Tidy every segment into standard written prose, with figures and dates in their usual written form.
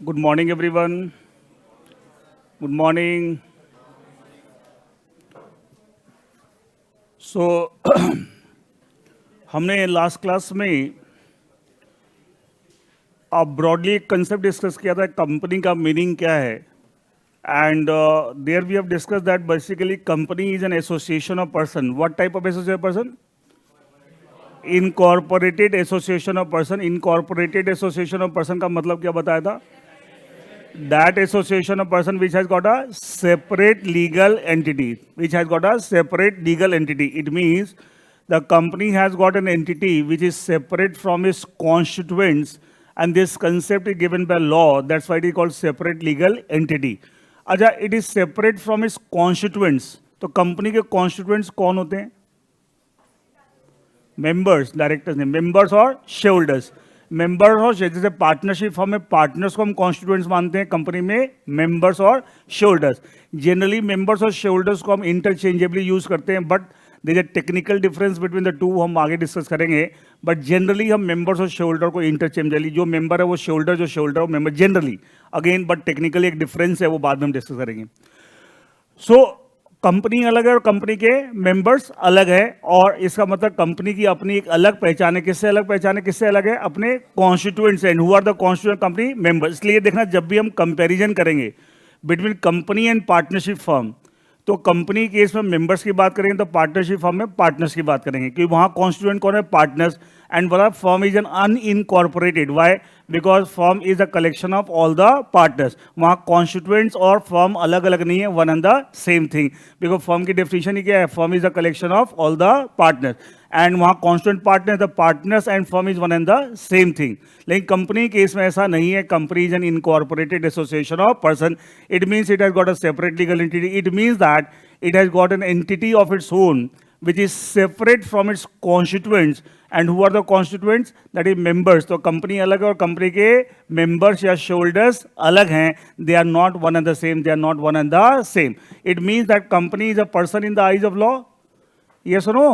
Good morning, everyone. Good morning. So, हमने last class में broadly एक कंसेप्ट डिस्कस किया था कंपनी का मीनिंग क्या है and there we have discussed that basically company is an association of person. What type of association person? Incorporated association of person. Incorporated association of person का मतलब क्या बताया था? That association of person which has got a separate legal entity, which has got a separate legal entity. It means the company has got an entity which is separate from its constituents, and this concept is given by law. That's why it is called separate legal entity. अच्छा, it is separate from its constituents. तो company के constituents कौन होते हैं? Members, directors नहीं, members और share holders. Members और जैसे पार्टनरशिप फॉर्म में पार्टनर्स को हम कॉन्स्टिट्यूएंट्स मानते हैं, कंपनी में मेंबर्स और शेयर होल्डर्स. जनरली मेंबर्स और शेयर होल्डर्स को हम इंटरचेंजेबली यूज करते हैं, but there is a technical difference between the two, हम आगे डिस्कस करेंगे. बट जनरली हम मेंबर्स और शेयर होल्डर को इंटरचेंजेबली, जो मेंबर है वो शेयर होल्डर, जो शेयर होल्डर वो member, generally. Again but technically एक डिफरेंस है, वो बाद में हम डिस्कस करेंगे. सो कंपनी अलग है और कंपनी के मेंबर्स अलग है, और इसका मतलब कंपनी की अपनी एक अलग पहचान है. किससे अलग पहचान है? किससे अलग है? अपने constituents and who are the constituent company members. इसलिए देखना, जब भी हम कंपैरिजन करेंगे between company and partnership firm, तो कंपनी केस में मेंबर्स की बात करेंगे, तो पार्टनरशिप फर्म में पार्टनर्स की बात करेंगे, क्योंकि वहां कॉन्स्टिट्यूएंट कौन है? पार्टनर्स. एंड बोला firm is an unincorporated. Why? Because firm is a collection of all the partners. वहां कॉन्स्टिट्यूएंट्स और फर्म अलग अलग नहीं है, one and the same thing. Because firm की डेफिनेशन ही क्या है? Firm is a collection of all the partners. And वहां constituent partner, the partners and firm is one and the same thing. लेकिन कंपनी केस में ऐसा नहीं है. Company is N incorporated association of person. It means it has got a separate legal entity. It means that it has got an entity of its own which is separate from its constituents. And who are the constituents? That is members. तो company अलग है और company के members या shareholders अलग हैं. They are not one and the same. They are not one and the same. It means that company is a person in the eyes of law. Yes or no?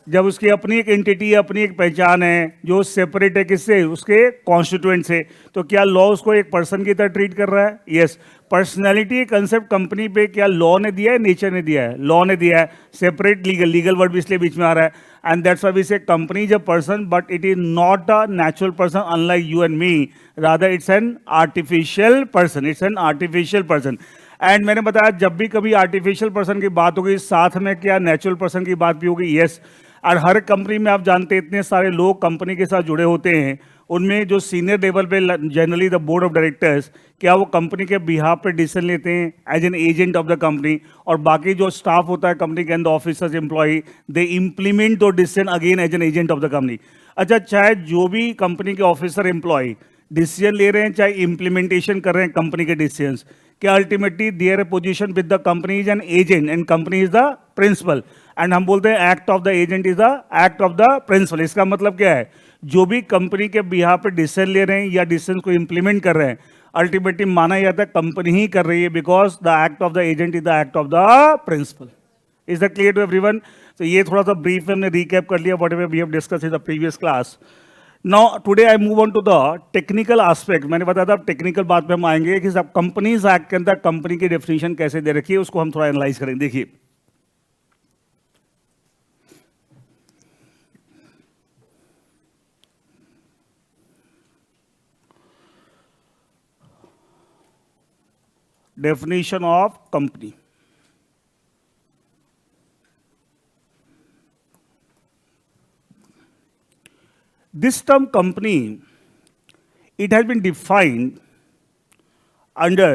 जब उसकी अपनी एक entity है, अपनी एक पहचान है, जो सेपरेट है किससे? उसके कॉन्स्टिट्यूएंट से, तो क्या लॉ उसको एक पर्सन की तरह ट्रीट कर रहा है? यस. पर्सनैलिटी कंसेप्ट कंपनी पे क्या लॉ ने दिया है, नेचर ने दिया है? लॉ ने दिया है. सेपरेट लीगल, लीगल वर्ड भी इसलिए बीच में आ रहा है. एंड दैट्स व्हाई वी से company is a person, but it is not a natural person unlike you and me. Rather it's an artificial person. It's an artificial person. And मैंने बताया, जब भी कभी आर्टिफिशियल पर्सन की बात होगी, साथ में क्या नेचुरल पर्सन की बात भी होगी? यस. और हर कंपनी में आप जानते हैं इतने सारे लोग कंपनी के साथ जुड़े होते हैं, उनमें जो सीनियर लेवल पे generally the board of directors, क्या वो कंपनी के बिहाफ पे डिसीजन लेते हैं as an agent of the company, और बाकी जो स्टाफ होता है कंपनी के अंदर, ऑफिसर्स, एम्प्लॉय, दे इंप्लीमेंट दो decision again as an agent of the company. अच्छा, चाहे जो भी कंपनी के ऑफिसर, एम्प्लॉय डिसीजन ले रहे हैं, चाहे इंप्लीमेंटेशन कर रहे हैं कंपनी के डिसीजंस, क्या ultimately their position with the company is an agent and company is the principal. And हम बोलते हैं act of the agent is the act of the principal. इसका मतलब क्या है? जो भी कंपनी के बिहाफ पे डिसीजन ले रहे हैं या डिसीजन को इंप्लीमेंट कर रहे हैं, अल्टीमेटली माना जाता है कंपनी ही कर रही है, because the act of the agent is the act of the principal. Is the clear to everyone? तो ये थोड़ा सा ब्रीफ में हमने रिकैप कर लिया whatever we have discussed in the previous class. Now today I move on to the technical aspect. मैंने बताया था टेक्निकल बात पे हम आएंगे कि सब कंपनीज एक्ट के अंदर कंपनी की डेफिनेशन कैसे दे रखी है, उसको हम थोड़ा एनालाइज करेंगे. देखिए, definition of company. This term company, it has been defined under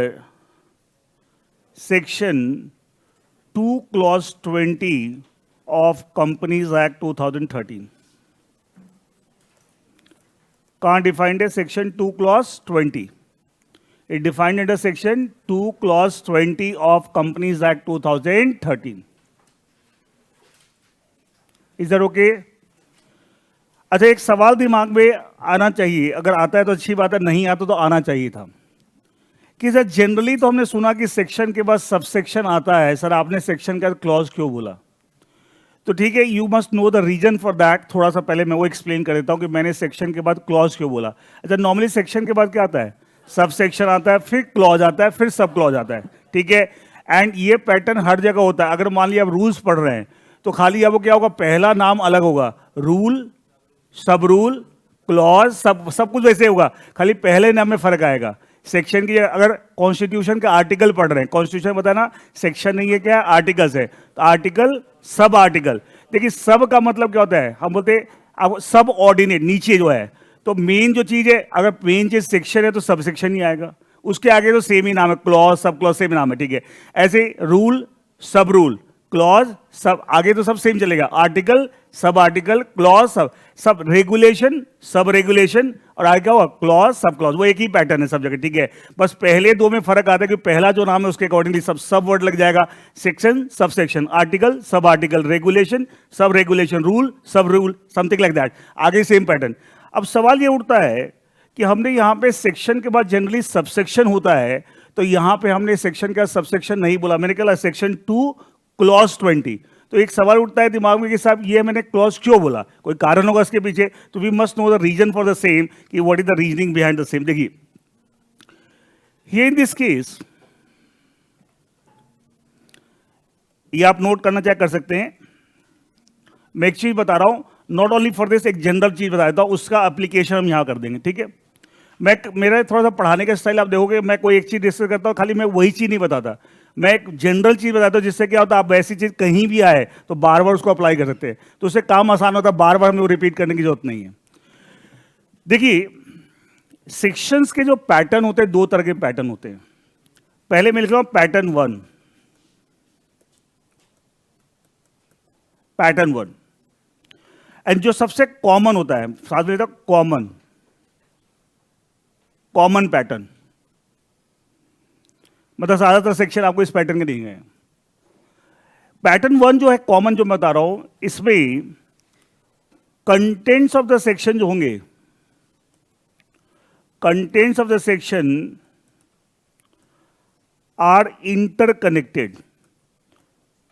section 2 clause 20 of Companies Act 2013. कहाँ defined है? section 2 clause 20. It defined under section 2 clause 20 of Companies Act 2013. Is that okay? अच्छा, एक सवाल दिमाग में आना चाहिए, अगर आता है तो अच्छी बात है, नहीं आता तो आना चाहिए था, कि सर जनरली तो हमने सुना कि सेक्शन के बाद सब सेक्शन आता है. सर आपने सेक्शन का क्लॉज क्यों बोला? तो ठीक है, you must know the reason for that. थोड़ा सा पहले मैं वो एक्सप्लेन कर देता हूं कि मैंने सेक्शन के बाद क्लॉज क्यों बोला. अच्छा, नॉर्मली सेक्शन के बाद क्या आता है? सब सेक्शन आता है, फिर क्लॉज आता है, फिर सब क्लॉज आता है, ठीक है। एंड ये पैटर्न हर जगह होता है। अगर मान लिया आप रूल्स पढ़ रहे हैं तो खाली अब क्या होगा, पहला नाम अलग होगा, रूल, सब रूल, क्लॉज, सब कुछ वैसे होगा, खाली पहले नाम में फर्क आएगा। सेक्शन की अगर कॉन्स्टिट्यूशन का आर्टिकल पढ़ रहे हैं, कॉन्स्टिट्यूशन बताना सेक्शन नहीं है, क्या आर्टिकल्स है, तो आर्टिकल, सब आर्टिकल। देखिए सब का मतलब क्या होता है, हम बोलते हैं अब सब ऑर्डिनेट नीचे जो है, तो मेन जो चीज है, अगर मेन चीज सेक्शन है तो सब सेक्शन ही आएगा, उसके आगे तो सेम ही नाम है, क्लॉज, सब क्लॉज सेम नाम है, ठीक है। ऐसे रूल, सब रूल, क्लॉज, सब आगे तो सब सेम चलेगा, article, sub article, clause, sub regulation, sub regulation, और आगे क्या हुआ, क्लॉज, सब क्लॉज। वो एक ही पैटर्न है सब जगह, ठीक है। बस पहले दो में फर्क आता है कि पहला जो नाम है उसके अकॉर्डिंगली सब वर्ड लग जाएगा, section, sub section, article, sub article, regulation, sub regulation, rule, सब रूल, समथिंग लाइक दैट, आगे सेम पैटर्न। अब सवाल ये उठता है कि हमने यहां पे सेक्शन के बाद जनरली सबसेक्शन होता है, तो यहां पे हमने सेक्शन का सबसेक्शन नहीं बोला, मैंने कहा सेक्शन 2 क्लॉज 20। तो एक सवाल उठता है दिमाग में कि साहब ये मैंने क्लॉज क्यों बोला, कोई कारण होगा इसके पीछे, तो we must know the reason for the same, कि what is the reasoning behind the same. देखिए ये इन दिस केस, ये आप नोट करना चाहे कर सकते हैं। मैं एक चीज बता रहा हूं, नॉट ओनली फॉर दिस, एक जनरल चीज बता देता हूं, उसका एप्लीकेशन हम यहां कर देंगे, ठीक है। मेरा थोड़ा सा पढ़ाने का स्टाइल आप देखोगे, मैं कोई एक चीज डिस्कस करता हूं, खाली मैं वही चीज नहीं बताता, मैं एक जनरल चीज बताता हूं, जिससे क्या होता है आप ऐसी चीज कहीं भी आए तो बार बार उसको अप्लाई कर सकते हैं, तो उससे काम आसान होता है, बार बार हमें वो रिपीट करने की जरूरत नहीं है। देखिए सेक्शंस के जो पैटर्न होते हैं, दो तरह के पैटर्न होते हैं। पहले मैं लिख रहा हूं पैटर्न 1, पैटर्न 1, एंड जो सबसे कॉमन होता है, साथ में कॉमन, कॉमन पैटर्न, मतलब ज्यादातर सेक्शन आपको इस पैटर्न के नहीं है। पैटर्न 1 जो है कॉमन, जो मैं बता रहा हूं, इसमें कंटेंट्स ऑफ द सेक्शन जो होंगे, contents of the section are interconnected,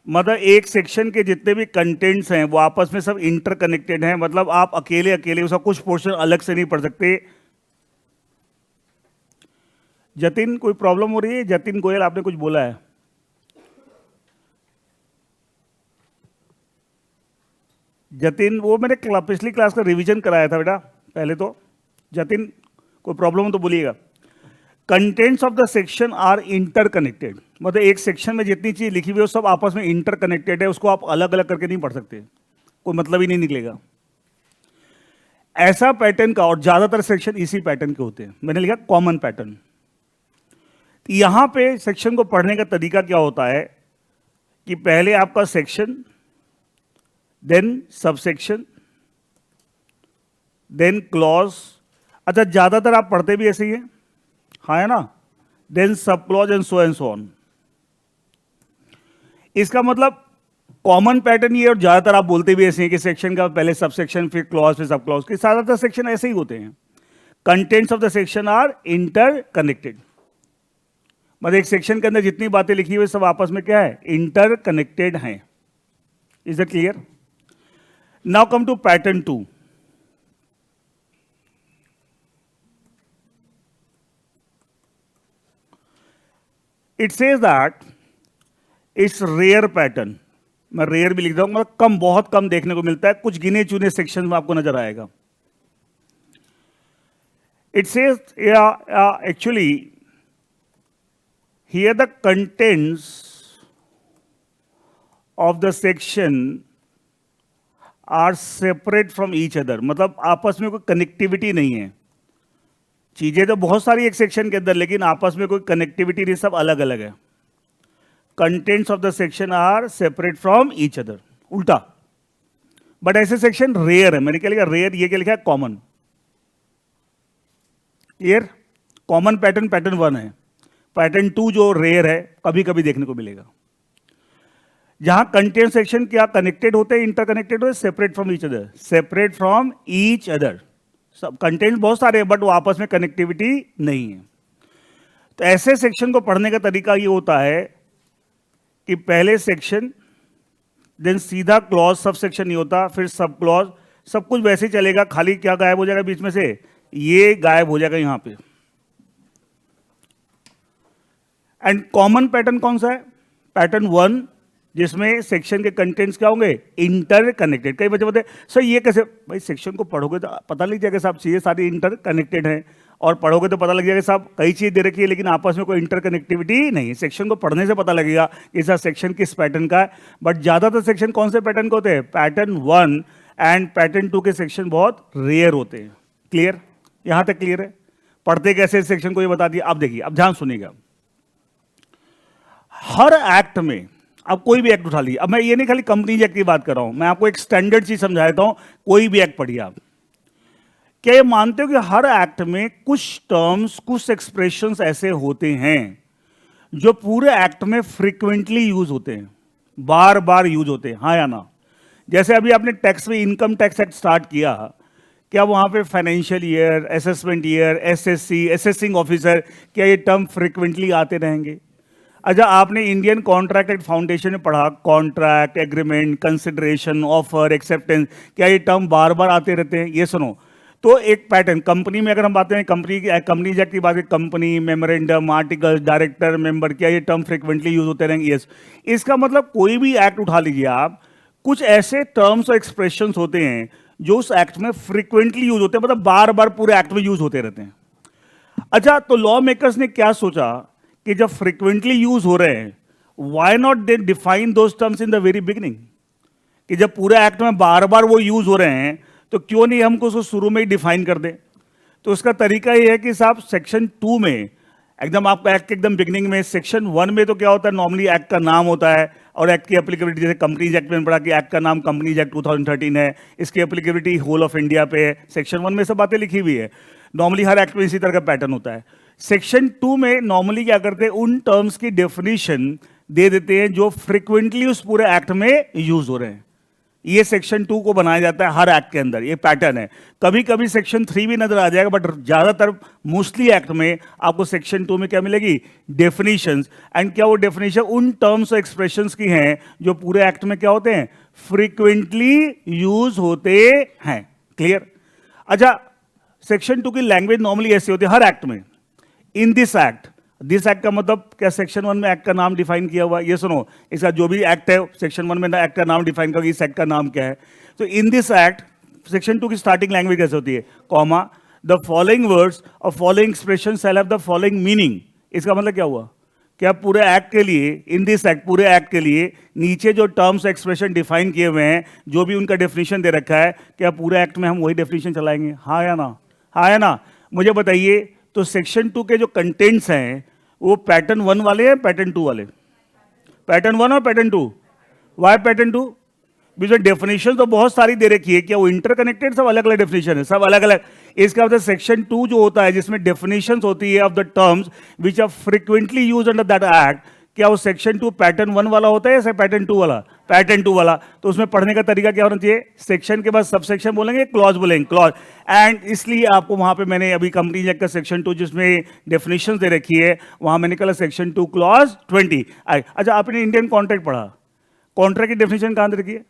मतलब एक सेक्शन के जितने भी कंटेंट्स हैं वो आपस में सब इंटरकनेक्टेड हैं, मतलब आप अकेले अकेले उसका कुछ पोर्शन अलग से नहीं पढ़ सकते। जतिन कोई प्रॉब्लम हो रही है? जतिन गोयल आपने कुछ बोला है? जतिन, वो मैंने पिछली क्लास का रिवीजन कराया था बेटा पहले तो। जतिन कोई प्रॉब्लम हो तो बोलिएगा। Contents of the section are interconnected, मतलब एक सेक्शन में जितनी चीज लिखी हुई है सब आपस में इंटरकनेक्टेड है, उसको आप अलग अलग करके नहीं पढ़ सकते, कोई मतलब ही नहीं निकलेगा। ऐसा पैटर्न का, और ज्यादातर सेक्शन इसी पैटर्न के होते हैं, मैंने लिखा कॉमन पैटर्न। यहां पे सेक्शन को पढ़ने का तरीका क्या होता है कि पहले आपका section, then subsection, then clause. अच्छा ज्यादातर आप पढ़ते भी ऐसे ही है, हाँ है ना, then sub clause and so on. इसका मतलब कॉमन पैटर्न ये, और ज्यादातर आप बोलते भी ऐसे हैं कि सेक्शन का पहले सबसेक्शन, फिर क्लॉज, फिर सब क्लॉज, के ज्यादातर सेक्शन ऐसे ही होते हैं। Contents of the section are interconnected, मतलब एक सेक्शन के अंदर जितनी बातें लिखी हुई सब आपस में क्या है, इंटरकनेक्टेड हैं। Is it clear? Now come to pattern 2। It says that it's rare pattern, मैं रेयर भी लिख दूंगा, मतलब कम, बहुत कम देखने को मिलता है, कुछ गिने चुने सेक्शन में आपको नजर आएगा। It says actually here the contents of the section are separate from each other, मतलब आपस में कोई कनेक्टिविटी नहीं है, चीजें तो बहुत सारी एक सेक्शन के अंदर, लेकिन आपस में कोई कनेक्टिविटी नहीं, सब अलग अलग है। Contents of the section are separate from each other, उल्टा। बट ऐसे सेक्शन रेयर है, मैंने क्या लिखा, रेयर, ये क्या लिखा है, common. Clear? Common pattern pattern 1 है, पैटर्न 2 जो रेयर है कभी कभी देखने को मिलेगा। जहां कंटेंट सेक्शन क्या कनेक्टेड होते हैं, इंटरकनेक्टेड होते हैं, separate from each other, separate from each other, सब कंटेंट बहुत सारे हैं बट वो आपस में कनेक्टिविटी नहीं है। तो ऐसे सेक्शन को पढ़ने का तरीका ये होता है कि पहले सेक्शन, देन सीधा क्लॉज, सब सेक्शन नहीं होता, फिर सब क्लॉज, सब कुछ वैसे ही चलेगा, खाली क्या गायब हो जाएगा बीच में से, ये गायब हो जाएगा यहां पे, एंड कॉमन पैटर्न कौन सा है? पैटर्न 1, जिसमें सेक्शन के कंटेंट्स क्या होंगे? Inter connected. कई बच्चे बोलते हैं सर ये कैसे? भाई सेक्शन को पढ़ोगे तो पता लग जाएगा साहब चीजें सारी इंटर कनेक्टेड हैं, और पढ़ोगे तो पता लग जाएगा साहब कई चीज दे रखी है लेकिन आपस में कोई इंटर कनेक्टिविटी नहीं है। सेक्शन को पढ़ने से पता लगेगा कि सर सेक्शन किस पैटर्न का है। बट ज्यादातर सेक्शन कौन से पैटर्न के होते हैं? पैटर्न 1 एंड पैटर्न 2 के सेक्शन बहुत रेयर होते हैं। क्लियर? यहां तक क्लियर है? पढ़ते कैसे सेक्शन को ये बता दिया। अब देखिए, अब ध्यान सुनिएगा। हर एक्ट में, अब कोई भी एक्ट उठा लीजिए, अब मैं ये नहीं खाली कंपनीज एक्ट की बात कर रहा हूं, मैं आपको एक स्टैंडर्ड चीज समझा देता हूं। कोई भी एक्ट पढ़िए आप। क्या ये मानते हो कि हर एक्ट में कुछ टर्म्स, कुछ एक्सप्रेशंस ऐसे होते हैं जो पूरे एक्ट में फ्रीक्वेंटली यूज होते हैं, बार बार यूज होते हैं, हाँ या ना? जैसे अभी आपने टैक्स में इनकम टैक्स एक्ट स्टार्ट किया, क्या वहां पे financial year, assessment year, SSC, assessing officer, क्या ये टर्म फ्रीक्वेंटली आते रहेंगे? अच्छा, आपने इंडियन कॉन्ट्रैक्ट एक्ट फाउंडेशन में पढ़ा, contract, agreement, consideration, offer, acceptance, क्या ये टर्म बार बार आते रहते हैं? ये सुनो, तो एक पैटर्न कंपनी में अगर हम बात करें, कंपनी एक्ट की बात करें, company, memorandum, article, director, member, क्या ये टर्म फ्रीक्वेंटली यूज होते रहेंगे? यस। इसका मतलब कोई भी एक्ट उठा लीजिए आप, कुछ ऐसे टर्म्स और एक्सप्रेशंस होते हैं जो उस एक्ट में फ्रीक्वेंटली यूज होते हैं, मतलब बार बार पूरे एक्ट में यूज होते रहते हैं। अच्छा, तो लॉ मेकर्स ने क्या सोचा कि जब फ्रीक्वेंटली यूज हो रहे हैं, why not they define those terms in the very beginning? कि जब पूरे एक्ट में बार बार वो यूज हो रहे हैं तो क्यों नहीं हमको उसको शुरू में ही डिफाइन कर दें? तो उसका तरीका ये है कि साहब सेक्शन 2 में एकदम आपका एक्ट के एकदम बिगिनिंग में, सेक्शन 1 में तो क्या होता है, नॉर्मली एक्ट का नाम होता है और एक्ट की एप्लीकेबिलिटी, जैसे कंपनीज एक्ट में पढ़ा कि एक्ट का नाम कंपनीज एक्ट 2013 है, इसकी एप्लीकेबिलिटी होल ऑफ इंडिया पे है। सेक्शन 1 में सब बातें लिखी हुई है। नॉर्मली हर एक्ट में इसी तरह का पैटर्न होता है। सेक्शन 2 में नॉर्मली क्या करते हैं, उन टर्म्स की डेफिनेशन दे देते हैं जो फ्रिक्वेंटली उस पूरे एक्ट में यूज हो रहे हैं। ये सेक्शन 2 को बनाया जाता है हर एक्ट के अंदर, ये पैटर्न है। कभी कभी सेक्शन 3 भी नजर आ जाएगा, बट ज्यादातर मोस्टली एक्ट में आपको सेक्शन 2 में क्या मिलेगी, डेफिनेशंस। एंड क्या वो डेफिनेशन उन टर्म्स और एक्सप्रेशंस की हैं जो पूरे एक्ट में क्या होते हैं, फ्रीक्वेंटली यूज होते हैं। क्लियर? अच्छा, सेक्शन 2 की लैंग्वेज नॉर्मली ऐसी होती है हर एक्ट में। इन दिस एक्ट का मतलब क्या, सेक्शन 1 में एक्ट का नाम डिफाइन किया हुआ है। ये सुनो, इसका जो भी एक्ट है सेक्शन 1 में एक्ट का नाम डिफाइन करोगे, इस एक्ट का नाम क्या है। तो इन दिस एक्ट, सेक्शन 2 की स्टार्टिंग लैंग्वेज कैसे होती है, कॉमा, द फॉलोइंग वर्ड्स और following expression shall have the following meaning. इसका मतलब क्या हुआ, क्या पूरे एक्ट के लिए, इन दिस एक्ट, पूरे एक्ट के लिए नीचे जो टर्म्स एक्सप्रेशन डिफाइन किए हुए हैं, जो भी उनका डेफिनेशन दे रखा है, क्या पूरे एक्ट में हम वही डेफिनेशन चलाएंगे, हाँ या ना? हाँ या ना? मुझे बताइए। तो सेक्शन 2 के जो कंटेंट्स हैं वो पैटर्न 1 वाले हैं, पैटर्न 2 वाले? पैटर्न 1 और pattern 2। Why pattern 2? Because definition तो बहुत सारी दे रखी है। क्या वो इंटरकनेक्टेड? सब अलग अलग डेफिनेशन है, सब अलग अलग। इसका मतलब सेक्शन 2 जो होता है जिसमें डेफिनेशंस होती है of the terms which are frequently used under that act, क्या वो सेक्शन 2 पैटर्न 1 वाला होता है या पैटर्न 2 वाला? पैटर्न 2 वाला। तो उसमें पढ़ने का तरीका क्या होना चाहिए, सेक्शन के बाद सब सेक्शन बोलेंगे, क्लॉज बोलेंगे, क्लॉज। एंड इसलिए आपको वहां पे मैंने अभी कंपनी एक्ट का सेक्शन 2 जिसमें डेफिनेशन दे रखी है, वहां मैंने कहा सेक्शन 2 क्लॉज 20। अच्छा, आपने इंडियन कॉन्ट्रैक्ट पढ़ा, कॉन्ट्रैक्ट की डेफिनेशन कहां दे रखी है,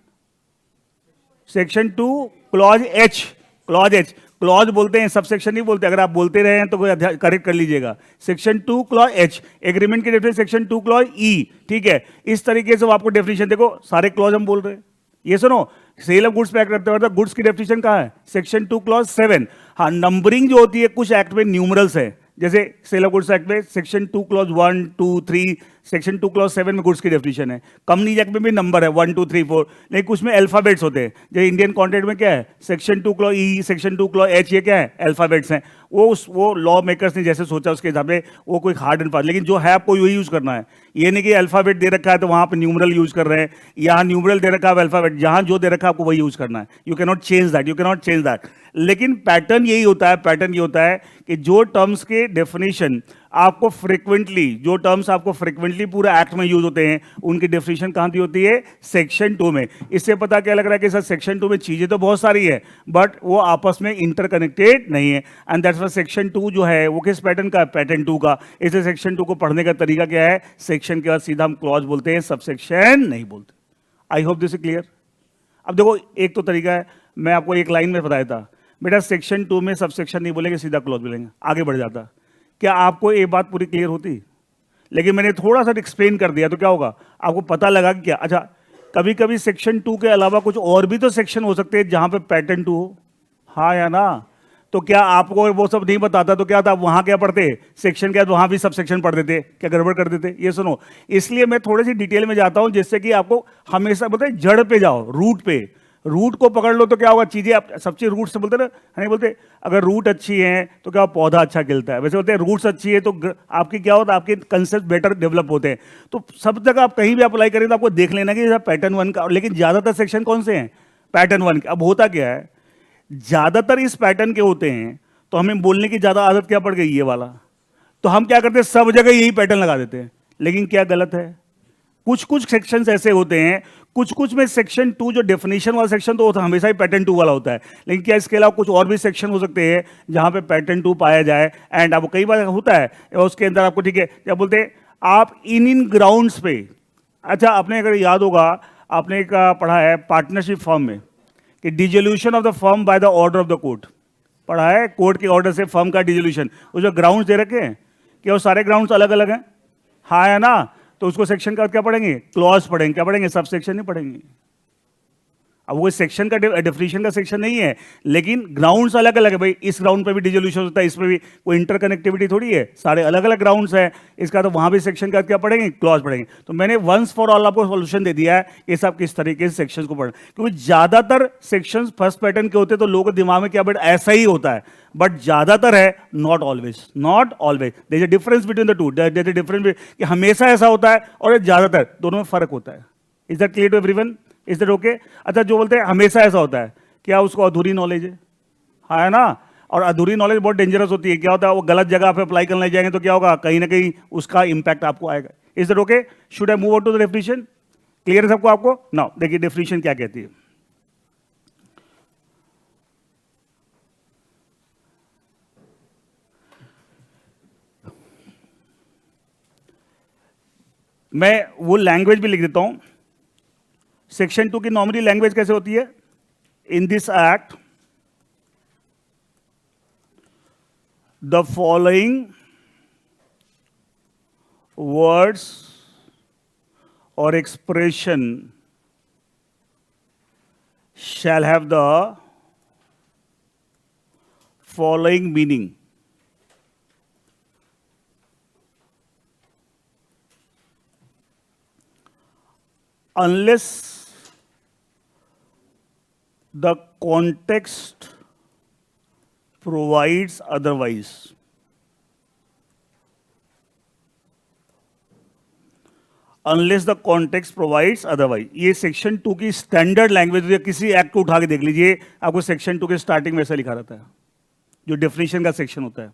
section 2 clause H. Clause H, clause बोलते हैं, सब सेक्शन नहीं बोलते। अगर आप बोलते रहे हैं तो करेक्ट कर लीजिएगा। सेक्शन 2 क्लॉज एच, एग्रीमेंट की डेफिनेशन सेक्शन 2 क्लॉज ई। ठीक है, इस तरीके से आपको डेफिनेशन, देखो सारे क्लॉज हम बोल रहे हैं। ये सुनो, सेल ऑफ गुड्स पे एक्ट करते हैं, गुड्स की डेफिनेशन कहां है, सेक्शन 2 क्लॉज 7। हाँ, नंबरिंग जो होती है कुछ एक्ट में न्यूमरल्स है, जैसे सेल ऑफ गुड्स एक्ट में सेक्शन 2 क्लॉज 1 2 3, सेक्शन 2 क्लॉज 7 में गुड्स की डेफिनेशन है। कंपनी एक्ट में भी नंबर है 1 2 3 4, लेकिन कुछ में अल्फाबेट्स होते हैं। जैसे इंडियन कॉन्ट्रैक्ट में क्या है, सेक्शन 2 क्लॉज ई, सेक्शन 2 क्लॉज एच, ये क्या है, अल्फाबेट्स हैं। वो लॉ मेकर्स ने जैसे सोचा उसके हिसाब से वो कोई हार्ड एंड फास्ट, लेकिन जो है आपको वही यूज करना है। ये नहीं कि अल्फाबेट दे रखा है तो वहां पर न्यूमरल यूज कर रहे हैं, यहाँ न्यूमरल दे रखा है अल्फाबेट, जहां जो दे रखा है आपको वही यूज करना है। You can not change that, you can not change that. लेकिन पैटर्न यही होता है, पैटर्न ये होता है कि जो टर्म्स के डेफिनेशन आपको फ्रीक्वेंटली, जो टर्म्स आपको फ्रीक्वेंटली पूरे एक्ट में यूज होते हैं, उनकी डेफिनेशन कहां दी होती है, सेक्शन 2 में। इससे पता क्या लग रहा है कि सर सेक्शन 2 में चीजें तो बहुत सारी है बट वो आपस में इंटरकनेक्टेड नहीं है। एंड दैट्स व्हाई सेक्शन 2 जो है वो किस पैटर्न का है, पैटर्न 2 का। इसलिए सेक्शन 2 को पढ़ने का तरीका क्या है, सेक्शन के बाद सीधा हम क्लॉज बोलते हैं, सब सेक्शन नहीं बोलते। I hope this is clear. अब देखो, एक तो तरीका है, मैं आपको एक लाइन में बताया था, बेटा सेक्शन 2 में सब सेक्शन नहीं बोलेंगे, सीधा क्लॉज बोलेंगे, आगे बढ़ जाता। क्या आपको ये बात पूरी क्लियर होती? लेकिन मैंने थोड़ा सा एक्सप्लेन कर दिया तो क्या होगा, आपको पता लगा कि क्या, अच्छा कभी कभी सेक्शन 2 के अलावा कुछ और भी तो सेक्शन हो सकते हैं जहां पे पैटर्न 2 हो, हाँ या ना? तो क्या आपको वो सब नहीं बताता तो क्या था, आप वहां क्या पढ़ते, सेक्शन के बाद वहां भी सब सेक्शन पढ़ देते, क्या गड़बड़ कर देते? ये सुनो, इसलिए मैं थोड़ी सी डिटेल में जाता हूं जिससे कि आपको हमेशा बोलते हैं जड़ पे जाओ, रूट पे, रूट को पकड़ लो तो क्या होगा, चीजें आप सब चीज रूट से बोलते ना, नहीं बोलते अगर रूट अच्छी है तो क्या पौधा अच्छा खिलता है, वैसे बोलते हैं रूट्स अच्छी है तो आपकी क्या होता है, आपके कंसेप्ट बेटर डेवलप होते हैं। तो सब जगह आप कहीं भी अप्लाई करें तो आपको देख लेना कि पैटर्न 1 का, लेकिन ज्यादातर सेक्शन कौन से हैं, पैटर्न 1 के। अब होता क्या है, ज्यादातर इस पैटर्न के होते हैं तो हमें बोलने की ज्यादा आदत क्या पड़ गई, ये वाला, तो हम क्या करते हैं सब जगह यही पैटर्न लगा देते हैं, लेकिन क्या गलत है, कुछ कुछ सेक्शंस ऐसे होते हैं, कुछ कुछ में सेक्शन 2 जो डेफिनेशन वाला सेक्शन तो हमेशा ही पैटर्न 2 वाला होता है, लेकिन क्या इसके अलावा कुछ और भी सेक्शन हो सकते हैं जहां पे पैटर्न 2 पाया जाए। एंड आपको कई बार होता है उसके अंदर आपको, ठीक है, क्या बोलते हैं आप इन ग्राउंड्स पे, अच्छा आपने अगर याद होगा, आपने एक पढ़ा है पार्टनरशिप फॉर्म में कि dissolution of the firm by the order of the court, पढ़ा है, कोर्ट के ऑर्डर से फर्म का डिजोल्यूशन, वो जो ग्राउंड्स दे रखे हैं क्या वो सारे ग्राउंड्स अलग अलग हैं, हाँ है ना? तो उसको सेक्शन का क्या पढ़ेंगे, क्लॉज पढ़ेंगे, क्या पढ़ेंगे, सब सेक्शन नहीं पढ़ेंगे। अब वो सेक्शन का डेफिनेशन का सेक्शन नहीं है, लेकिन ग्राउंड्स अलग अलग है भाई, इस ग्राउंड पे भी डिजोल्यूशन होता है, इसमें भी कोई इंटरकनेक्टिविटी थोड़ी है, सारे अलग अलग ग्राउंड्स हैं, इसका तो वहां भी सेक्शन का क्या पढ़ेंगे, क्लॉज पढ़ेंगे। तो मैंने वंस फॉर ऑल आपको सॉल्यूशन दे दिया है ये सब किस तरीके से सेक्शन को पढ़ना, क्योंकि ज्यादातर सेक्शन फर्स्ट पैटर्न के होते हैं तो लोगों के दिमाग में क्या बेटा ऐसा ही होता है, बट ज्यादातर है, not always, not always, there is a difference between the two, there is a difference कि हमेशा ऐसा होता है और ज्यादातर, दोनों में फर्क होता है। Is that clear to everyone? Is that okay? अच्छा जो बोलते हैं हमेशा ऐसा होता है, क्या उसको अधूरी नॉलेज है, हाँ है ना? और अधूरी नॉलेज बहुत डेंजरस होती है, क्या होता है वो गलत जगह पे अप्लाई करने जाएंगे तो क्या होगा, कहीं ना कहीं उसका इंपैक्ट आपको आएगा। Is that okay? Should I move on to the definition? Clear है सबको? आपको नाउ देखिए डेफिनेशन क्या कहती है। मैं वो लैंग्वेज भी लिख देता हूं, सेक्शन 2 की नॉर्मली लैंग्वेज कैसे होती है, in this act the following words और expression shall have the following meaning, unless the context provides otherwise. Unless the context provides otherwise. ये सेक्शन 2 की स्टैंडर्ड लैंग्वेज है, किसी एक्ट को उठा के देख लीजिए, आपको सेक्शन 2 के स्टार्टिंग में ऐसा लिखा रहता है, जो डेफिनेशन का सेक्शन होता है।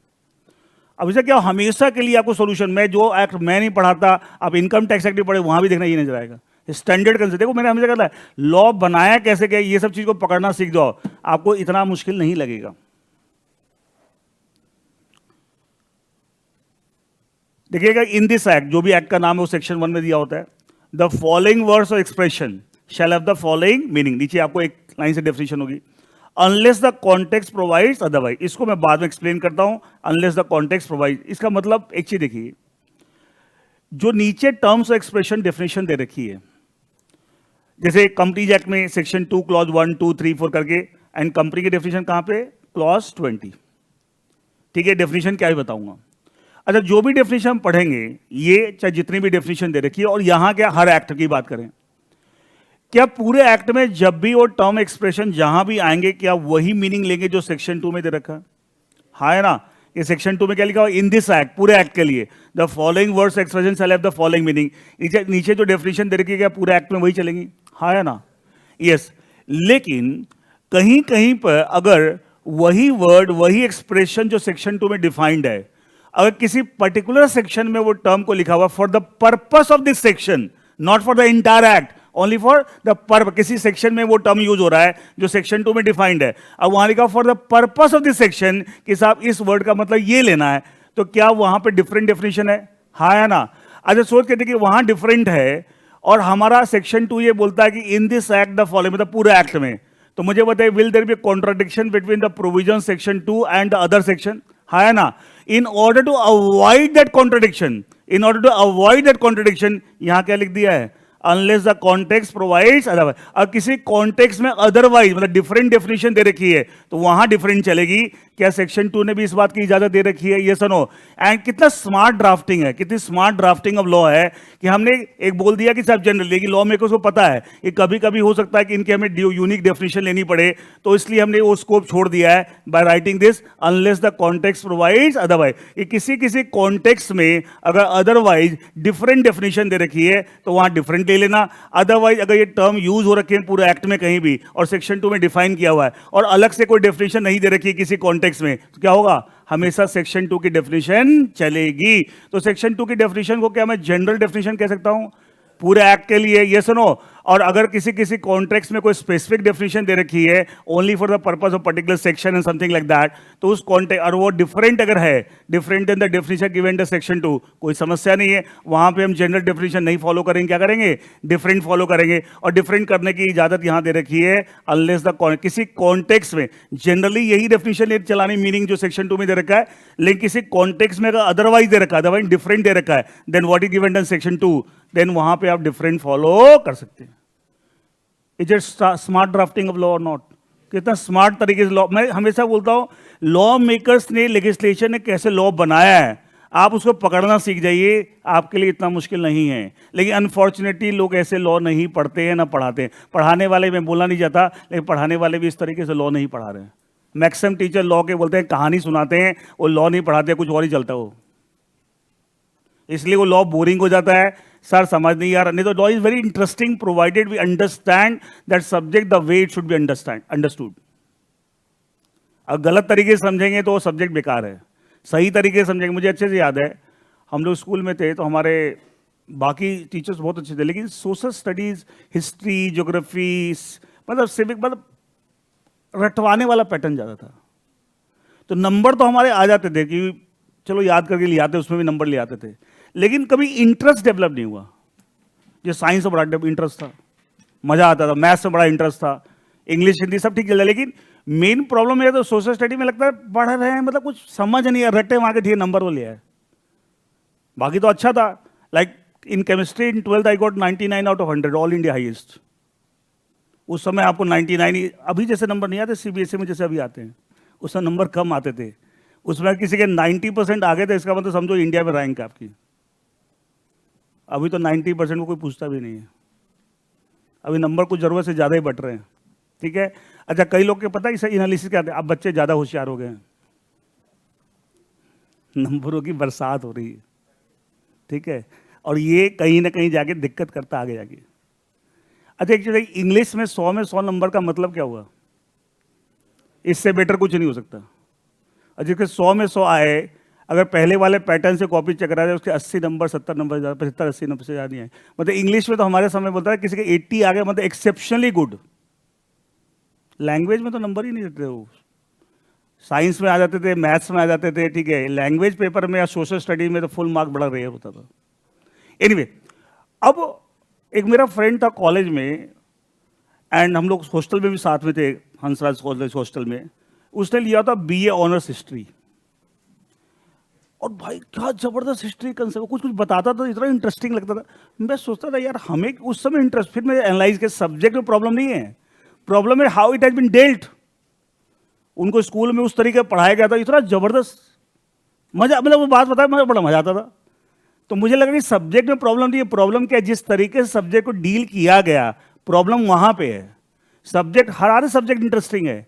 अब इसे क्या हमेशा के लिए आपको सॉल्यूशन, मैं जो एक्ट मैं नहीं पढ़ाता, आप इनकम टैक्स एक्ट भी पढ़े वहां भी देखना ये नजर आएगा, स्टैंडर्ड कंसेप्ट। देखो मैंने हमेशा कहा था लॉ बनाया कैसे गया, ये सब चीज को पकड़ना सीख जाओ, आपको इतना मुश्किल नहीं लगेगा। देखिएगा इन दिस एक्ट, जो भी एक्ट का नाम है वो सेक्शन 1 में दिया होता है, द फॉलोइंग वर्ड्स और expression shall have the following meaning, नीचे आपको एक लाइन से डेफिनेशन होगी, unless the context provides otherwise. इसको मैं बाद में एक्सप्लेन करता हूं, अनलेस द कॉन्टेक्स्ट प्रोवाइड, इसका मतलब एक चीज देखिए, जो नीचे टर्म्स और एक्सप्रेशन डेफिनेशन दे रखी है, जैसे कंपनीज एक्ट में सेक्शन 2 क्लॉज 1 2 3 4 करके, एंड कंपनी की डेफिनेशन कहां पे, क्लॉज 20, ठीक है, डेफिनेशन क्या ही बताऊंगा। अच्छा जो भी डेफिनेशन हम पढ़ेंगे, ये चाहे जितनी भी डेफिनेशन दे रखी है, और यहां क्या हर एक्ट की बात करें, क्या पूरे एक्ट में जब भी वो टर्म एक्सप्रेशन जहां भी आएंगे क्या वही मीनिंग लेंगे जो सेक्शन 2 में दे रखा है, हाँ है ना? ये सेक्शन 2 में क्या लिखा हुआ, इन दिस एक्ट, पूरे एक्ट के लिए the following words expression shall have the following meaning, नीचे जो डेफिनेशन दे रखी है क्या पूरे एक्ट में वही चलेंगी, हाँ है ना? यस, लेकिन कहीं कहीं पर अगर वही वर्ड वही एक्सप्रेशन जो सेक्शन 2 में डिफाइंड है, अगर किसी पर्टिकुलर सेक्शन में वो टर्म को लिखा हुआ for the purpose of this section, not for the entire act, only for the purpose, किसी सेक्शन में वो टर्म यूज हो रहा है जो सेक्शन 2 में डिफाइंड है, अब वहां लिखा for the purpose of this section कि साहब इस वर्ड का मतलब ये लेना है, तो क्या वहां पे डिफरेंट डेफिनेशन है, हाँ है ना? अच्छा सोच के देखिए वहां डिफरेंट है और हमारा सेक्शन 2 ये बोलता है कि in this act the following, मतलब पूरे एक्ट में, तो मुझे बताइए will there be contradiction between the provision section 2 and the other section, हाँ है ना? In order to avoid that contradiction, in order to avoid that contradiction, यहां क्या लिख दिया है, unless the context provides otherwise. अब किसी कॉन्टेक्स्ट में अदरवाइज मतलब डिफरेंट डेफिनेशन दे रखी है तो वहां डिफरेंट चलेगी। क्या सेक्शन 2 ने भी इस बात की इजाजत दे रखी है? ये सुनो, एंड कितना स्मार्ट ड्राफ्टिंग है, कितनी स्मार्ट ड्राफ्टिंग ऑफ लॉ है कि हमने एक बोल दिया कि सब जनरल, लेकिन लॉ मेकर्स को पता है कि कभी कभी हो सकता है कि इनके हमें यूनिक डेफिनेशन लेनी पड़े, तो इसलिए हमने वो स्कोप छोड़ दिया है by writing this unless the context provides otherwise. ये किसी किसी कॉन्टेक्स्ट में अगर अदरवाइज डिफरेंट डेफिनेशन दे रखी है तो वहां डिफरेंट ले लेना, अदरवाइज अगर ये टर्म यूज हो रखे हैं पूरे एक्ट में कहीं भी और सेक्शन 2 में डिफाइन किया हुआ है और अलग से कोई डेफिनेशन नहीं दे रखी है किसी कॉन्टेक्स्ट में, तो क्या होगा, हमेशा सेक्शन 2 की डेफिनेशन चलेगी। तो सेक्शन 2 की डेफिनेशन को क्या मैं जनरल डेफिनेशन कह सकता हूं पूरे एक्ट के लिए? ये सुनो, और अगर किसी किसी कॉन्टेक्स्ट में कोई स्पेसिफिक डेफिनेशन दे रखी है only for the purpose of particular section and something like that, तो उस कॉन्टेक्स्ट और वो डिफरेंट अगर है, different in the definition given the section 2, कोई समस्या नहीं है, वहां पे हम जनरल डेफिनेशन नहीं फॉलो करेंगे, क्या करेंगे, डिफरेंट फॉलो करेंगे। और डिफरेंट करने की इजाजत यहां दे रखी है अनलेस द किसी कॉन्टेक्स्ट में, जनरली यही डेफिनेशन चलानी मीनिंग जो सेक्शन 2 में दे रखा है, लेकिन किसी कॉन्टेक्स्ट में अगर अदरवाइज दे रखा है, अदरवाइज डिफरेंट दे रखा है, then what is given in section 2, then वहां पे आप डिफरेंट फॉलो कर सकते हैं। Is it smart drafting of law और नॉट? कितना स्मार्ट तरीके से लॉ, मैं हमेशा बोलता हूं लॉ मेकर्स ने, लेजिस्लेशन ने कैसे लॉ बनाया है, आप उसको पकड़ना सीख जाइए, आपके लिए इतना मुश्किल नहीं है। लेकिन अनफॉर्चुनेटली लोग ऐसे लॉ नहीं पढ़ते हैं ना पढ़ाते हैं। पढ़ाने वाले, मैं बोलना नहीं चाहता, लेकिन पढ़ाने वाले भी इस तरीके से लॉ नहीं पढ़ा रहे हैं। मैक्सिमम टीचर लॉ के बोलते हैं कहानी सुनाते हैं, वो लॉ नहीं पढ़ाते, कुछ और ही चलता हो, इसलिए वो लॉ बोरिंग हो जाता है, सर समझ नहीं आ रहा। नहीं तो law is very interesting provided we understand that subject the way it should be understood. अब गलत तरीके से समझेंगे तो वो सब्जेक्ट बेकार है, सही तरीके से समझेंगे। मुझे अच्छे से याद है, हम लोग स्कूल में थे तो हमारे बाकी टीचर्स बहुत अच्छे थे, लेकिन सोशल स्टडीज, हिस्ट्री, ज्योग्राफी, मतलब सिविक, मतलब रटवाने वाला पैटर्न ज़्यादा था। तो नंबर तो हमारे आ जाते थे कि चलो याद करके ले आते, उसमें भी नंबर ले आते थे, लेकिन कभी इंटरेस्ट डेवलप नहीं हुआ। जो साइंस में बड़ा इंटरेस्ट था, मजा आता था, मैथ्स में बड़ा इंटरेस्ट था, इंग्लिश हिंदी सब ठीक चल रहा, लेकिन मेन प्रॉब्लम है तो सोशल स्टडी में लगता है पढ़ रहे हैं, मतलब कुछ समझ नहीं है, रट्टे वहां के ठीक नंबर वो लिया है, बाकी तो अच्छा था। Like in chemistry in 12th I got 99 out of 100, all India highest. उस समय आपको 99, अभी जैसे नंबर नहीं आते सीबीएसई में जैसे अभी आते हैं, उस समय नंबर कम आते थे। उसमें किसी के 90% आ गए थे, इसका मतलब समझो इंडिया में रैंक आपकी। अभी तो 90% को कोई पूछता भी नहीं है, अभी नंबर कुछ जरूरत से ज़्यादा ही बढ़ रहे हैं, ठीक है। अच्छा, कई लोग के पता है इसे एनालिसिस क्या आते हैं, अब बच्चे ज़्यादा होशियार हो गए हैं, नंबरों की बरसात हो रही है, ठीक है, और ये कहीं ना कहीं जाके दिक्कत करता आगे जाके। अच्छा, एक चीज़, इंग्लिश में 100 में 100 नंबर का मतलब क्या हुआ, इससे बेटर कुछ नहीं हो सकता। और जिसके 100 में 100 आए, अगर पहले वाले पैटर्न से कॉपी चेक करा जाए उसके 80 नंबर 70 नंबर 75 80 नंबर से ज़्यादा नहीं आए। मतलब इंग्लिश में तो हमारे समय बोलता है किसी के 80 आ गए मतलब एक्सेप्शनली गुड। लैंग्वेज में तो नंबर ही नहीं देते वो, साइंस में आ जाते थे, मैथ्स में आ जाते थे, ठीक है, लैंग्वेज पेपर में या सोशल स्टडी में तो फुल मार्क बड़ा रेयर होता था। एनीवे, अब एक मेरा फ्रेंड था कॉलेज में, एंड हम लोग हॉस्टल में भी साथ में थे, हंसराज कॉलेज हॉस्टल में। उसने लिया था बीए ऑनर्स हिस्ट्री, और भाई क्या जबरदस्त हिस्ट्री कंसेप्ट, कुछ कुछ बताता था, इतना इंटरेस्टिंग लगता था। मैं सोचता था यार हमें उस समय इंटरेस्ट, फिर मैं एनालाइज के सब्जेक्ट में प्रॉब्लम नहीं है, प्रॉब्लम है how it has been dealt. उनको स्कूल में उस तरीके पढ़ाया गया था, इतना जबरदस्त मजा, मतलब वो बात बताया मुझे बड़ा मजा आता था। तो मुझे लगा कि सब्जेक्ट में प्रॉब्लम नहीं है, प्रॉब्लम क्या है जिस तरीके से सब्जेक्ट को डील किया गया, प्रॉब्लम वहां पे है। सब्जेक्ट, हर सब्जेक्ट इंटरेस्टिंग है,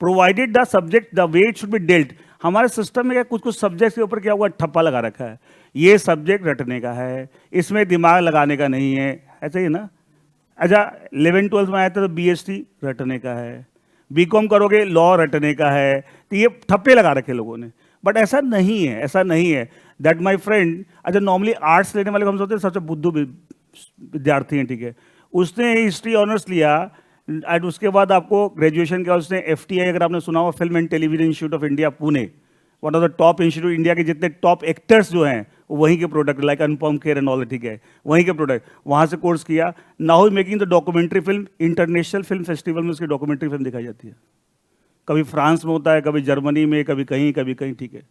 provided the subject the way it should be dealt. हमारे सिस्टम में क्या कुछ कुछ सब्जेक्ट के ऊपर क्या हुआ, ठप्पा लगा रखा है, ये सब्जेक्ट रटने का है, इसमें दिमाग लगाने का नहीं है, ऐसे ही ना। अच्छा, 11th-12th में आया था तो बीएसटी रटने का है, बीकॉम करोगे लॉ रटने का है, तो ये ठप्पे लगा रखे लोगों ने। बट ऐसा नहीं है, ऐसा नहीं है। दैट माई फ्रेंड, अच्छा नॉर्मली आर्ट्स लेने वाले हम सोचते हैं सबसे बुद्धू विद्यार्थी हैं, ठीक है, उसने हिस्ट्री ऑनर्स लिया, एंड उसके बाद आपको ग्रेजुएशन किया, उसने एफटीआई, अगर आपने सुना हो, film and television institute of India Pune, one of the top institute, India के जितने टॉप एक्टर्स जो हैं वो वहीं के product, like Anupam Kher and all, ठीक है, वहीं के प्रोडक्ट, वहाँ से कोर्स किया। Now making the documentary film, international film festival में उसकी डॉक्यूमेंट्री फिल्म दिखाई जाती है, कभी फ्रांस में होता है, कभी जर्मनी में, कभी कहीं, ठीक है।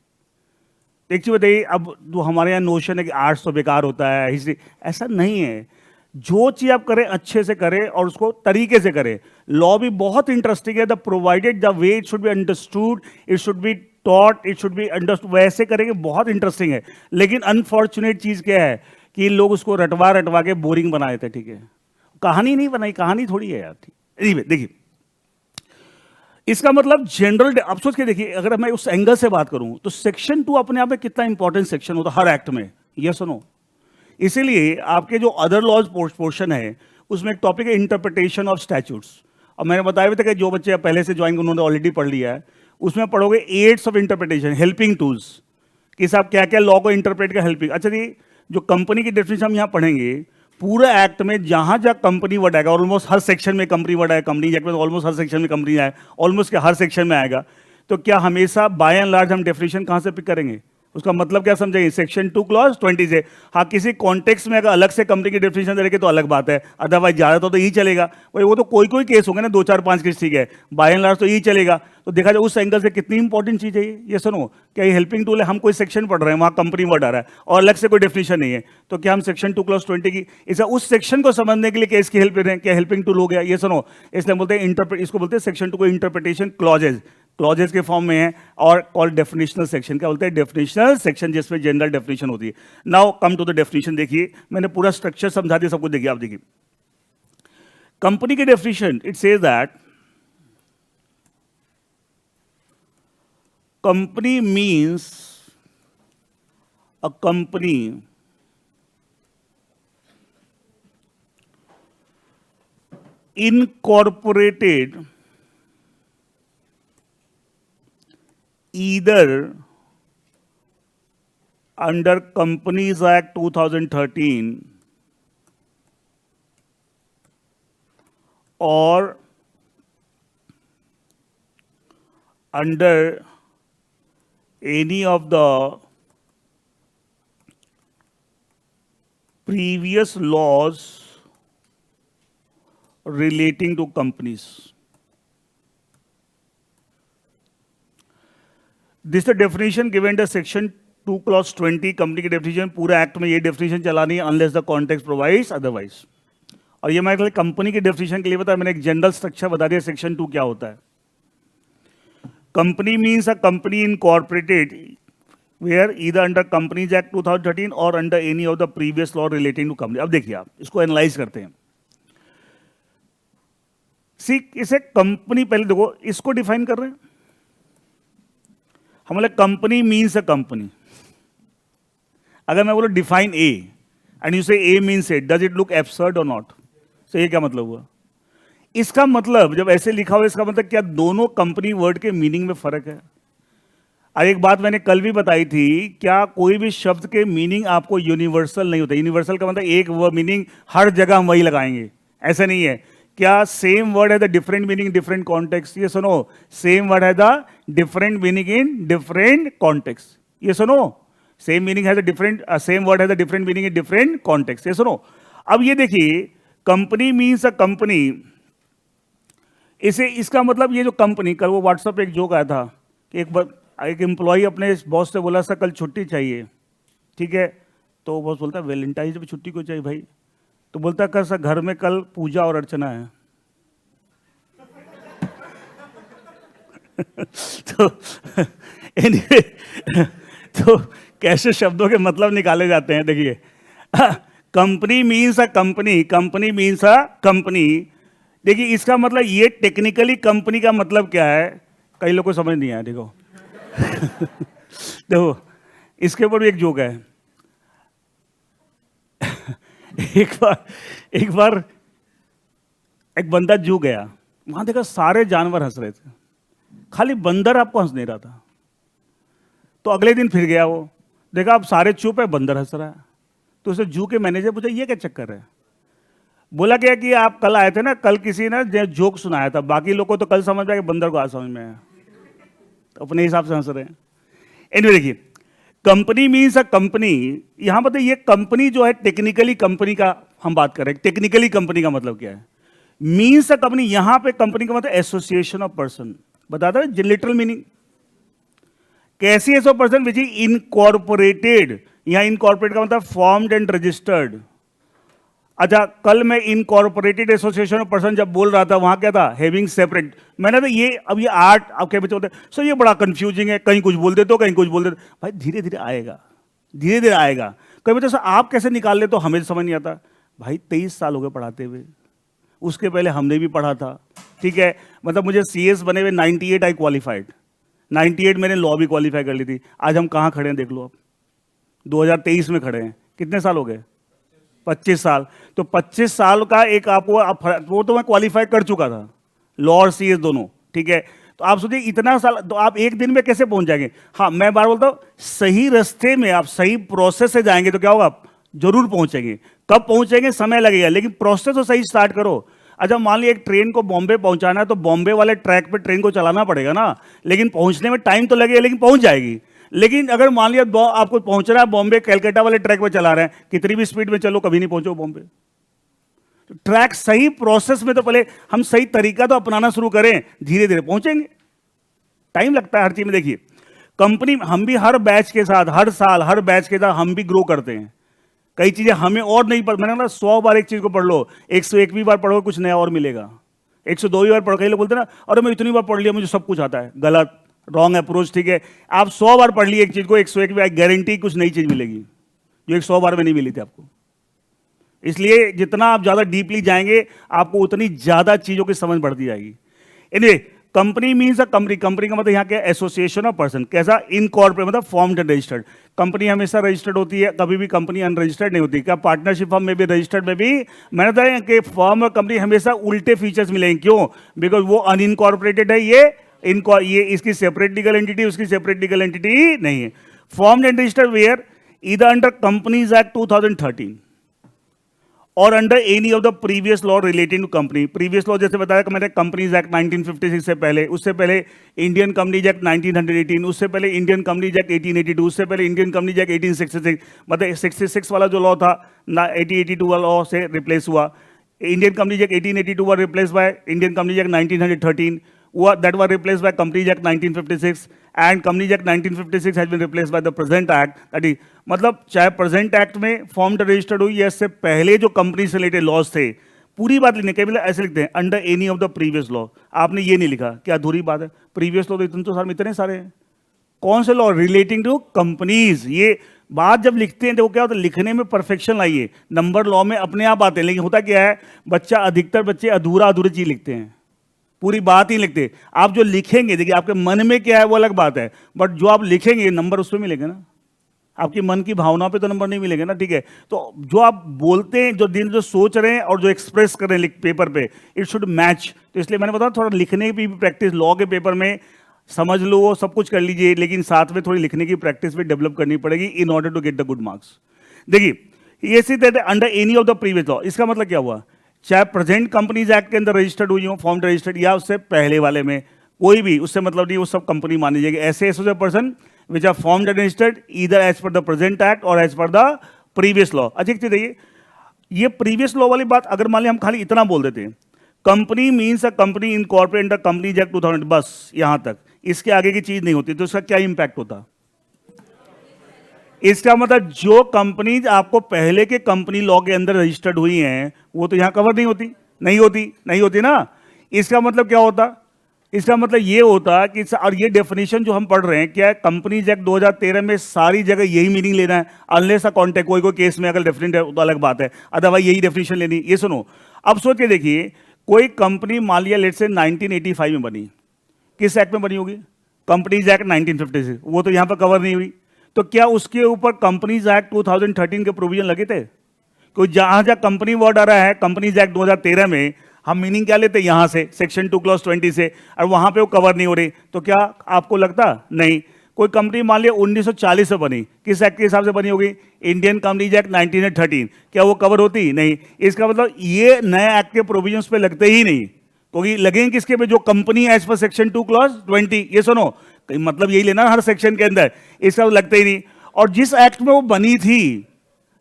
एक चीज बताइए, अब जो हमारे यहाँ नोशन है कि आर्ट्स तो बेकार होता है, हिस्ट्री, ऐसा नहीं है। जो चीज आप करें अच्छे से करें और उसको तरीके से करें। लॉ भी बहुत इंटरेस्टिंग है, the provided the way it should be understood, it should be taught, it should be understood, वैसे करेंगे बहुत इंटरेस्टिंग है। लेकिन अनफॉर्चुनेट चीज क्या है कि इन लोग उसको रटवा रटवा के बोरिंग बना देते, ठीक है। कहानी नहीं बनाई, कहानी थोड़ी है यार, ठीक। Anyway, देखिए इसका मतलब जनरल, अब सोच के देखिए, अगर मैं उस एंगल से बात करूं तो सेक्शन 2 अपने आप में कितना इंपॉर्टेंट सेक्शन होता है हर एक्ट में, ये सुनो। इसीलिए आपके जो अदर लॉज पोर्शन है उसमें एक टॉपिक है इंटरप्रिटेशन ऑफ स्टैट्यूट्स। अब मैंने बताया भी था कि जो बच्चे पहले से ज्वाइन उन्होंने ऑलरेडी पढ़ लिया है, उसमें पढ़ोगे aids of interpretation, helping tools, कि साहब क्या क्या लॉ को इंटरप्रेट का हेल्पिंग। अच्छा जी, जो कंपनी की डेफिनेशन हम यहाँ पढ़ेंगे, पूरे एक्ट में जहां जहां कंपनी वर्ड आएगा, ऑलमोस्ट हर सेक्शन में कंपनी वर्ड आएगा, कंपनी एक्ट में ऑलमोस्ट हर सेक्शन में कंपनी आए, ऑलमोस्ट हर सेक्शन में आएगा, तो क्या हमेशा बाय एंड लार्ज हम डेफिनेशन कहां से पिक करेंगे? उसका मतलब क्या समझेंगे? सेक्शन 2 क्लॉज 20 से। हाँ, किसी कॉन्टेक्स्ट में अगर अलग से कंपनी की डेफिनेशन दे रखे तो अलग बात है, अदरवाइज ज्यादा तो यही चलेगा। भाई वो तो कोई कोई केस होंगे ना, 2 4 5 केस, ठीक है, बाय एंड लार्ज तो यही चलेगा। तो देखा जाए उस एंगल से कितनी इंपॉर्टेंट चीज है ये सुनो, क्या ये हेल्पिंग टूल है? हम कोई सेक्शन पढ़ रहे हैं, वहां कंपनी वर्ड आ रहा है और अलग से कोई डेफिनेशन नहीं है, तो क्या हम सेक्शन 2 क्लॉज 20 की इसे उस सेक्शन को समझने के लिए क्या इसकी हेल्प ले रहे हैं? क्या हेल्पिंग टूल हो गया? ये सुनो, इसलिए बोलते हैं इसको बोलते हैं सेक्शन 2 को इंटरप्रिटेशन क्लॉजेज, क्लॉजेस के फॉर्म में है, और कॉल्ड डेफिनेशनल सेक्शन। क्या बोलते हैं? डेफिनेशनल सेक्शन, जिसमें जनरल डेफिनेशन होती है। Now come to the definition. देखिए मैंने पूरा स्ट्रक्चर समझा दिया सबको, देखिए आप देखिए कंपनी की definition, it says that company means a company incorporated either under Companies Act 2013 or under any of the previous laws relating to companies. This the definition given the section 2 clause 20, company की definition, पूरा act में ये definition चलानी है unless the context provides otherwise. और ये मैं company की डेफिनेशन के लिए बताया, मैंने एक जनरल स्ट्रक्चर बता दिया सेक्शन 2 क्या होता है। Company means a company incorporated where either under companies act 2013 और under any of the previous law relating to company. अब देखिए आप इसको एनालाइज करते हैं। सी, इसे कंपनी, पहले देखो इसको डिफाइन कर रहे हैं हम, बोले कंपनी मीन्स अ कंपनी। अगर मैं बोलो define a and you say a means a, does it look absurd और नॉट? तो ये क्या मतलब हुआ? इसका मतलब जब ऐसे लिखा हुआ, इसका मतलब क्या दोनों कंपनी वर्ड के मीनिंग में फर्क है? और एक बात मैंने कल भी बताई थी, क्या कोई भी शब्द के मीनिंग आपको यूनिवर्सल नहीं होता। यूनिवर्सल का मतलब एक वो मीनिंग हर जगह हम वही लगाएंगे, ऐसा नहीं है। क्या सेम वर्ड है the different meaning different context? ये सुनो, सेम वर्ड है the different meaning in different context. ये सुनो, सेम मीनिंग है द डिफरेंट, सेम वर्ड है the different meaning in different context. ये सुनो, अब ये देखिए कंपनी मीन्स अ कंपनी, इसे इसका मतलब ये जो कंपनी, कल वो व्हाट्सएप पे एक जोक आया था कि एक एम्प्लॉय अपने बॉस से बोला सर कल छुट्टी चाहिए, ठीक है, तो बॉस बोलता है वैलेंटाइन डे पे छुट्टी क्यों चाहिए भाई? तो बोलता है सर घर में कल पूजा और अर्चना है। तो anyway, तो कैसे शब्दों के मतलब निकाले जाते हैं, देखिए company means a company, company means a company. देखिए इसका मतलब ये टेक्निकली कंपनी का मतलब क्या है, कई लोगों को समझ नहीं आया। देखो देखो इसके ऊपर भी एक जोक है। एक बार एक बंदा जू गया, वहां देखा सारे जानवर हंस रहे थे, खाली बंदर आपको हंस नहीं रहा था। तो अगले दिन फिर गया, वो देखा अब सारे चुप है, बंदर हंस रहा है। तो उसे जू के मैनेजर पूछा ये क्या चक्कर है? बोला क्या कि आप कल आए थे ना, कल किसी ने जोक सुनाया था, बाकी लोग को तो कल समझ आया, बंदर को आज समझ में आया, तो अपने हिसाब से हंस रहे हैं। एनीवे देखिए, कंपनी मीन्स अ कंपनी, यहां पर ये कंपनी जो है टेक्निकली कंपनी का हम बात कर रहे हैं। टेक्निकली कंपनी का मतलब क्या है? मीन्स अ कंपनी, यहां पे कंपनी का मतलब एसोसिएशन ऑफ पर्सन, बताता है लिटरल मीनिंग। कैसी ऐसा पर्सन विच इज इनकॉर्पोरेटेड, यहां इनकॉर्पोरेट का मतलब फॉर्म्ड एंड रजिस्टर्ड। अच्छा, कल मैं इनकॉर्पोरेटेड एसोसिएशन ऑफ पर्सन जब बोल रहा था, वहां क्या था, हैविंग सेपरेट। मैंने तो ये अब ये आर्ट अब क्या बच्चे होते हैं सो ये बड़ा कंफ्यूजिंग है, कहीं कुछ बोल देते हो कहीं कुछ बोल देते हो। भाई धीरे धीरे आएगा, धीरे धीरे आएगा। कई बच्चे आप कैसे निकाल ले तो हमें समझ नहीं आता। भाई 23 साल हो गए पढ़ाते हुए, उसके पहले हमने भी पढ़ा था, ठीक है। मतलब मुझे CS बने हुए 98 आई क्वालिफाइड, 98 मैंने लॉ भी क्वालिफाई कर ली थी। आज हम कहाँ खड़े हैं देख लो, अब 2023 में खड़े हैं। कितने साल हो गए, 25 साल। तो 25 साल का एक आपको वो तो मैं क्वालिफाई कर चुका था, लॉ और CS दोनों, ठीक है। तो आप सोचिए इतना साल तो आप एक दिन में कैसे पहुंच जाएंगे। हाँ मैं बार बोलता हूं, सही रास्ते में आप सही प्रोसेस से जाएंगे तो क्या होगा, आप जरूर पहुंचेंगे। कब पहुंचेंगे समय लगेगा, लेकिन प्रोसेस तो सही स्टार्ट करो। अच्छा मान लीजिए एक ट्रेन को बॉम्बे पहुंचाना है तो बॉम्बे वाले ट्रैक पे ट्रेन को चलाना पड़ेगा ना, लेकिन पहुंचने में टाइम तो लगेगा, लेकिन पहुंच जाएगी। लेकिन अगर मान लिया आपको पहुंचना है बॉम्बे, कैलकाटा वाले ट्रैक पे चला रहे हैं, कितनी भी स्पीड में चलो कभी नहीं पहुंचो बॉम्बे। तो ट्रैक सही प्रोसेस में तो पहले हम सही तरीका तो अपनाना शुरू करें, धीरे धीरे पहुंचेंगे। टाइम लगता है हर चीज में। देखिए कंपनी, हम भी हर बैच के साथ, हर साल हर बैच के साथ हम भी ग्रो करते हैं। कई चीजें हमें और नहीं पढ़, मैंने कहा 100 बार एक चीज को पढ़ लो, 101वीं बार पढ़ो कुछ नया और मिलेगा। 102वीं बार पढ़, कई लोग बोलते हैं ना अरे मैं इतनी बार पढ़ लिया मुझे सब कुछ आता है। गलत, रॉन्ग अप्रोच, ठीक है। आप 100 बार पढ़ लिए एक चीज को, 101वीं बार गारंटी कुछ नई चीज मिलेगी जो 100 बार में नहीं मिली थी आपको। इसलिए जितना आप ज्यादा डीपली जाएंगे आपको उतनी ज्यादा चीजों की समझ बढ़ती जाएगी। Anyway, company means a company, company का मतलब यहाँ क्या, एसोसिएशन ऑफ पर्सन। कैसा, इनकॉर्पोरेट मतलब फॉर्म्ड एंड रजिस्टर्ड। कंपनी हमेशा रजिस्टर्ड होती है, कभी भी कंपनी अनरजिस्टर्ड नहीं होती। क्या पार्टनरशिप फर्म में भी, रजिस्टर्ड में भी। मैंने बताया कि फर्म और कंपनी हमेशा उल्टे फीचर्स मिलेंगे। क्यों, बिकॉज वो अनइनकॉर्पोरेटेड है, ये इसकी सेपरेट लीगल एंटिटी, उसकी सेपरेट लीगल एंटिटी नहीं है। Formed and registered where either under companies act 2013 और under any of the previous law relating to company. Previous law जैसे बताया कि मैंने कंपनीज एक्ट 1956 से पहले, उससे पहले इंडियन कंपनीज एक्ट 1918, उससे पहले इंडियन कंपनीज एक्ट 1882, उससे पहले इंडियन कंपनीज एक्ट 1866। मतलब 66 वाला जो लॉ था ना 1882 वाला लॉ से रिप्लेस हुआ। Indian companies act 1882 were replace by Indian companies act 1913, that were replaced by Companies Act 1956, and Companies Act 1956 has been replaced by the present act, that is मतलब चाहे प्रेजेंट एक्ट में formed registered हुई या इससे पहले जो company से related laws थे, पूरी बात लिखने के मतलब ऐसे लिखते हैं under any of the previous law. आपने ये नहीं लिखा, क्या अधूरी बात है, प्रीवियस लॉ तो इतने सारे हैं। कौन से लॉ, रिलेटिंग टू कंपनीज। ये बात जब लिखते हैं तो क्या होता है, लिखने में परफेक्शन लाइए। नंबर लॉ में अपने आप आते हैं, लेकिन होता क्या है, अधिकतर बच्चे अधूरा चीज लिखते हैं, पूरी बात ही लिखते। आप जो लिखेंगे, देखिए आपके मन में क्या है वो अलग बात है, बट जो आप लिखेंगे नंबर उस पर मिलेंगे ना, आपकी मन की भावना पे तो नंबर नहीं मिलेंगे ना, ठीक है। तो जो आप बोलते हैं, जो सोच रहे हैं और जो एक्सप्रेस कर रहे हैं पेपर पे, इट शुड मैच। तो इसलिए मैंने बताया थोड़ा लिखने की भी प्रैक्टिस, लॉ के पेपर में समझ लो वो सब कुछ कर लीजिए, लेकिन साथ में थोड़ी लिखने की प्रैक्टिस भी डेवलप करनी पड़ेगी in order to get the good marks. देखिए ये सीधे under any of the previous law, इसका मतलब क्या हुआ, चाहे प्रेजेंट कंपनीज एक्ट के अंदर रजिस्टर्ड हुई हो, फॉर्म रजिस्टर्ड, या उससे पहले वाले में कोई भी, उससे मतलब नहीं, वो सब कंपनी मानी जाएगी। ऐसे associate person which are formed and registered either as per the present act और as per the previous law. अच्छा एक चीज देखिए, ये प्रीवियस लॉ वाली बात अगर मान लिया हम खाली इतना बोल देते हैं, company means a company incorporate under companies act 2000, बस यहां तक, इसके आगे की चीज नहीं होती, तो इसका क्या इंपैक्ट होता। इसका मतलब जो कंपनीज आपको पहले के कंपनी लॉ के अंदर रजिस्टर्ड हुई हैं वो तो यहां कवर नहीं होती ना। इसका मतलब क्या होता, इसका मतलब ये होता कि, और ये डेफिनेशन जो हम पढ़ रहे हैं, क्या कंपनीज एक्ट 2013 में सारी जगह यही मीनिंग लेना है, अनलेस अ कॉन्टेक्ट, कोई केस में अगर डेफिनेट है तो अलग बात है, अदरवाइज यही डेफिनेशन लेनी। ये सुनो, अब सोच के देखिए, कोई कंपनी मान लिया लेट से 1985 में बनी, किस एक्ट में बनी होगी, कंपनीज एक्ट 1956, वो तो यहां पर कवर नहीं हुई, तो क्या उसके ऊपर कंपनीज एक्ट 2013 के प्रोविजन लगे थे। कोई जहां कंपनी वर्ड आ रहा है कंपनीज एक्ट 2013 में, हम मीनिंग क्या लेते हैं यहां से, सेक्शन 2 क्लॉज 20 से, और वहां पे वो कवर नहीं हो रही, तो क्या आपको लगता नहीं। कोई कंपनी मान लिया 1940 में बनी, किस एक्ट के हिसाब से बनी होगी, इंडियन कंपनीज एक्ट 1913, क्या वो कवर होती नहीं। इसका मतलब ये नए एक्ट के प्रोविजंस पे लगते ही नहीं, क्योंकि लगेंगे किसके पे, जो company as per section 2 clause 20। ये सुनो, मतलब यही लेना हर सेक्शन के अंदर, इसका तो लगता ही नहीं। और जिस एक्ट में वो बनी थी,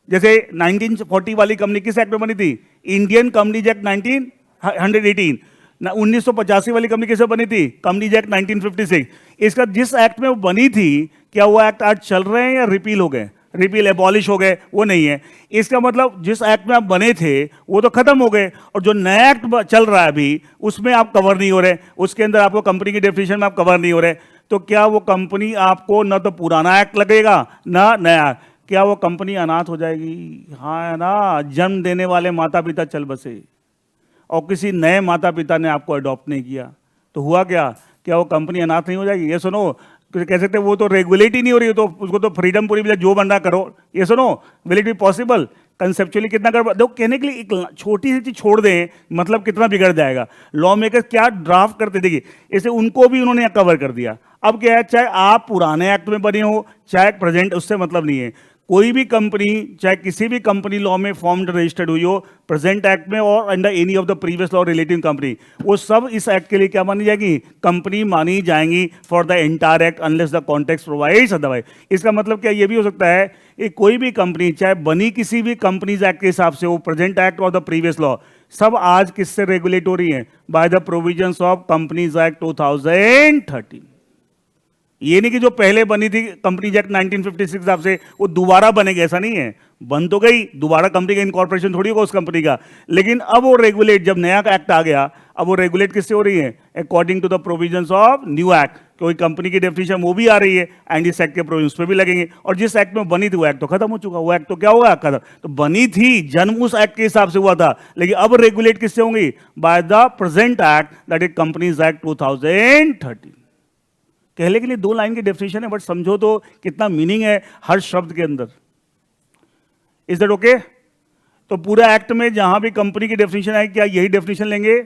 जैसे 1940 वाली कंपनी किस एक्ट में बनी थी, इंडियन कंपनीज एक्ट 1918, ना 1985 वाली कंपनी कैसे बनी थी? Companies act 1956। इसका जिस एक्ट में वो बनी थी, क्या वो एक्ट आज चल रहे हैं या रिपील हो गए? रिपील, एबॉलिश हो गए, वो नहीं है। इसका मतलब जिस एक्ट में आप बने थे वो तो खत्म हो गए, और जो नया एक्ट चल रहा है अभी उसमें आप कवर नहीं हो रहे, उसके अंदर आपको कंपनी की डेफिनेशन में आप कवर नहीं हो रहे। तो क्या वो कंपनी आपको न तो पुराना एक्ट लगेगा ना नया? क्या वो कंपनी अनाथ हो जाएगी? हाँ ना, जन्म देने वाले माता पिता चल बसे और किसी नए माता पिता ने आपको अडॉप्ट नहीं किया, तो हुआ क्या? क्या वो कंपनी अनाथ नहीं हो जाएगी? ये सुनो, कह सकते वो तो रेगुलेट ही नहीं हो रही है, तो उसको तो फ्रीडम पूरी मिले, जो बनना करो। ये सुनो, will it be possible? Conceptually कितना गड़बड़। देखो, कहने के लिए एक छोटी सी चीज छोड़ दें, मतलब कितना बिगड़ जाएगा। लॉ मेकर क्या ड्राफ्ट करते, देखिए इसे उनको भी उन्होंने कवर कर दिया। अब क्या है, चाहे आप पुराने एक्ट में बने हो चाहे प्रेजेंट, उससे मतलब नहीं है। कोई भी कंपनी, चाहे किसी भी कंपनी लॉ में फॉर्म्ड रजिस्टर्ड हुई हो, प्रेजेंट एक्ट में और under any of the previous law relating company, वो सब इस एक्ट के लिए क्या मानी जाएगी? कंपनी मानी जाएंगी for the entire act unless the context provides otherwise. इसका मतलब क्या ये भी हो सकता है कि कोई भी कंपनी चाहे बनी किसी भी कंपनीज एक्ट के हिसाब से हो, प्रेजेंट एक्ट और द प्रीवियस लॉ, सब आज किससे रेगुलेट हो रही है? By the provisions of companies act 2013। ये नहीं कि जो पहले बनी थी कंपनी एक्ट 1956 हिसाब से वो दोबारा बनेगी, ऐसा नहीं है। बन तो गई, दोबारा कंपनी का इनकॉर्पोरेशन थोड़ी होगा उस कंपनी का, लेकिन अब वो रेगुलेट, जब नया एक्ट आ गया, अब वो रेगुलेट किससे हो रही है? According to the provisions of new act. कोई कंपनी की डेफिनेशन वो भी आ रही है एंड इस एक्ट के प्रोविजंस पे भी लगेंगे, और जिस एक्ट में बनी थी वो एक्ट तो खत्म हो चुका, वो एक्ट तो क्या होगा? खत्म। तो बनी थी, जन्म उस एक्ट के हिसाब से हुआ था, लेकिन अब रेगुलेट किससे होंगी? By the present act, that is companies act 2013। कहने के लिए दो लाइन की डेफिनेशन है, बट समझो तो कितना मीनिंग है हर शब्द के अंदर। Is that okay? तो पूरा एक्ट में जहां भी कंपनी की डेफिनेशन है, क्या यही डेफिनेशन लेंगे?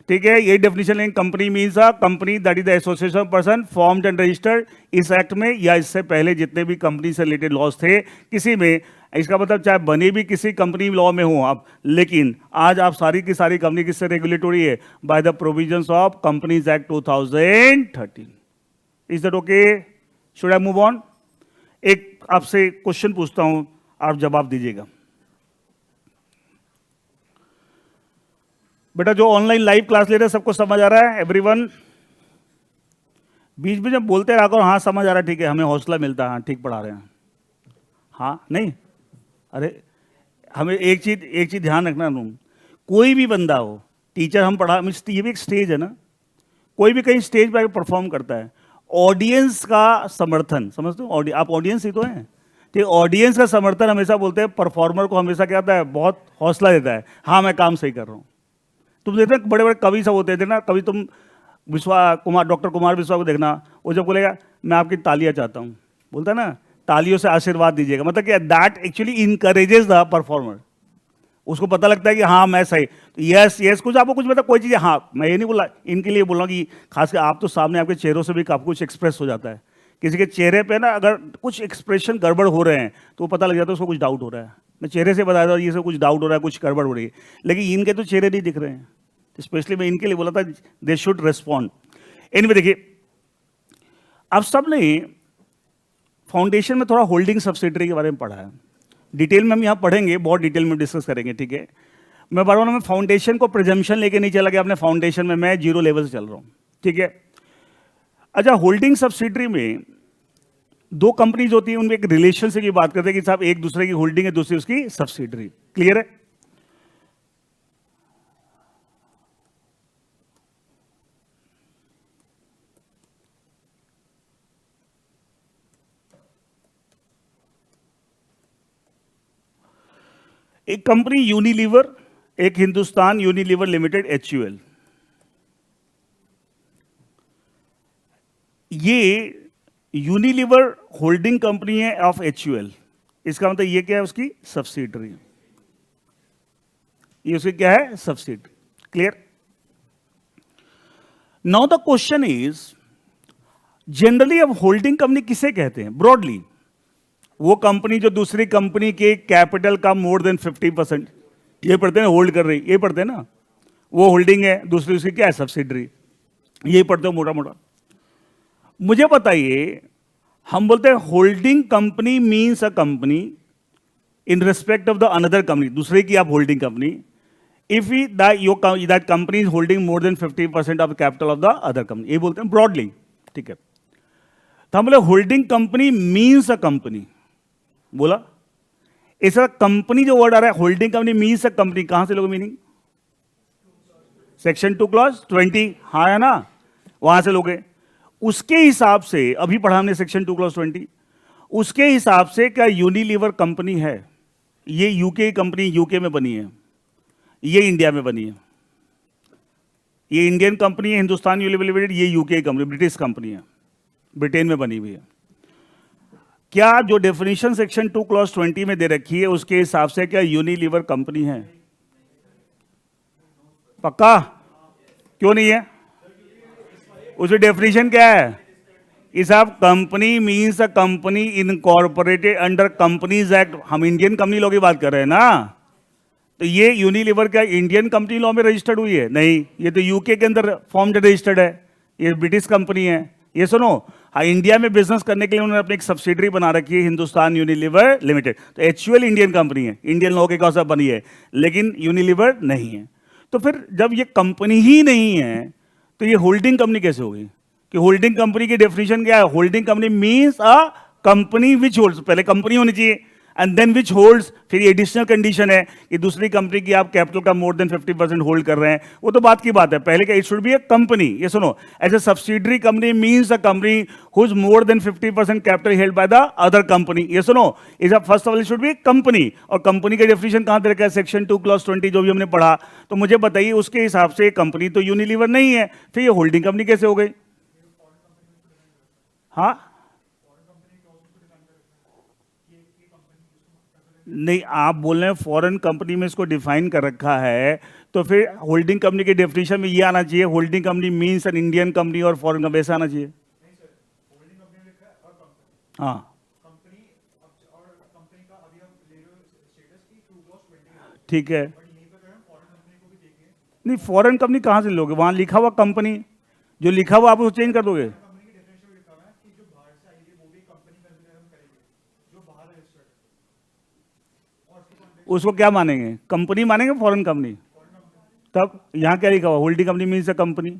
ठीक है, यही डेफिनेशन लेंगे। Company means a company that is the association of person formed and registered इस एक्ट में, या इससे पहले जितने भी कंपनी से रिलेटेड लॉज थे किसी में। इसका मतलब चाहे बनी भी किसी कंपनी लॉ में हो आप, लेकिन आज आप सारी की सारी कंपनी किससे रेगुलेट हो रही है? By the provisions of companies act 2013। Is that okay? Should I move on? एक आपसे क्वेश्चन पूछता हूं, आप जवाब दीजिएगा। बेटा जो ऑनलाइन लाइव क्लास ले रहे हैं सबको समझ आ रहा है? एवरीवन? बीच बीच में बोलते रहा करो, हाँ समझ आ रहा है, ठीक है, हमें हौसला मिलता है, हाँ ठीक पढ़ा रहे हैं। हाँ नहीं, अरे हमें एक चीज ध्यान रखना तुम, कोई भी बंदा हो, टीचर हम पढ़ा, ये भी एक स्टेज है ना, कोई भी कहीं स्टेज पर परफॉर्म करता है, ऑडियंस का समर्थन, समझते हो? आप ऑडियंस ही तो हैं, ठीक? ऑडियंस का समर्थन हमेशा बोलते हैं, परफॉर्मर को हमेशा क्या होता है? बहुत हौसला देता है, हाँ मैं काम सही कर रहा हूँ। तुम देखते बड़े बड़े कवि सब होते थे ना, कभी तुम डॉक्टर कुमार विश्वा को देखना, वो जब बोलेगा मैं आपकी तालियां चाहता हूँ, बोलता है ना तालियों से आशीर्वाद दीजिएगा, मतलब क्या? That actually encourages the performer. उसको पता लगता है कि हाँ मैं सही, तो यस कुछ आपको कुछ मतलब कोई चीज़, हाँ मैं ये नहीं बोला, इनके लिए बोल रहा हूँ कि खासकर आप तो सामने आपके चेहरों से भी काफ़ी कुछ एक्सप्रेस हो जाता है। किसी के चेहरे पे ना अगर कुछ एक्सप्रेशन गड़बड़ हो रहे हैं तो वो पता लग जाता है उसको कुछ डाउट हो रहा है। मैं चेहरे से बता रहा ये सब कुछ डाउट हो रहा है, कुछ गड़बड़ हो रही है, लेकिन इनके तो चेहरे नहीं दिख रहे हैं, स्पेशली मैं इनके लिए बोला था दे शुड रेस्पॉन्ड। एनीवे देखिए, आप सब ने फाउंडेशन में थोड़ा होल्डिंग सब्सिडरी के बारे में पढ़ा है, डिटेल में हम यहाँ पढ़ेंगे, बहुत डिटेल में डिस्कस करेंगे, ठीक है? मैं बार बार, मैं फाउंडेशन को प्रिजम्पशन लेके नहीं चला गया अपने फाउंडेशन में, मैं जीरो लेवल से चल रहा हूँ, ठीक है? अच्छा, होल्डिंग सब्सिडरी में दो कंपनीज होती है, उनमें एक रिलेशन से की बात करते हैं कि साहब एक दूसरे की होल्डिंग है, दूसरी उसकी सब्सिडरी। क्लियर है? एक कंपनी यूनिलीवर, एक हिंदुस्तान यूनिलीवर लिमिटेड HUL, ये यूनिलीवर होल्डिंग कंपनी है ऑफ HUL। इसका मतलब ये क्या है? उसकी सब्सिडरी, ये उसकी क्या है? Subsidiary. Clear? Now the question is, generally अब होल्डिंग कंपनी किसे कहते हैं? ब्रॉडली वो कंपनी जो दूसरी कंपनी के कैपिटल का मोर देन 50%, ये पढ़ते हैं होल्ड कर रही, ये पढ़ते हैं ना, वो होल्डिंग है, दूसरी उसकी क्या है? सब्सिडरी। ये पढ़ते हो मोटा मोटा। मुझे बताइए, हम बोलते हैं holding company means a company in respect of the another company, दूसरे की आप holding company, if that company is holding more than 50% of capital of the other company, ये बोलते हैं ब्रॉडली, ठीक है। तो हम बोले holding company means a company, बोला ऐसा कंपनी जो वर्ड आ रहा है holding company means a company, कहां से लोगे मीनिंग? सेक्शन 2 क्लॉज 20, हाँ है ना, वहां से लोगे। उसके हिसाब से अभी पढ़ा हमने सेक्शन 2 क्लॉज 20, उसके हिसाब से क्या यूनिलीवर कंपनी है, ये यूके कंपनी, यूके में बनी है, ये इंडिया में बनी है, ये इंडियन कंपनी है हिंदुस्तान यूनिलीवर लिमिटेड, ये यूके कंपनी ब्रिटिश कंपनी है, ब्रिटेन में बनी हुई है। क्या जो डेफिनेशन सेक्शन 2 क्लॉज 20 में दे रखी है उसके हिसाब से क्या यूनिलीवर कंपनी है? पक्का? क्यों नहीं है? उसकी डेफिनेशन क्या है? इस आप company means a company incorporated under companies act, हम इंडियन कंपनी लॉ की बात कर रहे हैं ना, तो ये यूनिलीवर क्या इंडियन कंपनी लॉ में रजिस्टर्ड हुई है? नहीं, ये तो यूके के अंदर फॉर्म रजिस्टर्ड है, ये ब्रिटिश कंपनी है। ये सुनो, हाँ, इंडिया में बिजनेस करने के लिए उन्होंने अपनी एक सब्सिडरी बना रखी है हिंदुस्तान यूनिलीवर लिमिटेड, तो एक्चुअल इंडियन कंपनी है, इंडियन लॉ के कौन बनी है, लेकिन यूनिलीवर नहीं है। तो फिर जब ये कंपनी ही नहीं है तो ये होल्डिंग कंपनी कैसे होगी? कि होल्डिंग कंपनी की डेफिनेशन क्या है? Holding company means a company which holds, पहले कंपनी होनी चाहिए एंड देन विच होल्ड्स, फिर एडिशनल कंडीशन है कि दूसरी कंपनी की आप कैपिटल का मोर देन 50% होल्ड कर रहे हैं, वो तो बात की बात है। पहले क्या, it should be a company. ये सुनो, as a subsidiary company means a company whose more than 50% capital held by the other company. ये सुनो, is a first of all should be company, और कंपनी का डेफिनेशन कहां दे रखा है? सेक्शन 2 क्लॉज 20 जो भी हमने पढ़ा। तो मुझे बताइए उसके हिसाब से कंपनी तो यूनिलीवर नहीं है, फिर ये होल्डिंग कंपनी कैसे हो गई? हाँ नहीं, आप बोल रहे हैं फॉरेन कंपनी में इसको डिफाइन कर रखा है, तो फिर होल्डिंग कंपनी के डेफिनेशन में ये आना चाहिए, holding company means an Indian company और फॉरेन कंपनी, ऐसा आना चाहिए। हाँ ठीक है, नहीं फॉरेन कंपनी कहाँ से लोगे? वहां लिखा हुआ कंपनी, जो लिखा हुआ आप उसको चेंज कर दोगे। उसको क्या मानेंगे? कंपनी मानेंगे फॉरेन कंपनी? तब यहां क्या लिखा हुआ? Holding company means a company.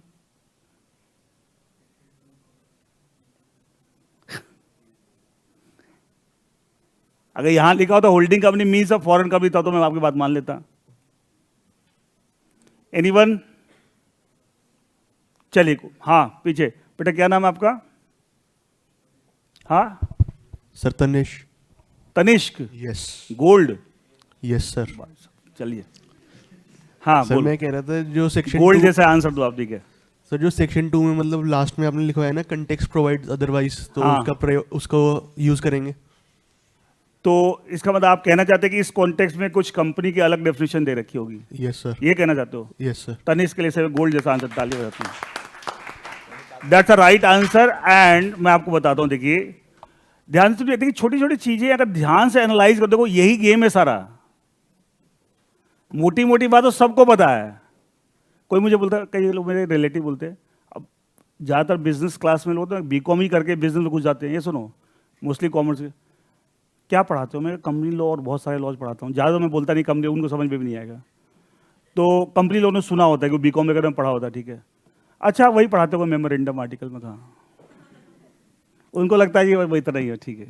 अगर यहां लिखा होता holding company means a foreign company, तब तो मैं आपकी बात मान लेता। एनीवन? चलिए, हाँ पीछे बेटा, क्या नाम है आपका? हाँ sir Tanish. Tanishq, yes gold, yes sir. चलिए हाँ सर मैं कह रहा था जो सेक्शन गोल्ड जैसा आंसर दो आप, ठीक है। सर जो सेक्शन 2 में मतलब लास्ट में आपने लिखवाया ना कंटेक्स्ट प्रोवाइड्स अदरवाइज, तो हाँ। उसका प्रयोग उसको यूज करेंगे। तो इसका मतलब आप कहना चाहते हैं कि इस कॉन्टेक्स्ट में कुछ कंपनी की अलग डेफिनेशन दे रखी होगी, यस सर। ये कहना चाहते हो? Yes sir. तनिष्क के लिए से गोल्ड जैसा आंसर, ताली हो जाती है। That's a right answer. And मैं आपको बताता हूं, देखिए ध्यान से सुनिए, देखिए छोटी छोटी चीजें अगर ध्यान से एनालाइज कर, देखो यही गेम है सारा। मोटी मोटी बात तो सबको पता है। कोई मुझे बोलता है, कई लोग मेरे रिलेटिव बोलते हैं, अब ज़्यादातर बिजनेस क्लास में लोग तो बीकॉम ही करके बिजनेस में घुस जाते हैं। ये सुनो, मोस्टली कॉमर्स के क्या पढ़ाते हो? मैं कंपनी लॉ और बहुत सारे लॉज पढ़ाता हूँ। ज़्यादा मैं बोलता नहीं, कंपनी उनको समझ में भी नहीं आएगा। तो कंपनी लॉ ने सुना होता है कि बीकॉम वगैरह में पढ़ा होता है, ठीक है। अच्छा वही पढ़ाते हो मेमोरेंडम आर्टिकल में, कहाँ उनको लगता है कि वही इतना ही है, ठीक है।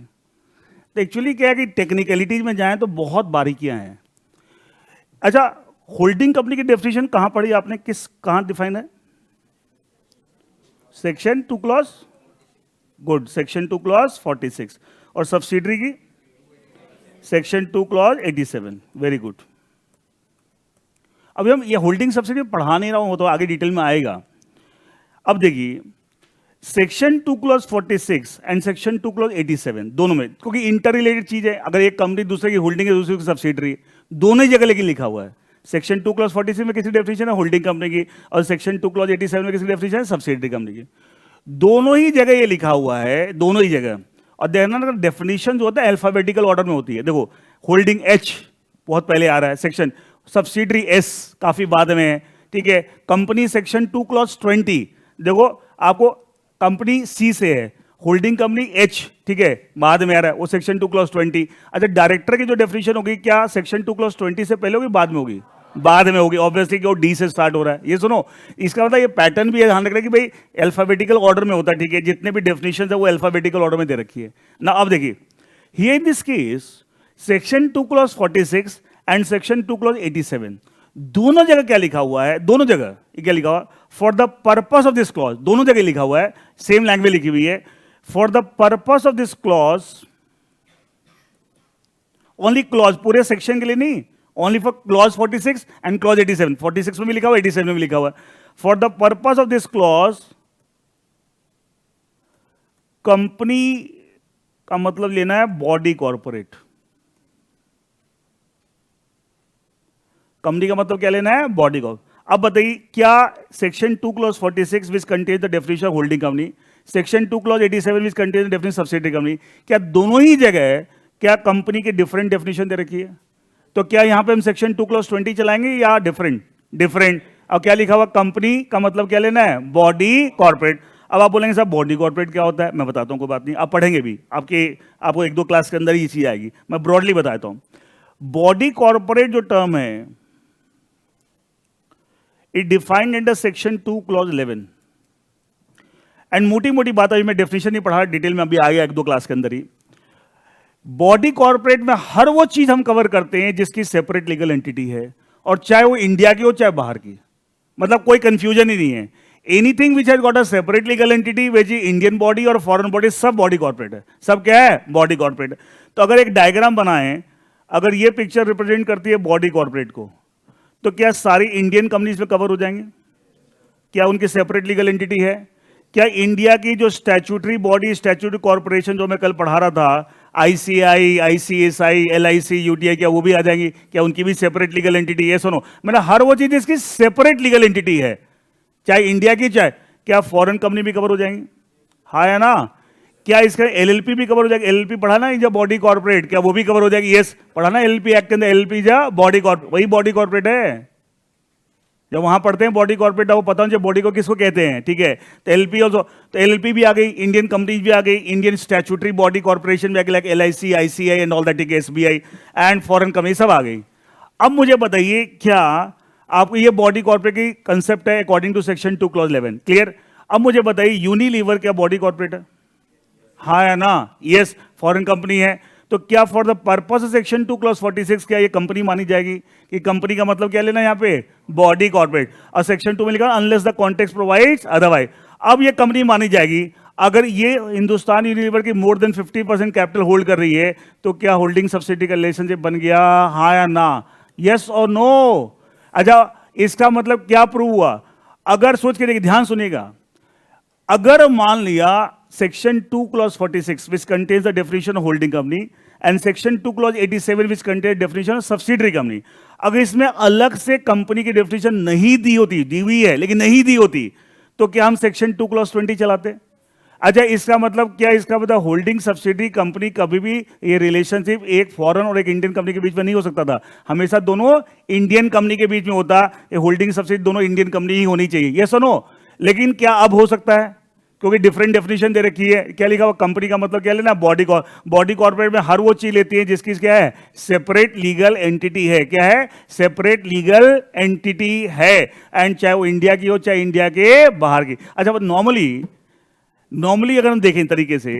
तो एक्चुअली क्या है कि टेक्निकलिटीज में जाएं तो बहुत बारीकियां हैं। अच्छा, होल्डिंग कंपनी की डेफिनेशन कहां पढ़ी आपने, किस कहां डिफाइन है? Section 2 clause, good, section 2 clause 46। और सब्सिडरी की सेक्शन 2 क्लॉज 87, वेरी गुड। अभी हम ये होल्डिंग सब्सिडी पढ़ा नहीं रहा हूं, तो आगे डिटेल में आएगा। अब देखिए section 2 clause 46 and section 2 clause 87 दोनों में, क्योंकि इंटर रिलेटेड चीज है, अगर एक कंपनी दूसरे की होल्डिंग है, दूसरे की सब्सिडरी, दोनों ही जगह लेकिन लिखा हुआ है। सेक्शन 2 क्लॉज 46 में किसी डेफिनेशन है होल्डिंग कंपनी की, और सेक्शन 2 क्लॉज 87 में किसी डेफिनेशन है सब्सिडरी कंपनी की। दोनों ही जगह ये लिखा हुआ है, दोनों ही जगह। और देखना डेफिनेशन जो होता है अल्फाबेटिकल ऑर्डर में होती है। देखो होल्डिंग एच बहुत पहले आ रहा है सेक्शन, सब्सिडरी एस काफी बाद में है, ठीक है। कंपनी सेक्शन 2 क्लॉज 20, देखो आपको कंपनी सी से है, होल्डिंग कंपनी एच, ठीक है, बाद में आ रहा है, वो सेक्शन 2 क्लॉज 20। अच्छा, डायरेक्टर की जो डेफिनेशन होगी क्या सेक्शन 2 क्लॉज 20 से पहले होगी बाद में होगी? बाद में होगी ऑब्वियसली कि वो डी से स्टार्ट हो रहा है। ये सुनो, इसका मतलब ये पैटर्न भी है, ध्यान रखना कि भाई अल्फाबेटिकल ऑर्डर में होता है, ठीक है, जितने भी डेफिनेशन है वो अल्फाबेटिकल ऑर्डर में दे रखी है ना। अब देखिए here in this case section 2 clause 46 and section 2 clause 87 दोनों जगह क्या लिखा हुआ है, दोनों जगह क्या लिखा हुआ, for the purpose of this clause, दोनों जगह लिखा हुआ है, सेम लैंग्वेज लिखी हुई है, for the purpose of this clause, only clause, पूरे सेक्शन के लिए नहीं, only for clause 46 and clause 87, 46 में भी लिखा हुआ 87 में भी लिखा हुआ है, for the purpose of this clause company का मतलब लेना है बॉडी कॉर्पोरेट, कंपनी का मतलब क्या लेना है, बॉडी कॉर्प। अब बताइए क्या section 2 clause 46 which contains the definition of holding company, section 2 clause 87 which contains the definition subsidiary company, क्या दोनों ही जगह क्या कंपनी की डिफरेंट डेफिनेशन दे रखी है? तो क्या यहां पे हम सेक्शन 2 क्लॉज 20 चलाएंगे या डिफरेंट? अब क्या लिखा हुआ, कंपनी का मतलब क्या लेना है, बॉडी कॉर्पोरेट। अब आप बोलेंगे साहब बॉडी कॉर्पोरेट क्या होता है, मैं बताता हूं, कोई बात नहीं, आप पढ़ेंगे भी, आपको 1-2 क्लास के अंदर ही चीज आएगी, मैं ब्रॉडली बताता हूं। बॉडी कॉर्पोरेट जो टर्म है it defined under section 2 clause 11 and Morty मोटी बात, अभी मैं डेफिनेशन नहीं पढ़ा, डिटेल में अभी आएगा 1-2 क्लास के अंदर ही। बॉडी कॉर्पोरेट में हर वो चीज हम कवर करते हैं जिसकी सेपरेट लीगल एंटिटी है, और चाहे वो इंडिया की हो चाहे बाहर की, मतलब कोई कंफ्यूजन ही नहीं है। Anything which has got a separate legal entity which is Indian body और फॉरेन बॉडी, सब बॉडी कॉर्पोरेट है, सब क्या है, बॉडी कॉर्पोरेट है। तो अगर एक डायग्राम बनाएं, अगर ये पिक्चर रिप्रेजेंट करती है बॉडी कॉर्पोरेट को, तो क्या सारी इंडियन कंपनीज में कवर हो जाएंगे? क्या उनकी सेपरेट लीगल एंटिटी है? क्या इंडिया की जो स्टैट्यूटरी बॉडी, स्टैट्यूटरी कॉर्पोरेशन जो मैं कल पढ़ा रहा था, आईसीआई, आईसीएसआई, एलआईसी, यूटीआई, क्या वो भी आ जाएंगी? क्या उनकी भी सेपरेट लीगल एंटिटी है? सुनो, मैंने हर वो चीज इसकी सेपरेट लीगल एंटिटी है, चाहे इंडिया की चाहे, क्या फॉरेन कंपनी भी कवर हो जाएंगी? हाँ या ना? क्या इसका एलएलपी भी कवर हो जाएगी? एलएलपी पढ़ा ना, जब बॉडी कॉर्पोरेट, क्या वो भी कवर हो जाएगी? यस, पढ़ा ना एलएलपी एक्ट के अंदर, एलएलपी जा बॉडी कॉर्पोरेट, वही बॉडी कॉर्पोरेट है। जब वहां पढ़ते हैं बॉडी कॉर्पोरेट, वो पता है बॉडी को किसको कहते हैं, ठीक है? तो एलएलपी ऑल्सो, तो एलएलपी भी आ गई, इंडियन कंपनीज भी आ गई, इंडियन स्टैट्यूटरी बॉडी कॉर्पोरेशन भी आ गई, like LIC, ICI and all that, ठीक है, एसबीआई एंड फॉरेन कंपनी सब आ गई। अब मुझे बताइए क्या आपको ये बॉडी कॉर्पोरेट की कंसेप्ट है according to section 2 clause 11, clear? अब मुझे बताइए यूनिलीवर क्या बॉडी कॉर्पोरेट है? हाँ या ना? यस, फॉरेन कंपनी है। तो क्या for the purpose of section 2 clause 46 क्या ये कंपनी मानी जाएगी? कि कंपनी का मतलब क्या लेना है यहाँ पे, बॉडी कॉर्पोरेट, और सेक्शन 2 में लिखा unless the context provides otherwise. अब ये कंपनी मानी जाएगी अगर ये हिंदुस्तान यूनिलीवर की मोर देन 50% कैपिटल होल्ड कर रही है, तो क्या होल्डिंग सब्सिडी का रिलेशनशिप बन गया? हाँ या ना? यस और नो? अच्छा, इसका मतलब क्या प्रूव हुआ? अगर सोच के देखिए, ध्यान सुनिएगा, अगर मान लिया section 2 clause 46 which contains the definition of holding company and section 2 clause 87 which contains definition of subsidiary company, अगर इसमें अलग से कंपनी की डेफिनेशन नहीं दी होती, दी हुई है लेकिन नहीं दी होती, तो क्या हम सेक्शन 2 क्लॉज 20 चलाते? अच्छा, इसका मतलब क्या? इसका मतलब होल्डिंग सब्सिडी कंपनी कभी भी ये रिलेशनशिप एक फॉरेन और एक इंडियन कंपनी के बीच में नहीं हो सकता था, हमेशा दोनों इंडियन कंपनी के बीच में होता, ये होल्डिंग सब्सिडी दोनों इंडियन कंपनी ही होनी चाहिए, ये सुनो। लेकिन क्या अब हो सकता है? क्योंकि डिफरेंट डेफिनेशन दे रखी है, क्या लिखा हुआ, कंपनी का मतलब क्या लेना, बॉडी कॉर्पोरेट में हर वो चीज लेती है जिसकी क्या है, सेपरेट लीगल एंटिटी है। क्या है? सेपरेट लीगल एंटिटी है, एंड चाहे वो इंडिया की हो चाहे इंडिया के बाहर की। अच्छा, नॉर्मली अगर हम देखें तरीके से,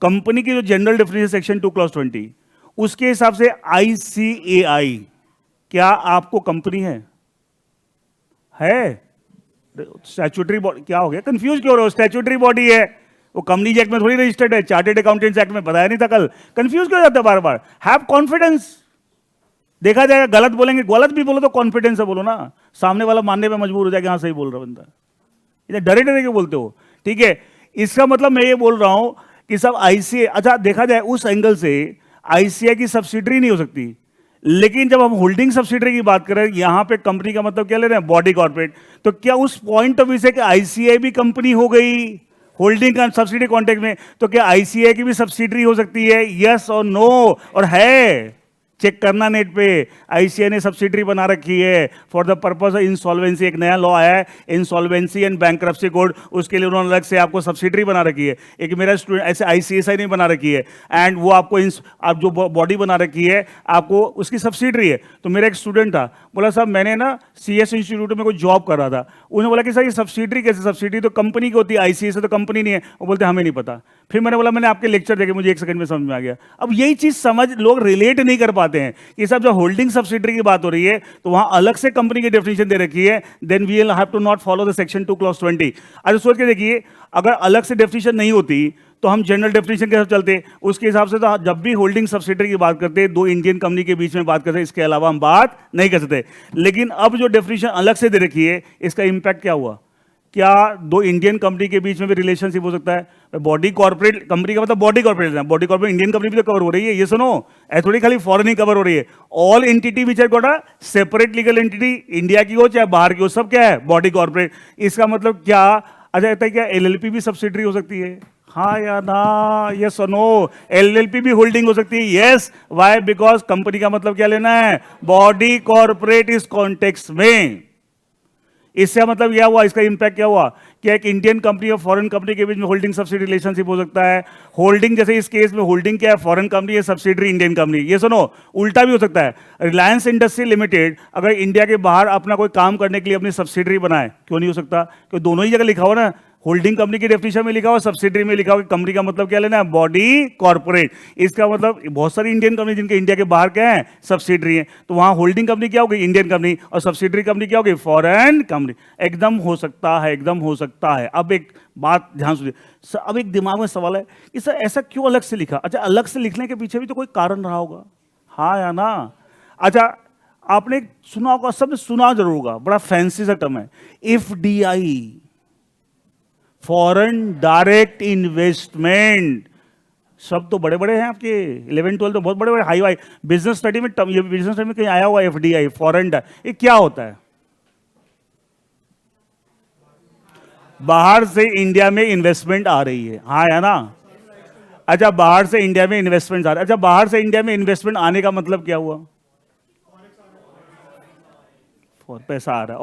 कंपनी की जो जनरल डेफिनेशन सेक्शन 2 क्लॉज 20, उसके हिसाब से आईसीएआई क्या आपको कंपनी है? स्टैट्यूटरी बॉडी, क्या हो गया, कंफ्यूज क्यों हो रहे हो? स्टैट्यूटरी बॉडी है, वो कंपनीज एक्ट में थोड़ी रजिस्टर्ड है, चार्टेड अकाउंटेंट्स एक्ट में बताया नहीं था कल, कंफ्यूज क्यों हो जाता है बार बार? हैव कॉन्फिडेंस, देखा जाएगा, गलत बोलेंगे, गलत भी बोलो तो कॉन्फिडेंस से बोलो ना, सामने वाला मानने पे मजबूर हो जाएगा, हाँ सही बोल रहा बंदा, इधर डरे डरे के बोलते हो, ठीक है? इसका मतलब मैं ये बोल रहा हूं कि सब आईसीआई, अच्छा देखा जाए उस एंगल से आईसीआई की सब्सिडरी नहीं हो सकती, लेकिन जब हम होल्डिंग सब्सिडरी की बात करें, यहां पे कंपनी का मतलब क्या ले रहे हैं, बॉडी कॉर्पोरेट, तो क्या उस पॉइंट ऑफ व्यू से कि आईसीआई भी कंपनी हो गई होल्डिंग का सब्सिडी कॉन्टेक्ट में, तो क्या आईसीआई की भी सब्सिडरी हो सकती है? यस और नो, और है, चेक करना नेट पे। आईसीआई ने सब्सिडरी बना रखी है for the purpose of insolvency. एक नया लॉ आया है इंसॉल्वेंसी एंड बैंक्रप्सी कोड, उसके लिए उन्होंने अलग से आपको सब्सिडरी बना रखी है। एक मेरा स्टूडेंट ऐसे आईसीएसआई ने बना रखी है, एंड वो आपको आप जो बॉडी बना रखी है आपको उसकी सब्सिडरी है। तो मेरा एक स्टूडेंट था, बोला साहब मैंने ना सीएस इंस्टीट्यूट में कोई जॉब कर रहा था। उन्होंने बोला कि सर ये सब्सिडरी कैसे? सब्सिडरी तो कंपनी की होती है, आईसीएस तो कंपनी नहीं है। वो बोलते हमें नहीं पता। फिर मैंने बोला मैंने आपके लेक्चर देखे, मुझे 1 सेकंड में समझ में आ गया। अब यही चीज समझ लोग रिलेट नहीं कर पाते हैं कि साहब जब होल्डिंग सब्सिडरी की बात हो रही है तो वहां अलग से कंपनी की डेफिनेशन दे रखी है, then we will have to not follow the section 2 clause 20। अच्छा सोच के देखिए, अगर अलग से डेफिनेशन नहीं होती तो हम जनरल डेफिनेशन के साथ चलते। उसके हिसाब से तो जब भी होल्डिंग सब्सिडरी की बात करते हैं 2 इंडियन कंपनी के बीच में बात करते हैं, इसके अलावा हम बात नहीं कर सकते। लेकिन अब जो डेफिनेशन अलग से दे रखी है, इसका इंपैक्ट क्या हुआ? क्या 2 इंडियन कंपनी के बीच में भी रिलेशनशिप हो सकता है? बॉडी कॉर्पोरेट कंपनी का मतलब बॉडी कॉर्पोरेट है, बॉडी कॉर्पोरेट इंडियन कंपनी भी तो कवर हो रही है, ये सुनो। ऐसे थोड़ी खाली फॉरेन ही कवर हो रही है। All entity which have got a separate legal entity, India की हो चाहे बाहर की हो, सब क्या है? Body corporate. इसका मतलब क्या? अच्छा कहता है क्या एलएलपी भी सब्सिडरी हो सकती है? हाँ या ना, यस और नो। एलएलपी भी होल्डिंग हो सकती है, यस। व्हाई? बिकॉज कंपनी का मतलब क्या लेना है? बॉडी कॉर्पोरेट इस कॉन्टेक्स्ट में। इससे मतलब क्या हुआ, इसका इंपैक्ट क्या हुआ कि एक इंडियन कंपनी और फॉरेन कंपनी के बीच में होल्डिंग सब्सिडी रिलेशनशिप हो सकता है। होल्डिंग जैसे इस केस में होल्डिंग क्या है? फॉरेन कंपनी है, सब्सिडरी इंडियन कंपनी। ये सुनो, उल्टा भी हो सकता है। रिलायंस इंडस्ट्री लिमिटेड अगर इंडिया के बाहर अपना कोई काम करने के लिए अपनी सब्सिडरी बनाए, क्यों नहीं हो सकता? क्योंकि दोनों ही जगह लिखा हुआ ना, होल्डिंग कंपनी की डेफिनेशन में लिखा हुआ, सब्सिडरी में लिखा हुआ। कंपनी का मतलब क्या लेना है? Body corporate. इसका मतलब बहुत सारी इंडियन कंपनी जिनके इंडिया के बाहर क्या है? सब्सिडरी है। तो वहां होल्डिंग कंपनी क्या होगी? इंडियन कंपनी, और सब्सिडरी कंपनी क्या होगी? Foreign company. एकदम हो सकता है, एकदम हो सकता है। अब एक बात ध्यान सुनिए, अब एक दिमाग में सवाल है कि सर ऐसा क्यों अलग से लिखा? अच्छा अलग से लिखने के पीछे भी तो कोई कारण रहा होगा, हाँ या ना? अच्छा आपने सुना होगा, सबने सुना जरूर होगा, बड़ा फैंसी सा टर्म है एफडीआई, फॉरेन डायरेक्ट इन्वेस्टमेंट। सब तो बड़े बड़े हैं आपके 11 12 तो बहुत बड़े बड़े हाई हाई बिजनेस स्टडी में, ये बिजनेस स्टडी में कहीं आया हुआ एफडीआई, फॉरेन। ये क्या होता है? बाहर से इंडिया में इन्वेस्टमेंट आ रही है, हाँ या ना? अच्छा बाहर से इंडिया में इन्वेस्टमेंट आ रहा है। अच्छा बाहर से इंडिया में इन्वेस्टमेंट आने का मतलब क्या हुआ? पैसा आ रहा है,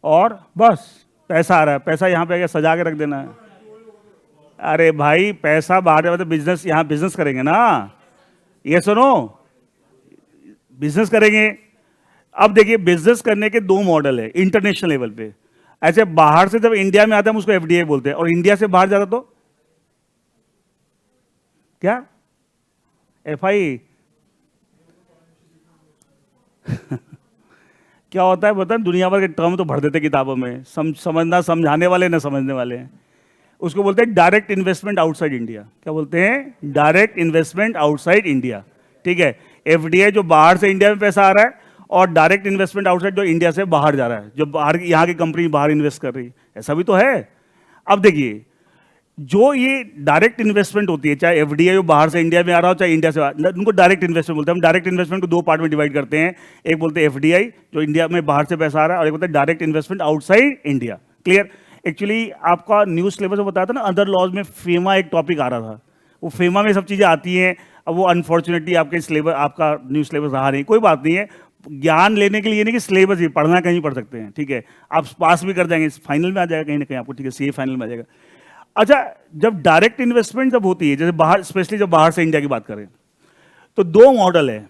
और बस पैसा आ रहा है। पैसा यहां पे आके सजा के रख देना है। अरे भाई पैसा बाहर तो बिजनेस, यहां बिजनेस करेंगे ना, ये सुनो, बिजनेस करेंगे। अब देखिए बिजनेस करने के 2 मॉडल है इंटरनेशनल लेवल पे। ऐसे बाहर से जब इंडिया में आता है उसको एफडीआई बोलते हैं, और इंडिया से बाहर जाता तो क्या? एफआई। क्या होता है बता, दुनिया भर के टर्म तो भर देते किताबों में, समझना, समझाने वाले ना समझने वाले हैं। उसको बोलते हैं डायरेक्ट इन्वेस्टमेंट आउटसाइड इंडिया। क्या बोलते हैं? Direct investment outside India. ठीक है, एफडीआई जो बाहर से इंडिया में पैसा आ रहा है, और डायरेक्ट इन्वेस्टमेंट आउटसाइड जो इंडिया से बाहर जा रहा है, जो बाहर यहाँ की कंपनी बाहर इन्वेस्ट कर रही है, ऐसा भी तो है। अब देखिए जो ये डायरेक्ट इन्वेस्टमेंट होती है, चाहे एफडीआई बाहर से इंडिया में आ रहा हो चाहे इंडिया से, उनको डायरेक्ट इन्वेस्टमेंट बोलते हैं। हम डायरेक्ट इन्वेस्टमेंट को 2 पार्ट में डिवाइड करते हैं। एक बोलते हैं एफडीआई जो इंडिया में बाहर से पैसा आ रहा है, और एक बोलते हैं direct investment outside India. Clear? Actually आपका न्यूज सिलेबस में बताया था ना, अदर लॉज में फेमा एक टॉपिक आ रहा था, वो फेमा में सब चीजें आती हैं। अब वो अनफॉर्चुनेटली आपके सिलेबस, आपका न्यूज सिलेबस रहा नहीं, कोई बात नहीं है। ज्ञान लेने के लिए नहीं कि सिलेबस ही पढ़ना, कहीं पढ़ सकते हैं, ठीक है, आप पास भी कर जाएंगे, फाइनल में आ जाएगा कहीं ना कहीं आपको, ठीक है, सीए फाइनल में आ जाएगा। अच्छा जब डायरेक्ट इन्वेस्टमेंट जब होती है, जैसे बाहर, स्पेशली जब बाहर से इंडिया की बात करें, तो 2 मॉडल है।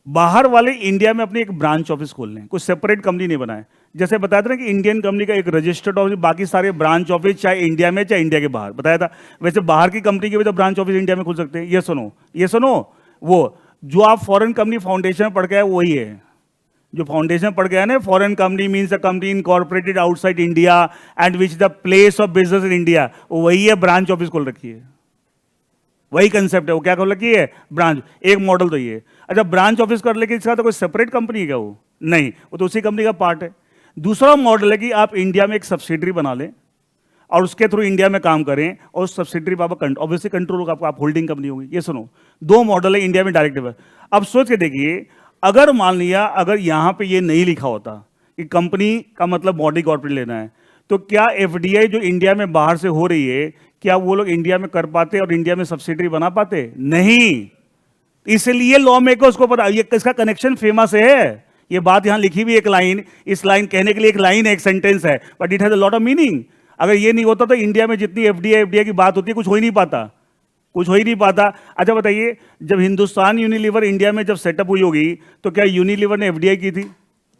बाहर वाले इंडिया में अपनी एक ब्रांच ऑफिस खोल लें, कुछ सेपरेट कंपनी नहीं बनाए। जैसे बताया था ना कि इंडियन कंपनी का एक रजिस्टर्ड ऑफिस, बाकी सारे ब्रांच ऑफिस चाहे इंडिया में चाहे इंडिया के बाहर, बताया था। वैसे बाहर की कंपनी के भी तो ब्रांच ऑफिस इंडिया में खोल सकते हैं। ये सुनो, ये सुनो, वो जो आप फॉरेन कंपनी फाउंडेशन में पढ़ के आए वही है जो फाउंडेशन पढ़ गया ना। Foreign company means a company incorporated outside India and which the place of business in India, वही है ब्रांच ऑफिस खोल रखी है, वही कंसेप्ट है। वो क्या खोल रखी है? ब्रांच। एक मॉडल तो ये। अच्छा ब्रांच ऑफिस कर लेके इसका तो कोई सेपरेट कंपनी है क्या? वो नहीं, वो तो उसी कंपनी का पार्ट है। दूसरा मॉडल है कि आप इंडिया में एक सब्सिडरी बना लें और उसके थ्रू इंडिया में काम करें, और सब्सिडरी पर ऑब्वियसली कंट्रोल होगा आपका, आप होल्डिंग कंपनी होगी। ये सुनो, 2 मॉडल है इंडिया में डायरेक्ट। अब सोच के देखिए, अगर मान लिया अगर यहां पे ये नहीं लिखा होता कि कंपनी का मतलब बॉडी कॉर्पोरेट लेना है, तो क्या एफडीआई जो इंडिया में बाहर से हो रही है, क्या वो लोग इंडिया में कर पाते और इंडिया में सब्सिडरी बना पाते? नहीं। इसलिए लॉ मेकर्स को पता, ये इसका कनेक्शन फेमस है, ये बात यहां लिखी हुई एक लाइन, इस लाइन कहने के लिए एक लाइन है, एक सेंटेंस है, but it has a lot of meaning. अगर ये नहीं होता तो इंडिया में जितनी एफडीआई की बात होती है कुछ हो ही नहीं पाता, कुछ हो ही नहीं पाता। अच्छा बताइए, जब हिंदुस्तान यूनिलीवर इंडिया में जब सेटअप हुई होगी तो क्या यूनिलीवर ने एफडीआई की थी?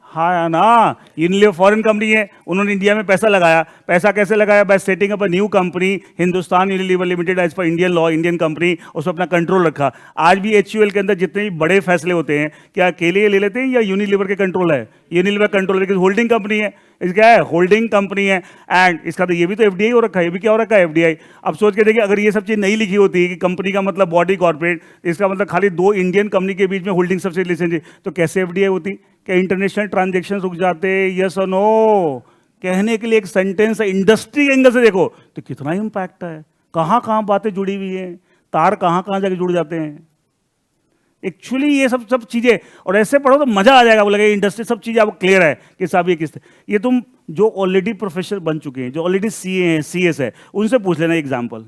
हाँ ना, यूनिलीवर फॉरेन कंपनी है, उन्होंने इंडिया में पैसा लगाया। पैसा कैसे लगाया? By setting up a new company Hindustan Unilever limited as per Indian law, Indian company, उस पर अपना कंट्रोल रखा। आज भी एचयूएल के अंदर जितने भी बड़े फैसले होते हैं क्या अकेले ले लेते हैं या यूनिलीवर के कंट्रोल है? यूनिलीवर कंट्रोल है, होल्डिंग कंपनी है, इस क्या है? होल्डिंग कंपनी है। एंड इसका तो ये भी तो एफडीआई हो रखा है, ये भी क्या हो रखा है? एफडीआई। अब सोच के देखिए, अगर ये सब चीज नहीं लिखी होती कि कंपनी का मतलब बॉडी कॉर्पोरेट, इसका मतलब खाली दो इंडियन कंपनी के बीच में होल्डिंग सबसे रिलेशन, तो कैसे एफडीआई होती? क्या इंटरनेशनल ट्रांजैक्शन रुक जाते? यस और नो। कहने के लिए एक सेंटेंस है, इंडस्ट्री एंगल से देखो तो कितना इंपैक्ट है, कहां कहां बातें जुड़ी हुई हैं, तार कहां कहां जाके जुड़ जाते हैं। एक्चुअली ये सब सब चीजें, और ऐसे पढ़ो तो मजा आ जाएगा, वो लगेगा इंडस्ट्री सब चीजें आपको क्लियर है कि साहब ये किस, ये तुम जो ऑलरेडी प्रोफेशनल बन चुके हैं, जो ऑलरेडी सीए हैं, सीएस है, उनसे पूछ लेना एग्जाम्पल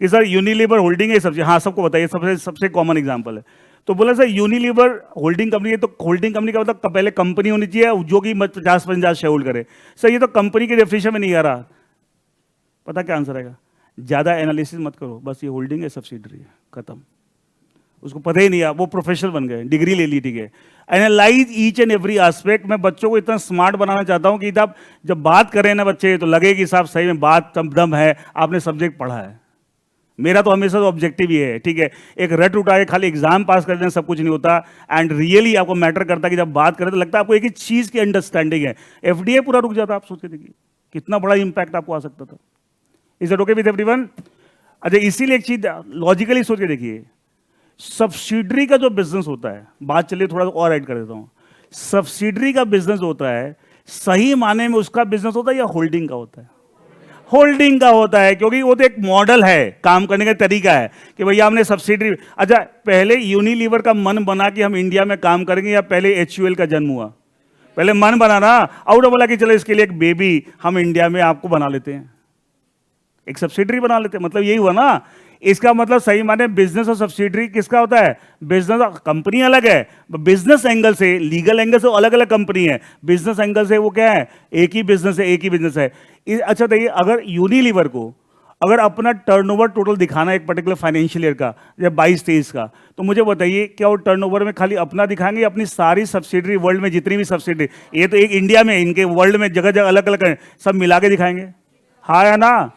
कि सर यूनिलीवर होल्डिंग है सब चीज, हाँ सबको बताइए, सबसे सबसे कॉमन एग्जाम्पल है। तो बोला सर यूनिलीवर होल्डिंग कंपनी है, तो होल्डिंग कंपनी का मतलब पहले कंपनी होनी चाहिए जो कि 50-50 शेयर होल्ड करे। सर ये तो कंपनी के डेफिनेशन में नहीं आ रहा। पता क्या आंसर आएगा? ज्यादा एनालिसिस मत करो, बस ये होल्डिंग है, सब्सिडरी है, खत्म। उसको पता ही नहीं है, वो प्रोफेशनल बन गए, डिग्री ले ली, ठीक है। Analyse each and every aspect. मैं बच्चों को इतना स्मार्ट बनाना चाहता हूं कि आप जब बात करें ना बच्चे, तो लगे कि साहब सही में बात दम है, आपने सब्जेक्ट पढ़ा है। मेरा तो हमेशा ऑब्जेक्टिव ही है, ठीक है। एक रट उठा के खाली एग्जाम पास कर देना सब कुछ नहीं होता, एंड रियली आपको मैटर करता है कि जब बात करें तो लगता है आपको एक ही चीज की अंडरस्टैंडिंग है। एफडीआई पूरा रुक जाता, आप सोच के देखिए कितना बड़ा इंपैक्ट आपको आ सकता था। Is it okay with everyone? अच्छा, इसीलिए एक चीज लॉजिकली सोच के देखिए, सब्सिडरी का जो बिजनेस होता है, बात चलिए थोड़ा और ऐड कर देता हूं, सब्सिडरी का बिजनेस होता है, सही माने में उसका बिजनेस होता है या होल्डिंग का होता है? होल्डिंग का होता है, क्योंकि वो तो एक मॉडल है, काम करने का तरीका है कि भैया हमने सब्सिडरी। अच्छा, पहले यूनिलीवर का मन बना कि हम इंडिया में काम करेंगे, या पहले एचयूएल का जन्म हुआ? पहले मन बना ना, और बोला कि चलो इसके लिए एक बेबी हम इंडिया में आपको बना लेते हैं, एक सब्सिडरी बना लेते हैं, मतलब यही हुआ ना। इसका मतलब सही माने बिजनेस और सब्सिडरी किसका होता है? बिजनेस। कंपनी अलग है, बिजनेस एंगल से, लीगल एंगल से अलग अलग कंपनी है, बिजनेस एंगल से वो क्या है? एक ही बिजनेस है, एक ही बिजनेस है। अच्छा देखिए, अगर यूनिलीवर को अगर अपना टर्नओवर टोटल दिखाना है एक पर्टिकुलर फाइनेंशियल ईयर का, जब 22-23 का, तो मुझे बताइए क्या वो टर्नओवर में खाली अपना दिखाएंगे या अपनी सारी सब्सिडरी, वर्ल्ड में जितनी भी सब्सिडरी, ये तो एक इंडिया में, इनके वर्ल्ड में जगह जगह अलग अलग है, सब मिला के दिखाएंगे? हाँ या ना?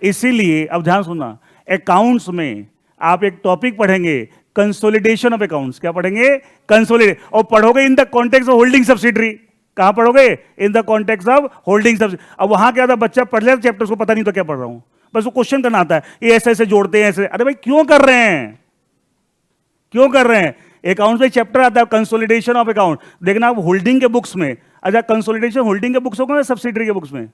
इसीलिए अब ध्यान सुनना, अकाउंट्स में आप एक टॉपिक पढ़ेंगे, कंसोलिडेशन ऑफ अकाउंट्स। क्या पढ़ेंगे? कंसोलिडेट। और पढ़ोगे in the context of holding subsidiary. कहां पढ़ोगे? In the context of holding subsidiary. अब वहां क्या था, बच्चा पढ़ लिया चैप्टर, उसको पता नहीं तो क्या पढ़ रहा हूं, बस वो क्वेश्चन करना आता है, ये ऐसे ऐसे जोड़ते हैं ऐसे। अरे भाई क्यों कर रहे हैं, क्यों कर रहे हैं? अकाउंट्स में चैप्टर आता है कंसोलिडेशन ऑफ अकाउंट, देखना आप होल्डिंग के बुक्स में। अच्छा, कंसोलिडेशन होल्डिंग के बुक्स होगा सब्सिडरी के बुक्स में?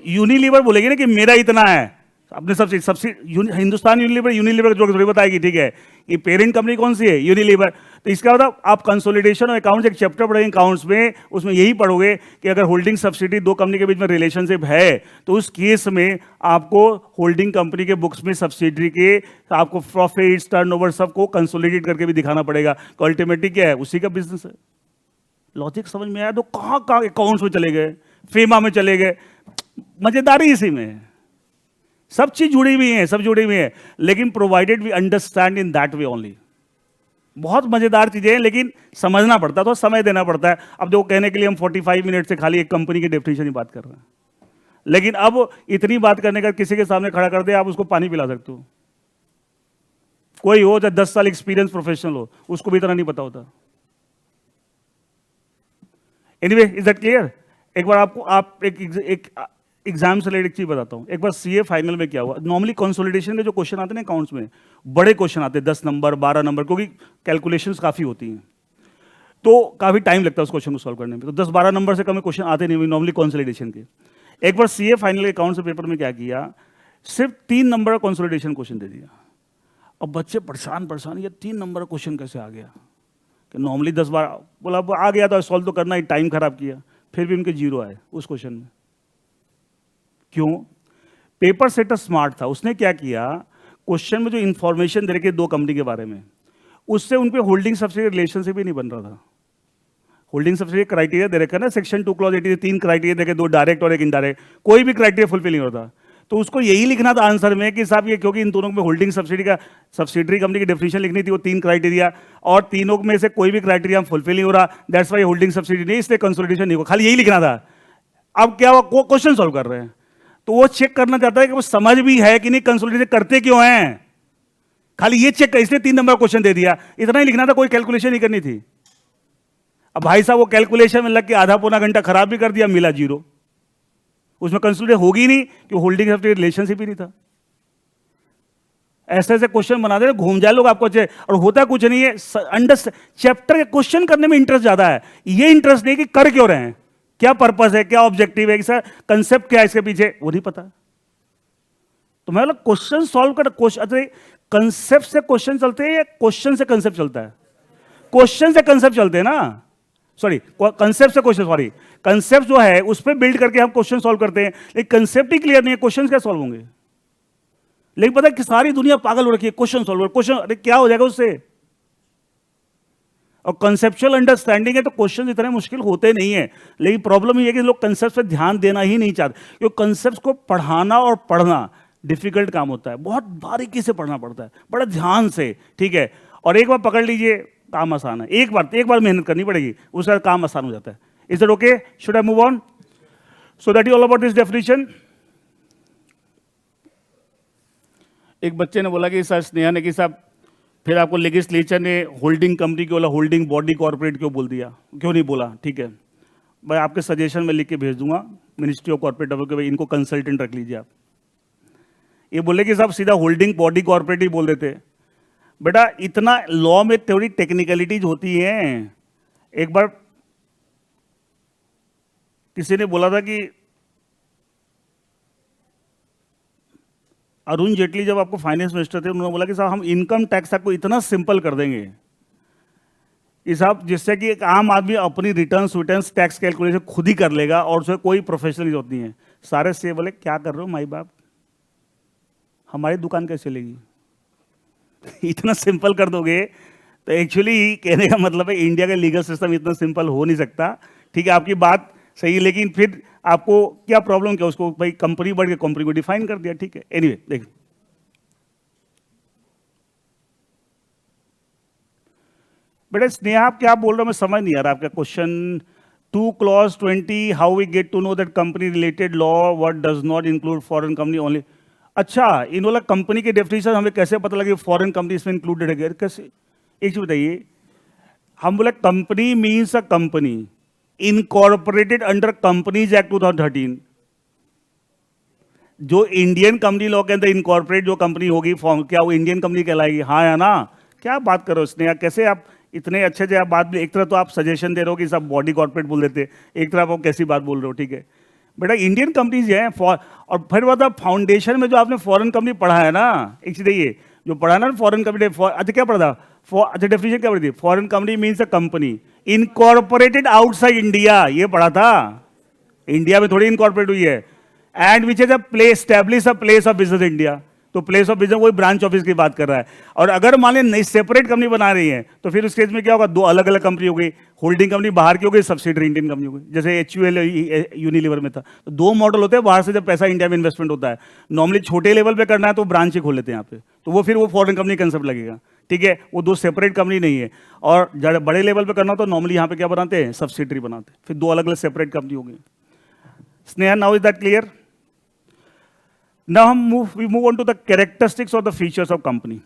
यूनिलीवर बोलेगी ना कि मेरा इतना है, अपने हिंदुस्तान यूनिलीवर, यूनिलीवर जो थोड़ी बताएगी, ठीक है। ये पेरेंट कंपनी कौन सी है? यूनिलीवर। तो इसका मतलब आप कंसोलिडेशन और अकाउंट्स एक चैप्टर पढ़ेंगे अकाउंट्स में, उसमें यही पढ़ोगे कि अगर होल्डिंग सब्सिडी दो कंपनी के बीच में रिलेशनशिप है, तो उस केस में आपको होल्डिंग कंपनी के बुक्स में सब्सिडरी के आपको प्रॉफिट्स, टर्नओवर सबको कंसोलिडेट करके भी दिखाना पड़ेगा। अल्टीमेटली क्या है? उसी का बिजनेस है। लॉजिक समझ में आया? तो कहां कहां अकाउंट्स में चले गए, फेमा में चले गए, मजेदारी इसी में है। सब चीज जुड़ी हुई है, सब जुड़ी हुई है, लेकिन provided we understand in that way only. बहुत मजेदार चीजें हैं, लेकिन समझना पड़ता है, तो समय देना पड़ता है। अब जो कहने के लिए हम 45 मिनट से खाली एक कंपनी की डेफिनेशन ही बात कर रहे हैं, लेकिन अब इतनी बात करने का किसी के सामने खड़ा कर दे, आप उसको पानी पिला सकते हो। कोई हो जो 10 साल एक्सपीरियंस प्रोफेशनल हो, उसको भी इतना नहीं पता होता। Anyway, is that clear? एक बार आपको आप एक एग्जाम से रिलेटेड चीज बताता हूं। एक बार सीए फाइनल में क्या हुआ, नॉर्मली कंसोलिडेशन के जो क्वेश्चन आते हैं अकाउंट्स में, बड़े क्वेश्चन आते हैं, 10 नंबर 12 नंबर, क्योंकि कैलकुलेशंस काफी होती हैं, तो काफी टाइम लगता है उस क्वेश्चन को सॉल्व करने में। तो 10-12 नंबर से कम क्वेश्चन आते नहीं नॉर्मली कंसोलिडेशन के। एक बार सीए फाइनल अकाउंट्स के पेपर में क्या किया, सिर्फ 3 नंबर का कंसोलिडेशन क्वेश्चन दे दिया। अब बच्चे परेशान, ये 3 नंबर का क्वेश्चन कैसे आ गया, कि नॉर्मली 10-12 बोला आ गया तो सॉल्व तो करना ही, टाइम खराब किया, फिर भी उनके 0 आए उस क्वेश्चन में। क्यों? पेपर सेटर स्मार्ट था, उसने क्या किया, क्वेश्चन में जो इंफॉर्मेशन दे रखे दो कंपनी के बारे में, उससे उन पे होल्डिंग सब्सिडी रिलेशनशिप ही नहीं बन रहा था। होल्डिंग सब्सिडी क्राइटेरिया दे रखा है ना, सेक्शन 2 क्लॉज 80 3 क्राइटेरिया देखे, दो डायरेक्ट और एक इनडायरेक्ट, कोई भी क्राइटेरिया फुलफिल नहीं होता। तो उसको यही लिखना था आंसर में कि साहब ये क्योंकि इन दोनों में होल्डिंग सब्सिडी का सब्सिडरी कंपनी की डेफिनेशन लिखनी थी, वो 3 क्राइटेरिया, और तीनों में से कोई भी क्राइटेरिया फुलफिल नहीं हो रहा, दैट्स वाई होल्डिंग सब्सिडी नहीं, इसलिए कंसोलिडेशन नहीं हो, खाली यही लिखना था। अब क्या हुआ, क्वेश्चन सॉल्व कर रहे हैं, तो वो चेक करना चाहता है कि वो समझ भी है कि नहीं, कंसोलिडेशन करते क्यों हैं, खाली ये चेक कर, इसलिए 3 नंबर क्वेश्चन दे दिया, इतना ही लिखना था, कोई कैलकुलेशन नहीं करनी थी। अब भाई साहब वो कैलकुलेशन में लग के आधा पौना घंटा खराब भी कर दिया, मिला 0, उसमें कंसिडर होगी नहीं कि होल्डिंग सब्सिडी रिलेशनशिप ही नहीं था। ऐसे ऐसे क्वेश्चन बना दे, घूम जाए लोग आपको अच्छे, और होता कुछ नहीं है, अंडर चैप्टर के क्वेश्चन करने में इंटरेस्ट ज्यादा है, ये इंटरेस्ट नहीं कि कर क्यों रहे हैं, क्या पर्पस है, क्या ऑब्जेक्टिव है, कि सर कंसेप्ट क्या है इसके पीछे, वो नहीं पता। तो मैं बोला क्वेश्चन सॉल्व कर, क्वेश्चन कंसेप्ट से क्वेश्चन चलते हैं या क्वेश्चन से कंसेप्ट चलता है? क्वेश्चन से कंसेप्ट चलते हैं ना, सॉरी कंसेप्ट से क्वेश्चन, सॉरी कंसेप्ट जो है उस पर बिल्ड करके हम क्वेश्चन सॉल्व करते हैं, लेकिन कंसेप्ट ही क्लियर नहीं है, क्वेश्चन क्या सॉल्व होंगे? लेकिन पता है कि सारी दुनिया पागल हो रखी है, क्वेश्चन सॉल्व, क्वेश्चन, अरे क्या हो जाएगा उससे? और कंसेप्चुअल अंडरस्टैंडिंग है तो क्वेश्चन इतने मुश्किल होते नहीं है, लेकिन प्रॉब्लम ये है कि लोग कंसेप्ट पे ध्यान देना ही नहीं चाहते, क्योंकि कंसेप्ट को पढ़ाना और पढ़ना डिफिकल्ट काम होता है, बहुत बारीकी से पढ़ना पड़ता है, बड़ा ध्यान से, ठीक है। और एक बार पकड़ लीजिए, काम आसान है, एक बार मेहनत करनी पड़ेगी, उसका काम आसान हो जाता है। Is that okay? Should I move on? So that is all about this definition. एक बच्चे ने बोला कि सर, स्नेहा ने कि साहब फिर आपको लेजिस्लेचर ने होल्डिंग कंपनी क्यों बोला, होल्डिंग बॉडी कॉर्पोरेट क्यों बोल दिया, क्यों नहीं बोला? ठीक है भाई, आपके सजेशन में लिख के भेज दूंगा मिनिस्ट्री ऑफ कॉर्पोरेट अफेयर के, भाई इनको कंसल्टेंट रख लीजिए आप। ये बोले कि साहब सीधा होल्डिंग बॉडी कॉर्पोरेट ही बोल देते। बेटा इतना लॉ में थोड़ी टेक्निकलिटीज होती हैं। एक बार किसी ने बोला था कि अरुण जेटली जब आपको फाइनेंस मिनिस्टर थे, उन्होंने बोला कि साहब हम इनकम टैक्स आपको इतना सिंपल कर देंगे कि साहब जिससे कि एक आम आदमी अपनी रिटर्न्स टैक्स कैलकुलेशन खुद ही कर लेगा और उसमें कोई प्रोफेशनल जरूरत नहीं है। सारे से बोले क्या कर रहे हो माई बाप, हमारी दुकान कैसे चलेगी? इतना सिंपल कर दोगे तो एक्चुअली कहने का मतलब है इंडिया का लीगल सिस्टम इतना सिंपल हो नहीं सकता। ठीक है, आपकी बात सही है, लेकिन फिर आपको क्या प्रॉब्लम, क्या उसको भाई कंपनी बढ़ के कंपनी को डिफाइन कर दिया। ठीक है, एनीवे देख बेटा स्नेहा आप क्या बोल रहे हो, मैं समझ नहीं आ रहा आपका question. 2 clause 20 how we get to know that company related law what does not include foreign company only. अच्छा, इन वाला कंपनी की डेफिनेशन हमें कैसे पता लगे फॉरेन कंपनी इसमें इंक्लूडेड है? कैसे, एक चीज बताइए, हम बोले company means a company incorporated under companies act 2013। जो इंडियन कंपनी लॉ के अंदर इनकॉर्पोरेट जो कंपनी होगी फॉर्म, क्या वो इंडियन कंपनी कहलाएगी? हाँ या ना? क्या बात करो स्नेहा, कैसे आप इतने अच्छे से आप बात, एक तरह तो आप सजेशन दे रहे हो कि सब बॉडी कॉर्पोरेट बोल देते, एक तरफ आप कैसी बात बोल रहे हो? ठीक है बेटा, इंडियन कंपनीज हैं और फिर बता फाउंडेशन में जो आपने फॉरेन कंपनी पढ़ा है ना, एक चीज ये जो पढ़ा ना फॉरेन कंपनी, अच्छा क्या पढ़ा था? अच्छा डेफिनेशन क्या पढ़ी थी? Foreign company means a company incorporated outside India, ये पढ़ा था। इंडिया में थोड़ी इनकॉर्पोरेट हुई है। And which is a place establish a place of business India, तो प्लेस ऑफ बिजनेस वही ब्रांच ऑफिस की बात कर रहा है। और अगर मान लें नई सेपरेट कंपनी बना रही है तो फिर उस केस में क्या होगा, दो अलग अलग कंपनी हो गई, होल्डिंग कंपनी बाहर की हो गई, सब्सिडरी इंडियन कंपनी हो गई। जैसे HUL यूनिलीवर में था, तो 2 मॉडल होते हैं बाहर से जब पैसा इंडिया में इन्वेस्टमेंट होता है। नॉर्मली छोटे लेवल पे करना है तो ब्रांच ही खोल लेते हैं यहाँ पे, तो वो फिर वो फॉरेन कंपनी कंसेप्ट लगेगा। ठीक है, वो 2 सेपरेट कंपनी नहीं है। और जब बड़े लेवल पे करना हो तो नॉर्मली यहाँ पे क्या बनाते हैं, सब्सिडरी बनाते हैं, फिर 2 अलग अलग सेपरेट कंपनी हो गई। Sneha, now is that clear? Now we move on to the characteristics or the features of company.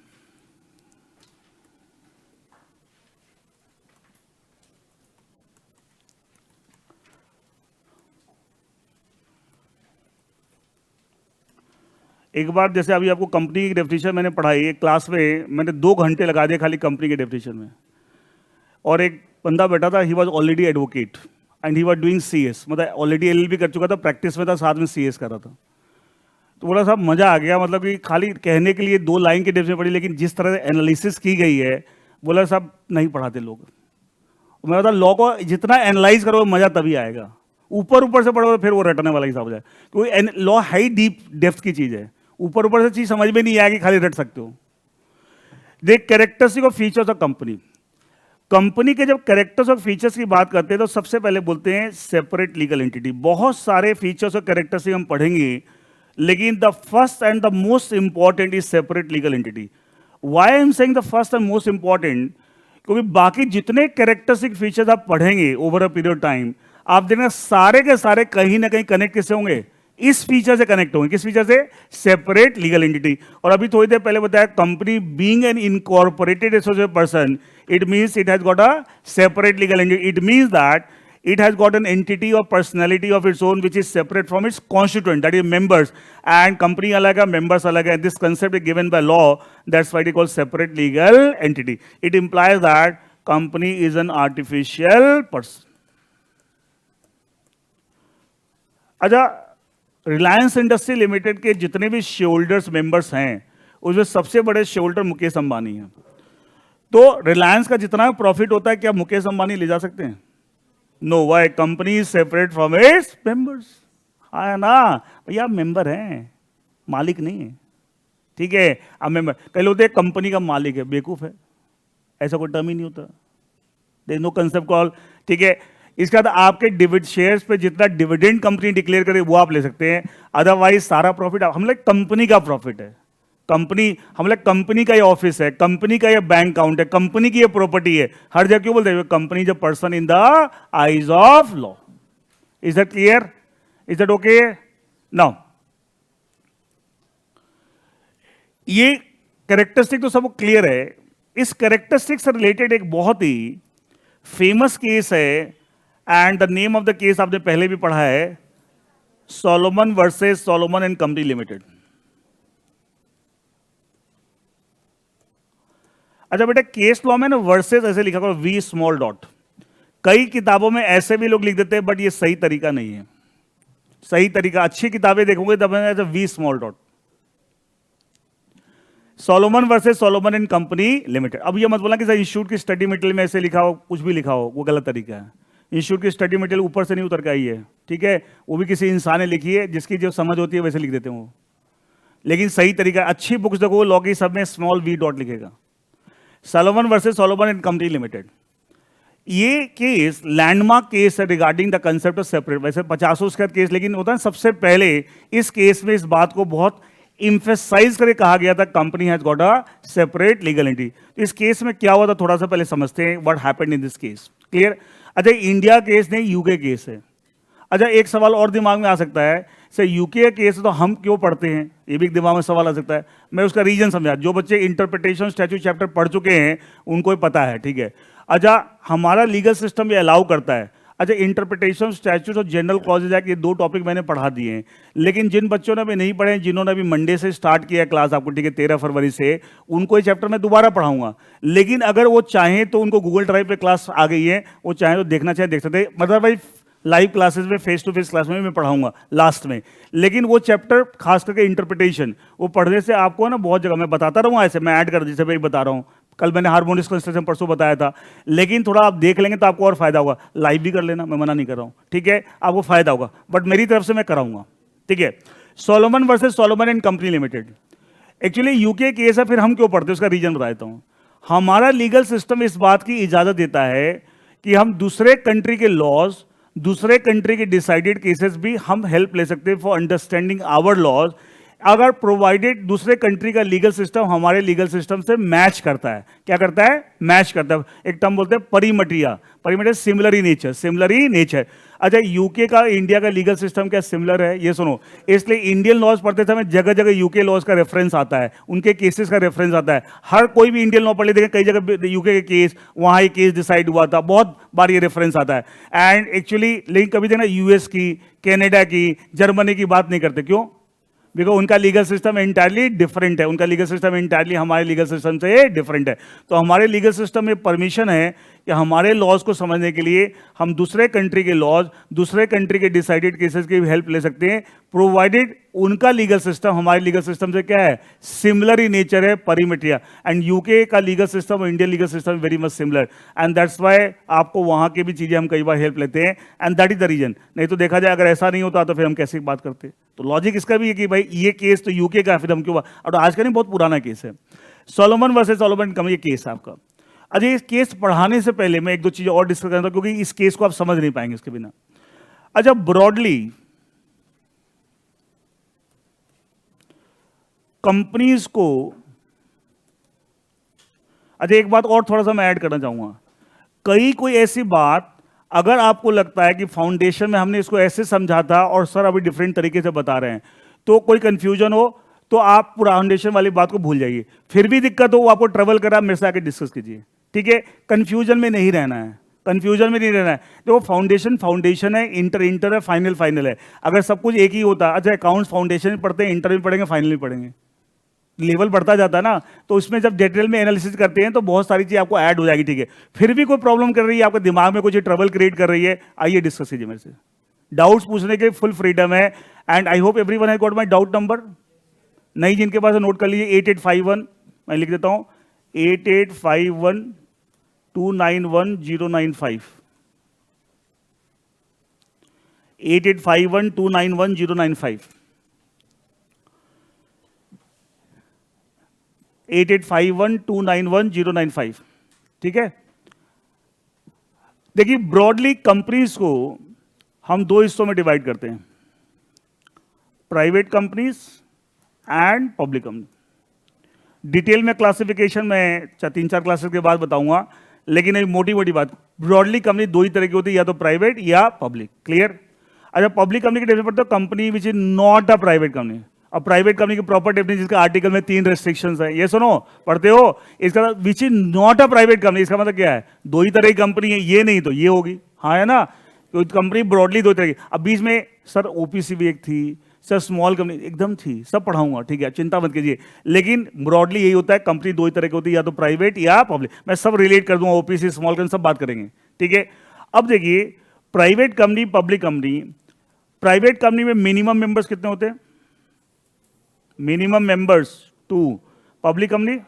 एक बार जैसे अभी आपको कंपनी की डेफिनेशन मैंने पढ़ाई एक क्लास में, मैंने 2 घंटे लगा दिए खाली कंपनी के डेफिनेशन में। और एक बंदा बैठा था, he was already advocate and he was doing CS, मतलब ऑलरेडी LLB कर चुका था, प्रैक्टिस में था, साथ में CS कर रहा था। तो बोला साहब मजा आ गया, मतलब कि खाली कहने के लिए 2 लाइन की डेफिनेशन पढ़ी, लेकिन जिस तरह से एनालिसिस की गई है, बोला साहब नहीं पढ़ाते लोग। मैं बता लॉ को जितना एनालाइज करो मजा तभी आएगा। ऊपर ऊपर से पढ़ो तो फिर वो रटने वाला हिसाब हो जाए, क्योंकि लॉ हाई डीप डेप्थ की चीज है, ऊपर ऊपर से चीज समझ में नहीं आएगी, खाली रट सकते हो। देख characteristic of features of company, company के जब कैरेक्टर्स और फीचर्स की बात करते हैं तो सबसे पहले बोलते हैं सेपरेट लीगल एंटिटी। बहुत सारे फीचर्स और कैरेक्टरिस्टिक हम पढ़ेंगे, लेकिन the first and the most important is separate legal entity. Why I am saying the first and most important, क्योंकि बाकी जितने कैरेक्टरिस्टिक फीचर्स आप पढ़ेंगे ओवर अ पीरियड टाइम, आप देखना सारे के सारे कहीं ना कहीं कनेक्ट किससे होंगे, इस फीचर से कनेक्ट होंगे। किस फीचर से? Separate legal entity. और अभी थोड़ी देर पहले बताया, company being an incorporated associate person, it means it has got a separate legal entity. It means that it has got an entity or personality of its own which is separate from its constituent, that is members. And company alag hai, members alag hai. This concept is given by law. That's why it is called separate legal entity. It implies that company is an artificial person. अच्छा, Reliance industry limited के जितने भी shareholders members हैं, उसमें सबसे बड़े shareholder Mukesh Ambani हैं। तो रिलायंस का जितना प्रॉफिट होता है, क्या मुकेश अंबानी ले जा सकते हैं? No, why? Company is separate from its members. हाँ ना भैया, मेंबर हैं, मालिक नहीं है, ठीक है। अब मेंबर, कई लोग होते हैं कंपनी का मालिक है, बेवकूफ है, ऐसा कोई टर्म ही नहीं होता, there is no concept call, ठीक है। इसके बाद आपके डिविडेंड शेयर्स पे जितना डिविडेंड कंपनी डिक्लेयर करे वो आप ले सकते हैं, अदरवाइज सारा प्रॉफिट हम लोग कंपनी का प्रॉफिट है। कंपनी, हम लोग कंपनी का ये ऑफिस है, कंपनी का ये बैंक अकाउंट है, कंपनी की ये प्रॉपर्टी है, हर जगह क्यों बोलते हैं company is a person in the eyes of law. Is that clear? Is that okay? Now ये कैरेक्टरिस्टिक तो सब क्लियर है। इस कैरेक्टरिस्टिक से रिलेटेड एक बहुत ही फेमस केस है, and the name of the case आपने पहले भी पढ़ा है, Solomon versus Solomon and company limited. अच्छा बेटा, केस लॉ में ना वर्सेस ऐसे लिखा करो, वी स्मॉल डॉट। कई किताबों में ऐसे भी लोग लिख देते हैं, बट ये सही तरीका नहीं है। सही तरीका, अच्छी किताबें देखोगे तब ऐसे V small dot, Solomon versus Solomon and company limited. अब ये मत बोलना कि सर इंस्टीट्यूट की स्टडी मटेरियल में ऐसे लिखा हो, कुछ भी लिखा हो, वो गलत तरीका है। इंस्टीट्यूट की स्टडी मटेरियल ऊपर से नहीं उतर के आई है, ठीक है, वो भी किसी इंसान ने लिखी है, जिसकी जो समझ होती है वैसे लिख देते हैं वो। लेकिन सही तरीका, अच्छी बुक्स देखो, लॉ की सब में स्मॉल वी डॉट लिखेगा। Solomon versus Solomon and company limited, ये केस लैंडमार्क केस है regarding the concept of separate. वैसे 50 उसका केस, लेकिन होता है सबसे पहले इस केस में इस बात को बहुत इंफेसाइज करके कहा गया था, company has got a separate legal entity. तो इस केस में क्या हुआ था, थोड़ा सा पहले समझते हैं what happened in this case. Clear? अच्छा, इंडिया केस नहीं, यूके केस है। अच्छा, एक सवाल और दिमाग में आ सकता है, सर यूके केस तो हम क्यों पढ़ते हैं, ये भी एक दिमाग में सवाल आ सकता है। मैं उसका रीजन समझा, जो बच्चे इंटरप्रिटेशन स्टैट्यूट चैप्टर पढ़ चुके हैं उनको ही पता है, ठीक है। अच्छा, हमारा लीगल सिस्टम ये अलाउ करता है। अच्छा, इंटरप्रिटेशन स्टैट्यूट और जनरल क्लॉजेज एक्ट, ये 2 टॉपिक मैंने पढ़ा दिए हैं, लेकिन जिन बच्चों ने अभी नहीं पढ़े, जिन्होंने अभी मंडे से स्टार्ट किया क्लास आपको, ठीक है, 13 फरवरी से, उनको ये चैप्टर मैं दोबारा पढ़ाऊंगा। लेकिन अगर वो चाहें तो उनको गूगल ड्राइव पे क्लास आ गई है, वो चाहें तो देखना चाहें देख सकते हैं, मतलब भाई लाइव क्लासेस में, फेस टू फेस क्लास में मैं पढ़ाऊंगा लास्ट में। लेकिन वो चैप्टर खास करके इंटरप्रिटेशन, वो पढ़ने से आपको ना बहुत जगह मैं बताता रहूँगा, ऐसे मैं ऐड कर, जैसे भाई बता रहा हूँ, कल मैंने हार्मोनिक्स कंस्ट्रक्शन परसों बताया था, लेकिन थोड़ा आप देख लेंगे तो आपको और फायदा होगा। लाइव भी कर लेना, मैं मना नहीं कर रहा हूँ, ठीक है, आपको फायदा होगा, बट मेरी तरफ से मैं कराऊंगा, ठीक है। Solomon versus Solomon and company limited, actually UK case है, फिर हम क्यों पढ़ते हैं उसका रीजन बता देता हूँ। हमारा लीगल सिस्टम इस बात की इजाजत देता है कि हम दूसरे कंट्री के लॉज, दूसरे कंट्री के डिसाइडेड केसेस भी हम हेल्प ले सकते हैं फॉर अंडरस्टैंडिंग आवर लॉज, अगर प्रोवाइडेड दूसरे कंट्री का लीगल सिस्टम हमारे लीगल सिस्टम से मैच करता है। क्या करता है? मैच करता है। एक टर्म बोलते हैं pari materia, pari materia similar in nature, similar in nature. अच्छा, यूके का इंडिया का लीगल सिस्टम क्या सिमिलर है, ये सुनो। इसलिए इंडियन लॉज पढ़ते समय जगह जगह यूके लॉज का रेफरेंस आता है, उनके केसेस का रेफरेंस आता है। हर कोई भी इंडियन लॉ पढ़ ले, देखें कई जगह यूके के केस, वहाँ ये केस डिसाइड हुआ था, बहुत बार ये रेफरेंस आता है। एंड एक्चुअली लेकिन कभी देखना यूएस की, कनाडा की, जर्मनी की बात नहीं करते, क्यों? बिकॉज उनका लीगल सिस्टम इंटायरली डिफरेंट है, उनका लीगल सिस्टम इंटायरली हमारे लीगल सिस्टम से डिफरेंट है। तो हमारे लीगल सिस्टम में परमिशन है कि हमारे लॉज को समझने के लिए हम दूसरे कंट्री के लॉज, दूसरे कंट्री के डिसाइडेड केसेस की हेल्प ले सकते हैं, प्रोवाइडेड उनका लीगल सिस्टम हमारे लीगल सिस्टम से क्या है, सिमिलर ही नेचर है, परिमेट्रिया। एंड यूके का लीगल सिस्टम और Indian legal system very much similar, and that's why आपको वहां की भी चीजें हम कई बार हेल्प लेते हैं, and that is the reason. नहीं तो देखा जाए अगर ऐसा नहीं होता तो फिर हम कैसे बात करते। तो लॉजिक इसका भी है कि भाई ये केस तो यूके का, फिर हम क्यों, और आज का नहीं बहुत पुराना केस है, सोलोमन वर्सेस सोलोमन कंपनी, ये केस है आपका। अच्छा, इस केस पढ़ाने से पहले मैं एक दो चीजें और डिस्कस करता हूं, क्योंकि इस केस को आप समझ नहीं पाएंगे इसके बिना। अच्छा, ब्रॉडली कंपनीज को, अच्छा एक बात और थोड़ा सा मैं ऐड करना चाहूंगा, कोई ऐसी बात अगर आपको लगता है कि फाउंडेशन में हमने इसको ऐसे समझा था और सर अभी डिफरेंट तरीके से बता रहे हैं, तो कोई कंफ्यूजन हो तो आप पूरा फाउंडेशन वाली बात को भूल जाइए। फिर भी दिक्कत हो, वो आपको ट्रेवल करा, मेरे से आके डिस्कस कीजिए, ठीक है? कंफ्यूजन में नहीं रहना है, कंफ्यूजन में नहीं रहना है। देखो, फाउंडेशन फाउंडेशन है, इंटर है, फाइनल फाइनल है। अगर सब कुछ एक ही होता, अच्छा अकाउंट्स फाउंडेशन में पढ़ते हैं, इंटर में पढ़ेंगे, फाइनल में पढ़ेंगे, लेवल बढ़ता जाता है ना, तो उसमें जब डिटेल में एनालिसिस करते हैं तो बहुत सारी चीज आपको ऐड हो जाएगी, ठीक है? फिर भी कोई प्रॉब्लम कर रही है, आपके दिमाग में कुछ ट्रबल क्रिएट कर रही है, आइए डिस्कस कीजिए मेरे से। डाउट्स पूछने के फुल फ्रीडम है, and I hope everyone has got my doubt number. नहीं जिनके पास नोट कर लीजिए, 8851, मैं लिख देता हूं 8851291095, 8851291095, 8851291095, ठीक है? देखिए, ब्रॉडली कंपनीज को हम दो हिस्सों में डिवाइड करते हैं, private companies and public company. Detail में क्लासिफिकेशन में 3-4 क्लासेस के बाद बताऊंगा, लेकिन एक मोटी मोटी बात, ब्रॉडली कंपनी दो ही तरह की होती है, या तो प्राइवेट या पब्लिक, क्लियर? अच्छा, पब्लिक कंपनी के डेफिनेशन पढ़ते हो, company which is not a private company. और प्राइवेट कंपनी की प्रॉपर डेफिनेशन, जिसका आर्टिकल में 3 रेस्ट्रिक्शंस है, ये सुनो, पढ़ते हो? इसका which is not a private company, इसका मतलब क्या है? दो ही तरह की कंपनी है, ये नहीं तो ये होगी, हाँ है ना? तो कंपनी ब्रॉडली दो तरह की। अब बीच में सर ओपीसी भी एक थी, सर स्मॉल कंपनी एकदम थी, सब पढ़ाऊंगा, ठीक है, चिंता मत कीजिए। लेकिन ब्रॉडली यही होता है, कंपनी दो ही तरह की होती है, या तो प्राइवेट या पब्लिक। मैं सब रिलेट कर दूंगा, ओपीसी स्मॉल कंपनी सब बात करेंगे, ठीक है? अब देखिए, private company, public company. Private company में मिनिमम मेंबर्स कितने होते हैं? Minimum members 2, public company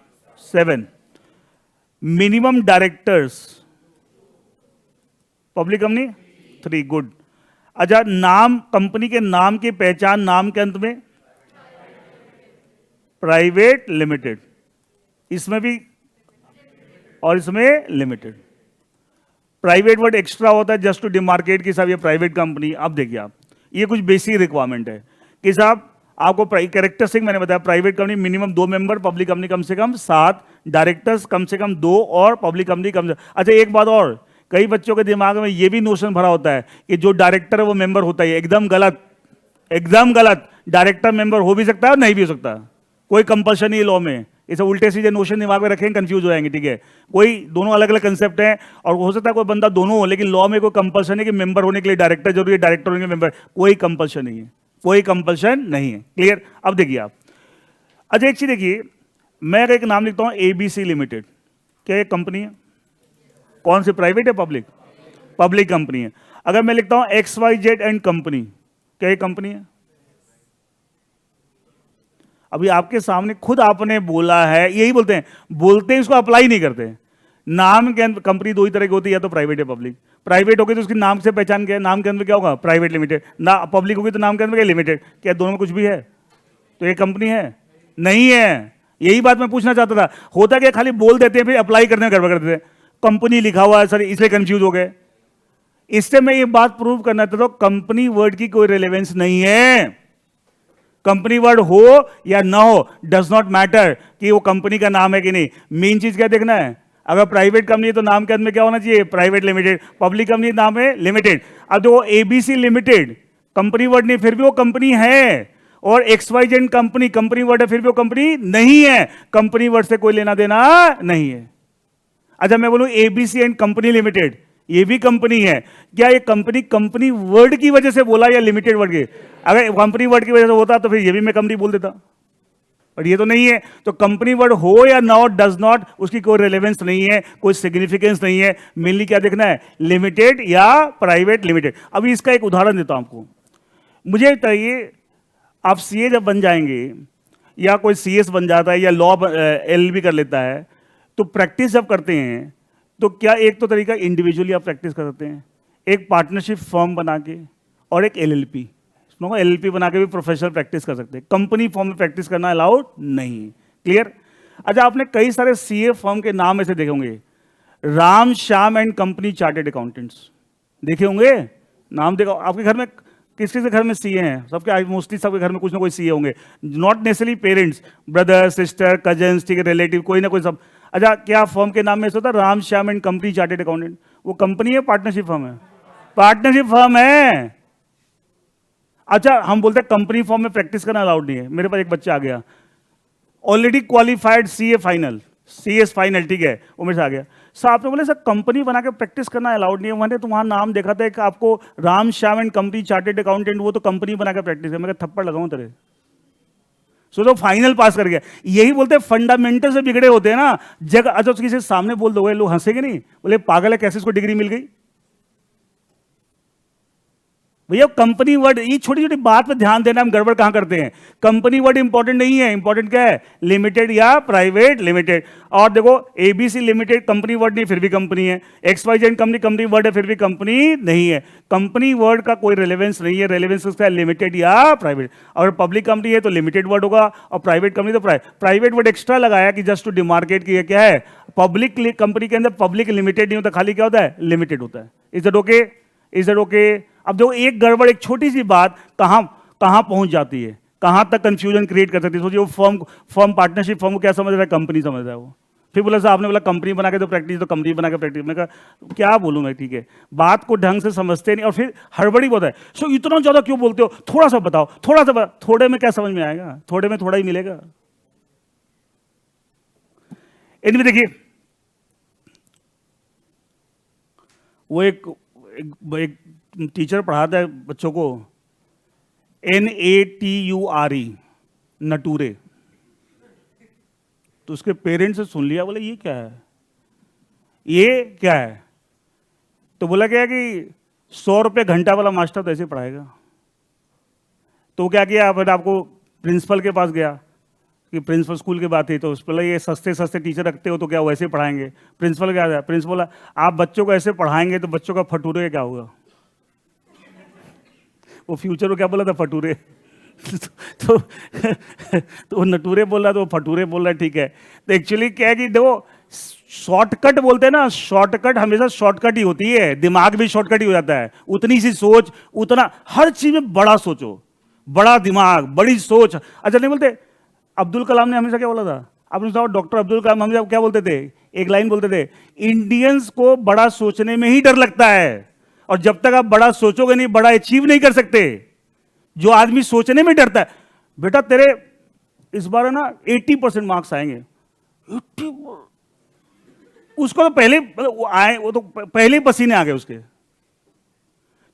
7। Minimum directors, public company 3, good. अच्छा, नाम, कंपनी के नाम की पहचान नाम के अंत में प्राइवेट लिमिटेड, इसमें भी और इसमें लिमिटेड। प्राइवेट वर्ड एक्स्ट्रा होता है जस्ट टू डिमार्केट कि साहब ये प्राइवेट कंपनी। अब देखिए आप, ये कुछ बेसिक रिक्वायरमेंट है कि साहब आपको कैरेक्टरिस्टिक मैंने बताया, private company minimum 2 member, public company कम से कम 7, डायरेक्टर्स कम से कम 2 और पब्लिक कंपनी कम से। अच्छा एक बात और, कई बच्चों के दिमाग में ये भी नोशन भरा होता है कि जो डायरेक्टर है वो मेंबर होता है, एकदम गलत, एकदम गलत। डायरेक्टर मेंबर हो भी सकता है, नहीं भी हो सकता, कोई कंपल्शन नहीं है लॉ में। इसे उल्टे सीधे नोशन दिमाग में रखेंगे, कंफ्यूज हो जाएंगे, ठीक है? कोई दोनों अलग अलग कंसेप्ट हैं, और हो सकता है कोई बंदा दोनों हो, लेकिन लॉ में कोई कंपल्शन है कि मेंबर होने के लिए डायरेक्टर जरूरी है, डायरेक्टर होने के लिए मेंबर, कोई कंपल्शन नहीं है, कोई कंपल्शन नहीं है, क्लियर? अब देखिए आप, अच्छा एक चीज देखिए, मैं अगर एक नाम लिखता हूं एबीसी लिमिटेड, क्या एक कंपनी है? कौन सी, प्राइवेट है पब्लिक? पब्लिक कंपनी है। अगर मैं लिखता हूं XYZ एंड कंपनी, क्या एक कंपनी है? अभी आपके सामने खुद आपने बोला है, यही बोलते हैं इसको अप्लाई नहीं करते। नाम के अंदर कंपनी दो ही तरह की होती है, या तो प्राइवेट है पब्लिक। प्राइवेट होगी तो उसकी नाम से पहचान क्या है, नाम के अंदर क्या होगा? Private limited. ना पब्लिक होगी तो नाम के अंदर क्या? लिमिटेड। क्या दोनों में कुछ भी है? तो ये कंपनी है? नहीं है। यही बात मैं पूछना चाहता था। होता क्या, खाली बोल देते हैं फिर अप्लाई करने में गड़बड़ कर देते हैं। कंपनी लिखा हुआ है सर, इसलिए कंफ्यूज हो गए। इससे मैं ये बात प्रूव करना चाहता हूं, कंपनी वर्ड की कोई रिलेवेंस नहीं है। कंपनी वर्ड हो या ना हो डज नॉट मैटर कि वो कंपनी का नाम है कि नहीं। मेन चीज क्या देखना है, अगर प्राइवेट कंपनी है तो नाम के अंदर में क्या होना चाहिए? Private limited. पब्लिक कंपनी नाम है लिमिटेड। अब जो एबीसी लिमिटेड कंपनी वर्ड नहीं, फिर भी वो कंपनी है। और XYZ कंपनी कंपनी वर्ड है, फिर भी वो कंपनी नहीं है। कंपनी वर्ड से कोई लेना देना नहीं है। अच्छा मैं बोलूं एबीसी एंड कंपनी लिमिटेड, ये भी कंपनी है। क्या ये कंपनी कंपनी वर्ड की वजह से बोला या लिमिटेड वर्ड के? अगर कंपनी वर्ड की वजह से होता तो फिर ये भी मैं कंपनी बोल देता। और ये तो नहीं है, तो कंपनी वर्ड हो या नॉट, डज नॉट, उसकी कोई रेलेवेंस नहीं है, कोई सिग्निफिकेंस नहीं है। मेनली क्या देखना है, लिमिटेड या प्राइवेट लिमिटेड। अभी इसका एक उदाहरण देता हूं आपको। मुझे चाहिए, आप सीए जब बन जाएंगे या कोई सीएस बन जाता है या लॉ एलएलबी कर लेता है, तो प्रैक्टिस जब करते हैं तो क्या एक तो तरीका इंडिविजुअली आप प्रैक्टिस कर सकते हैं, एक पार्टनरशिप फर्म बना के, और एक एलएलपी। एलएलपी बना के भी प्रोफेशनल प्रैक्टिस कर सकते हैं, कंपनी फॉर्म में प्रैक्टिस करना अलाउड नहीं। क्लियर? अच्छा, आपने कई सारे सीए फर्म के नाम ऐसे देखे होंगे, Ram Shyam and company chartered accountants देखे होंगे, नाम देखो। आपके घर में किस किस के घर में सीए हैं? सबके, मोस्टली सबके घर में कुछ ना कोई सीए होंगे, not necessarily parents, brother sister cousins, ठीक है, रिलेटिव, कोई ना कोई सब। अच्छा, क्या फर्म के नाम में ऐसा होता है Ram Shyam and company chartered accountant? वो कंपनी है, पार्टनरशिप फर्म है? पार्टनरशिप फर्म है। अच्छा, हम बोलते हैं कंपनी फॉर्म में प्रैक्टिस करना अलाउड नहीं है। मेरे पास एक बच्चा आ गया, already qualified CA final, CS final, ठीक है, वो मेरे से आ गया। सर आपने बोले सर कंपनी बना के प्रैक्टिस करना अलाउड नहीं है। मैंने तो वहां नाम देखा था कि आपको Ram Shyam and company chartered accountant, वो तो कंपनी बना के प्रैक्टिस है। मैं थप्पड़ लगाऊं तेरे, सो तो फाइनल पास कर गया। यही बोलते हैं फंडामेंटल से बिगड़े होते हैं ना जगह। अच्छा, किसी से सामने बोल दोगे, लोग हंसेंगे नहीं, बोले पागल है, कैसे इसको डिग्री मिल गई? भैया कंपनी वर्ड, ये छोटी छोटी बात पे ध्यान देना, हम गड़बड़ कहां करते हैं। कंपनी वर्ड इंपॉर्टेंट नहीं है, इंपॉर्टेंट क्या है, लिमिटेड या प्राइवेट लिमिटेड। और देखो एबीसी लिमिटेड कंपनी वर्ड नहीं, फिर भी कंपनी है। XYZ कंपनी कंपनी वर्ड है, फिर भी कंपनी नहीं है। कंपनी वर्ड का कोई रेलेवेंस नहीं है, रेलेवेंस उसका है लिमिटेड या प्राइवेट। अगर पब्लिक कंपनी है तो लिमिटेड वर्ड होगा, और प्राइवेट कंपनी तो प्राइवेट वर्ड एक्स्ट्रा लगाया कि जस्ट टू डिमार्केट की क्या है, पब्लिक कंपनी के अंदर पब्लिक लिमिटेड नहीं होता, खाली क्या होता है, लिमिटेड होता है। Is that okay? Is that okay? अब देखो एक गड़बड़, एक छोटी सी बात कहां कहां पहुंच जाती है, कहां तक कंफ्यूजन क्रिएट कर सकती है। सोचिए वो फर्म पार्टनरशिप फर्म को क्या समझ रहा है, कंपनी समझ रहा है वो। फिर बोला साहब, आपने बोला कंपनी बना के तो प्रैक्टिस, तो कंपनी बना के प्रैक्टिस। मैं कहा क्या बोलूं मैं, ठीक है, बात को ढंग से समझते नहीं, और फिर हड़बड़ी बहुत है। सो इतना ज्यादा क्यों बोलते हो, थोड़ा सा बताओ, थोड़ा सा बताओ। थोड़े में क्या समझ में आएगा, थोड़े में थोड़ा ही मिलेगा। इनमें देखिए, वो एक टीचर पढ़ाता है बच्चों को, NATURE, नटूरे। तो उसके पेरेंट्स से सुन लिया, बोले ये क्या है, ये क्या है? तो बोला क्या कि 100 रुपये घंटा वाला मास्टर तो ऐसे पढ़ाएगा। तो क्या किया, फिर आपको प्रिंसिपल के पास गया, कि प्रिंसिपल स्कूल की बात थी, तो उस पर ये सस्ते सस्ते टीचर रखते हो तो क्या वैसे पढ़ाएंगे? प्रिंसिपल क्या था, प्रिंसिपल बोला आप बच्चों को ऐसे पढ़ाएंगे तो बच्चों का फटूरे क्या होगा? वो फ्यूचर में क्या बोला था, फटूरे। तो तो वो नटूरे बोल रहा, तो वो फटूरे बोल रहा है, ठीक है। तो एक्चुअली क्या है कि देखो, शॉर्टकट बोलते हैं ना, शॉर्टकट हमेशा शॉर्टकट ही होती है, दिमाग भी शॉर्टकट ही हो जाता है। उतनी सी सोच, उतना हर चीज में बड़ा सोचो, बड़ा दिमाग, बड़ी सोच। अच्छा नहीं बोलते, अब्दुल कलाम ने हमेशा क्या बोला था, आपने सुना, डॉक्टर अब्दुल कलाम हमेशा क्या बोलते थे, एक लाइन बोलते थे, इंडियंस को बड़ा सोचने में ही डर लगता है, और जब तक आप बड़ा सोचोगे नहीं, बड़ा अचीव नहीं कर सकते। जो आदमी सोचने में डरता है, बेटा तेरे इस बार है ना 80% मार्क्स आएंगे, 80, उसको तो पहले आए, वो तो पहले ही पसीने आ गए उसके।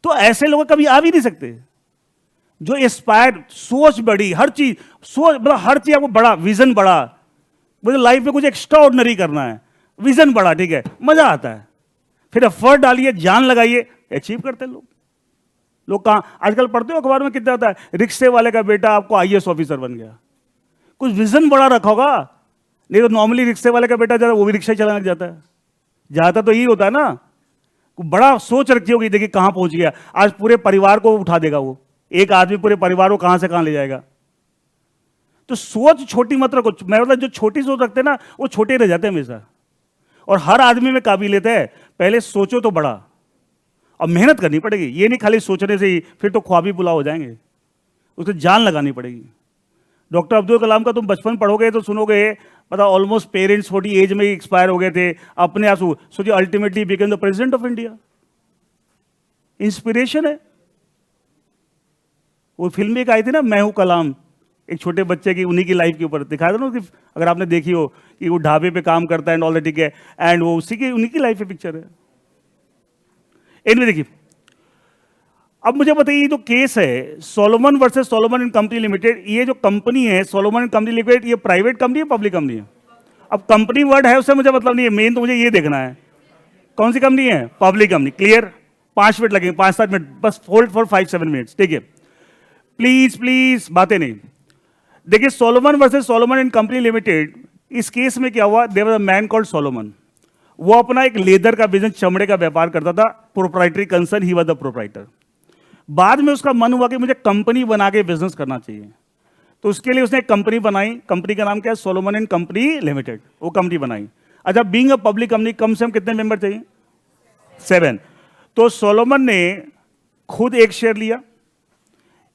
तो ऐसे लोग कभी आ भी नहीं सकते। जो एस्पायर, सोच बड़ी, हर चीज सोच, मतलब हर चीज आपको बड़ा, विजन बड़ा, मुझे लाइफ में कुछ एक्स्ट्रा ऑर्डिनरी करना है, विजन बड़ा, ठीक है, मजा आता है। फिर एफर्ट डालिए, जान लगाइए, अचीव करते हैं लोग। लोग कहां आजकल पढ़ते हो अखबार में कितना आता है, रिक्शे वाले का बेटा आपको IAS ऑफिसर बन गया। कुछ विजन बड़ा रखा होगा, नहीं तो नॉर्मली रिक्शे वाले का बेटा जाता, वो भी रिक्शा चलाने लग जाता है। जाता तो यही होता है ना, बड़ा सोच रखी होगी, देखिए कहां पहुंच गया, आज पूरे परिवार को उठा देगा वो। एक आदमी पूरे परिवार को कहां से कहां ले जाएगा। तो सोच छोटी मत रखो। मैं मतलब जो छोटी सोच रखते हैं ना, वो छोटे रह जाते हैं हमेशा। और हर आदमी में काबिलियत है, पहले सोचो तो बड़ा, और मेहनत करनी पड़ेगी। ये नहीं खाली सोचने से ही फिर तो ख्वाबी पुलाव हो जाएंगे, उससे जान लगानी पड़ेगी। डॉक्टर अब्दुल कलाम का तुम बचपन पढ़ोगे तो सुनोगे, मतलब ऑलमोस्ट पेरेंट्स 40 एज में ही एक्सपायर हो गए थे, अपने आप सोचिए, ultimately became the president of India. Inspiration है। वो फिल्म एक आई थी ना, मैं हूं कलाम, एक छोटे बच्चे की, उन्हीं की लाइफ के ऊपर दिखाया था ना, कि अगर आपने देखी हो कि वो ढाबे पे काम करता है एंड ऑल दैट, ठीक है, एंड वो उसी की, उन्हीं की लाइफ की पिक्चर है। इनमें देखिए, अब मुझे बताइए, ये जो केस है Solomon versus Solomon and company limited, ये जो कंपनी है सोलोमन एंड कंपनी लिमिटेड, ये प्राइवेट कंपनी है पब्लिक कंपनी है? अब कंपनी वर्ड है उससे मुझे मतलब नहीं है, मेन तो मुझे ये देखना है कौन सी कंपनी है, पब्लिक कंपनी। क्लियर? 5 मिनट लगेंगे, 5-7 मिनट बस, होल्ड फॉर 5-7 मिनट्स, ठीक है? प्लीज प्लीज बातें नहीं। देखिए Solomon versus Solomon and company limited, इस केस में क्या हुआ, there was a man called Solomon. वो अपना एक लेदर का बिजनेस, चमड़े का व्यापार करता था, proprietary concern, he was the proprietor. बाद में उसका मन हुआ कि मुझे कंपनी बना के बिजनेस करना चाहिए, तो उसके लिए उसने एक कंपनी बनाई। कंपनी का नाम क्या है, सोलोमन एंड कंपनी लिमिटेड। वो कंपनी बनाई। अच्छा, बीइंग अ पब्लिक कंपनी, कम से कम कितने मेंबर चाहिए? 7। तो सोलोमन ने खुद एक शेयर लिया,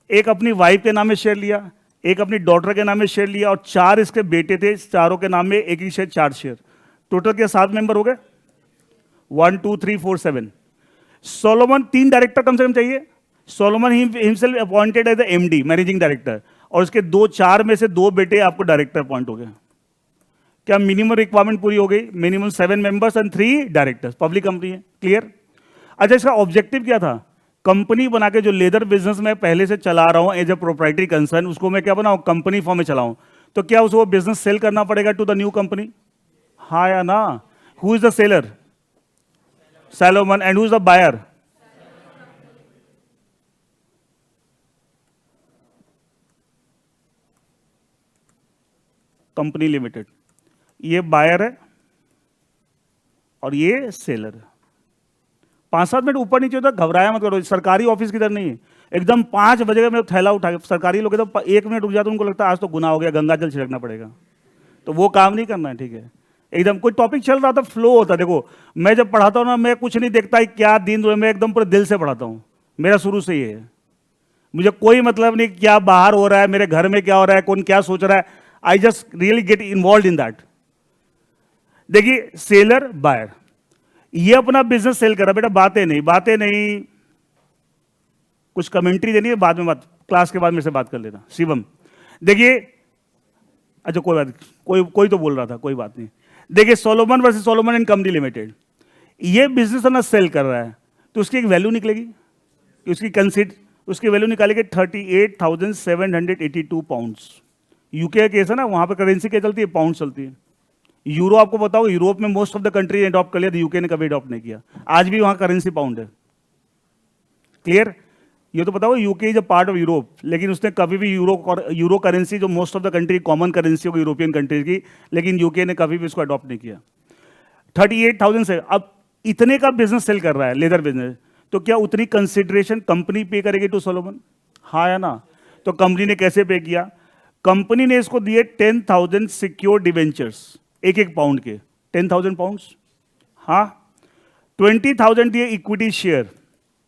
एक अपनी वाइफ के नाम में शेयर लिया, एक अपनी डॉटर के नाम में शेयर लिया, और 4 इसके बेटे थे, चारों के नाम में एक ही शेयर, 4 शेयर। टोटल के 7 मेंबर हो गए, 1 2 3 4 7। सोलोमन 3 डायरेक्टर कम से कम चाहिए। Solomon himself appointed as the MD, managing director, और उसके 4 में से 2 बेटे आपको डायरेक्टर अपॉइंट हो गए। क्या मिनिमम रिक्वायरमेंट पूरी हो गई? Minimum 7 members and 3 directors. Public company है। क्लियर? अच्छा, इसका ऑब्जेक्टिव क्या था? कंपनी बना के जो लेदर बिजनेस में पहले से चला रहा हूं एज ए प्रोप्राइटरी कंसर्न, उसको मैं क्या बनाऊं, कंपनी फॉर्म में चलाऊं। तो क्या उसको बिजनेस सेल करना पड़ेगा टू द न्यू कंपनी? हाँ या ना? Who is the seller? Salomon. And who's the buyer? Company limited. ये बायर है और ये सेलर है। 5-7 मिनट ऊपर नीचे होता, घबराया मत करो, सरकारी ऑफिस की तरह नहीं है। एकदम 5 बजे मैं थैला उठा के, सरकारी लोग एकदम 1 मिनट रुक जाते, उनको लगता है आज तो गुनाह हो गया, गंगा जल छिड़कना पड़ेगा। तो वो काम नहीं करना है, ठीक है? एकदम कोई टॉपिक चल रहा था, फ्लो होता। देखो मैं जब पढ़ाता हूँ ना, मैं कुछ नहीं देखता क्या दिन हुए, मैं एकदम पूरे दिल से पढ़ाता हूँ। मेरा शुरू से ये है, मुझे कोई मतलब नहीं क्या बाहर हो रहा है, मेरे घर में क्या हो रहा है, कौन क्या सोच रहा है। I just really get involve in that. देखिए सेलर बायर, ये अपना बिजनेस सेल कर रहा। बेटा बातें नहीं, कुछ कमेंट्री देनी है, बाद में बात, क्लास के बाद मेरे से बात कर लेना। शिवम देखिए, अच्छा कोई बात, कोई तो बोल रहा था, कोई बात नहीं। देखिए Solomon versus Solomon and company limited, ये बिजनेस ना सेल कर रहा है, तो उसकी एक वैल्यू निकलेगी, उसकी वैल्यू निकालेगी 38,782 पाउंड्स। यूके का केस है ना, वहां पर करेंसी क्या चलती है, पाउंड चलती है। यूरो आपको बताओ, यूरोप में मोस्ट ऑफ द कंट्री ने अडॉप्ट कर लिया, यूके ने कभी अडॉप्ट नहीं किया। आज भी वहां करेंसी पाउंड है। क्लियर? ये तो बताओ, UK is a part of Europe, लेकिन उसने कभी भी यूरो करेंसी, जो most of the country common currency होगी यूरोपियन कंट्रीज की, लेकिन यूके ने कभी भी इसको अडॉप्ट नहीं किया। 38,000 से अब इतने का बिजनेस सेल कर रहा है, लेदर बिजनेस, तो क्या उतनी कंसिडरेशन कंपनी पे करेगी टू सोलोमन? हाँ या ना? तो कंपनी ने कैसे पे किया? कंपनी ने इसको दिए 10,000 सिक्योर डिवेंचर्स, एक पाउंड के 10,000 पाउंड्स। हाँ, 20,000 दिए इक्विटी शेयर,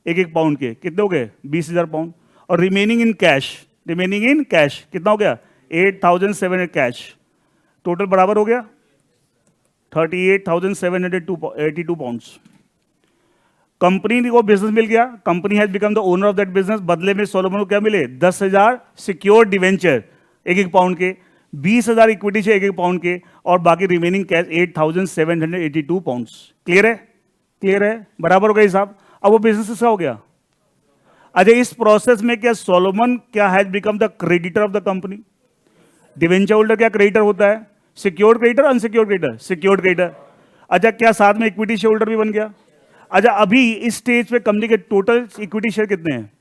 एक पाउंड के, कितने हो गए? 20,000 पाउंड। और रिमेनिंग इन कैश कितना हो गया? 8,700 कैश। टोटल बराबर हो गया 38,782 पाउंड्स। कंपनी को बिजनेस मिल गया, company has become the owner of that business. बदले में सोलोमन को क्या मिले? 10,000 सिक्योर डिवेंचर, एक पाउंड के, 20,000 इक्विटी शेयर, एक पाउंड के, और बाकी रिमेनिंग कैश 8,782 पाउंड्स। क्लियर है? बराबर हो गया हिसाब। अब वो बिजनेस इसका हो गया। अच्छा, इस प्रोसेस में क्या सोलोमन क्या has become the creditor of the company? Debenture holder क्या क्रेडिटर होता है? Secured creditor, unsecured creditor? Secured creditor. अच्छा, क्या साथ में इक्विटी शेयर होल्डर भी बन गया? अच्छा, अभी इस स्टेज पे कंपनी के टोटल इक्विटी शेयर कितने हैं?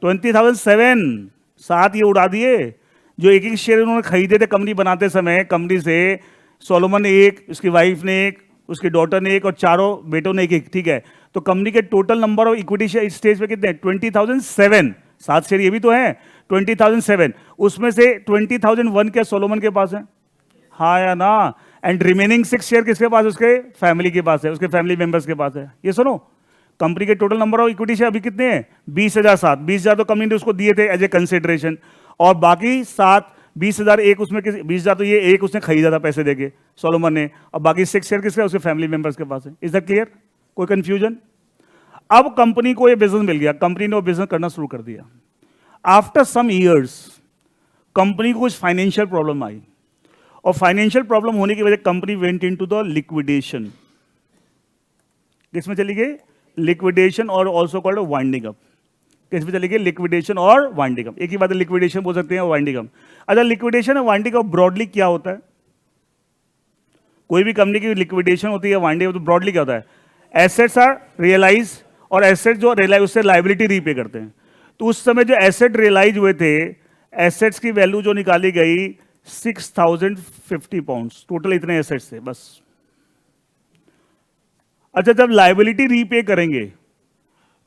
20,007। साथ ये उड़ा दिए, जो एक शेयर उन्होंने खरीदे थे कंपनी बनाते समय, कंपनी से सोलोमन ने एक, उसकी वाइफ ने एक, उसकी डॉटर ने एक, और चारों बेटों ने एक। ठीक है, तो कंपनी के total number of equity share stage पे कितने हैं? 20,007। 7 शेयर ये भी तो हैं, 20,007। उसमें से 20,001 क्या सोलोमन के पास है? हाँ या ना? एंड रिमेनिंग 6 शेयर किसके पास? उसके फैमिली के पास है, उसके फैमिली मेंबर्स के पास है। ये सुनो, कंपनी के total number of equity share अभी कितने हैं? 20,007। 20,000 तो कंपनी ने उसको दिए थे एज ए कंसिडरेशन, और बाकी 7, 20,000 एक उसमें 20,000 तो ये एक उसने खरीदा था पैसे देके सोलोमन ने, और बाकी 6 शेयर किसके? उसके फैमिली मेंबर्स के पास है। Is that clear? कोई कंफ्यूजन? अब कंपनी को ये बिजनेस मिल गया, कंपनी ने वो बिजनेस करना शुरू कर दिया। आफ्टर सम ईयर्स कंपनी को कुछ फाइनेंशियल प्रॉब्लम आई, और फाइनेंशियल प्रॉब्लम होने की वजह company went into the liquidation. किसमें चली गई? लिक्विडेशन और ऑल्सो कॉल्ड वाइंडिंग अप। किस पे चलेगी? लिक्विडेशन और वाइंडिंग अप। एक ही बात है, लिक्विडेशन बोल सकते हैं और वाइंडिंग अप। अच्छा, लिक्विडेशन और वाइंडिंग अप ब्रॉडली क्या होता है? कोई भी कंपनी की लिक्विडेशन होती है, वाइंडिंग अप, तो ब्रॉडली क्या होता है? एसेट्स आर रियलाइज, और एसेट जो रियलाइज उससे लाइबिलिटी रीपे करते हैं। तो उस समय जो एसेट रियलाइज हुए थे, एसेट्स की वैल्यू जो निकाली गई 6050 पाउंड्स, टोटल इतने एसेट्स थे बस। अच्छा, जब लाइबिलिटी रीपे करेंगे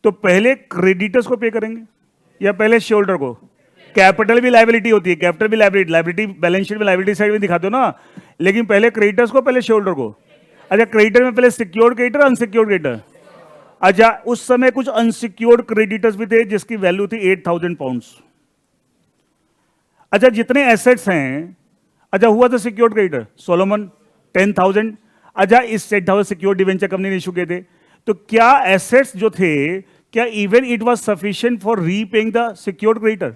तो पहले क्रेडिटर्स को पे करेंगे या पहले शेयर होल्डर को? कैपिटल भी लाइबिलिटी होती है, कैपिटल भी लाइबिलिटी, लाइबिलिटी बैलेंस शीट में लाइबिलिटी साइड में दिखाते हो ना, लेकिन पहले क्रेडिटर्स को पहले शेयर होल्डर को? अच्छा, क्रेडिटर में पहले सिक्योर्ड क्रेडिटर, अनसिक्योर्ड क्रेडिटर? अच्छा, उस समय कुछ अनसिक्योर्ड क्रेडिटर्स भी थे जिसकी वैल्यू थी 8000 पाउंड्स। अच्छा, जितने एसेट्स हैं, अच्छा हुआ था सिक्योर्ड क्रेडिटर सोलोमन 10,000। अच्छा, इस 10,000 सिक्योर्ड डिवेंचर कंपनी ने इशू किए थे, तो क्या एसेट्स जो थे, क्या even it was sufficient for repaying the secured creditor?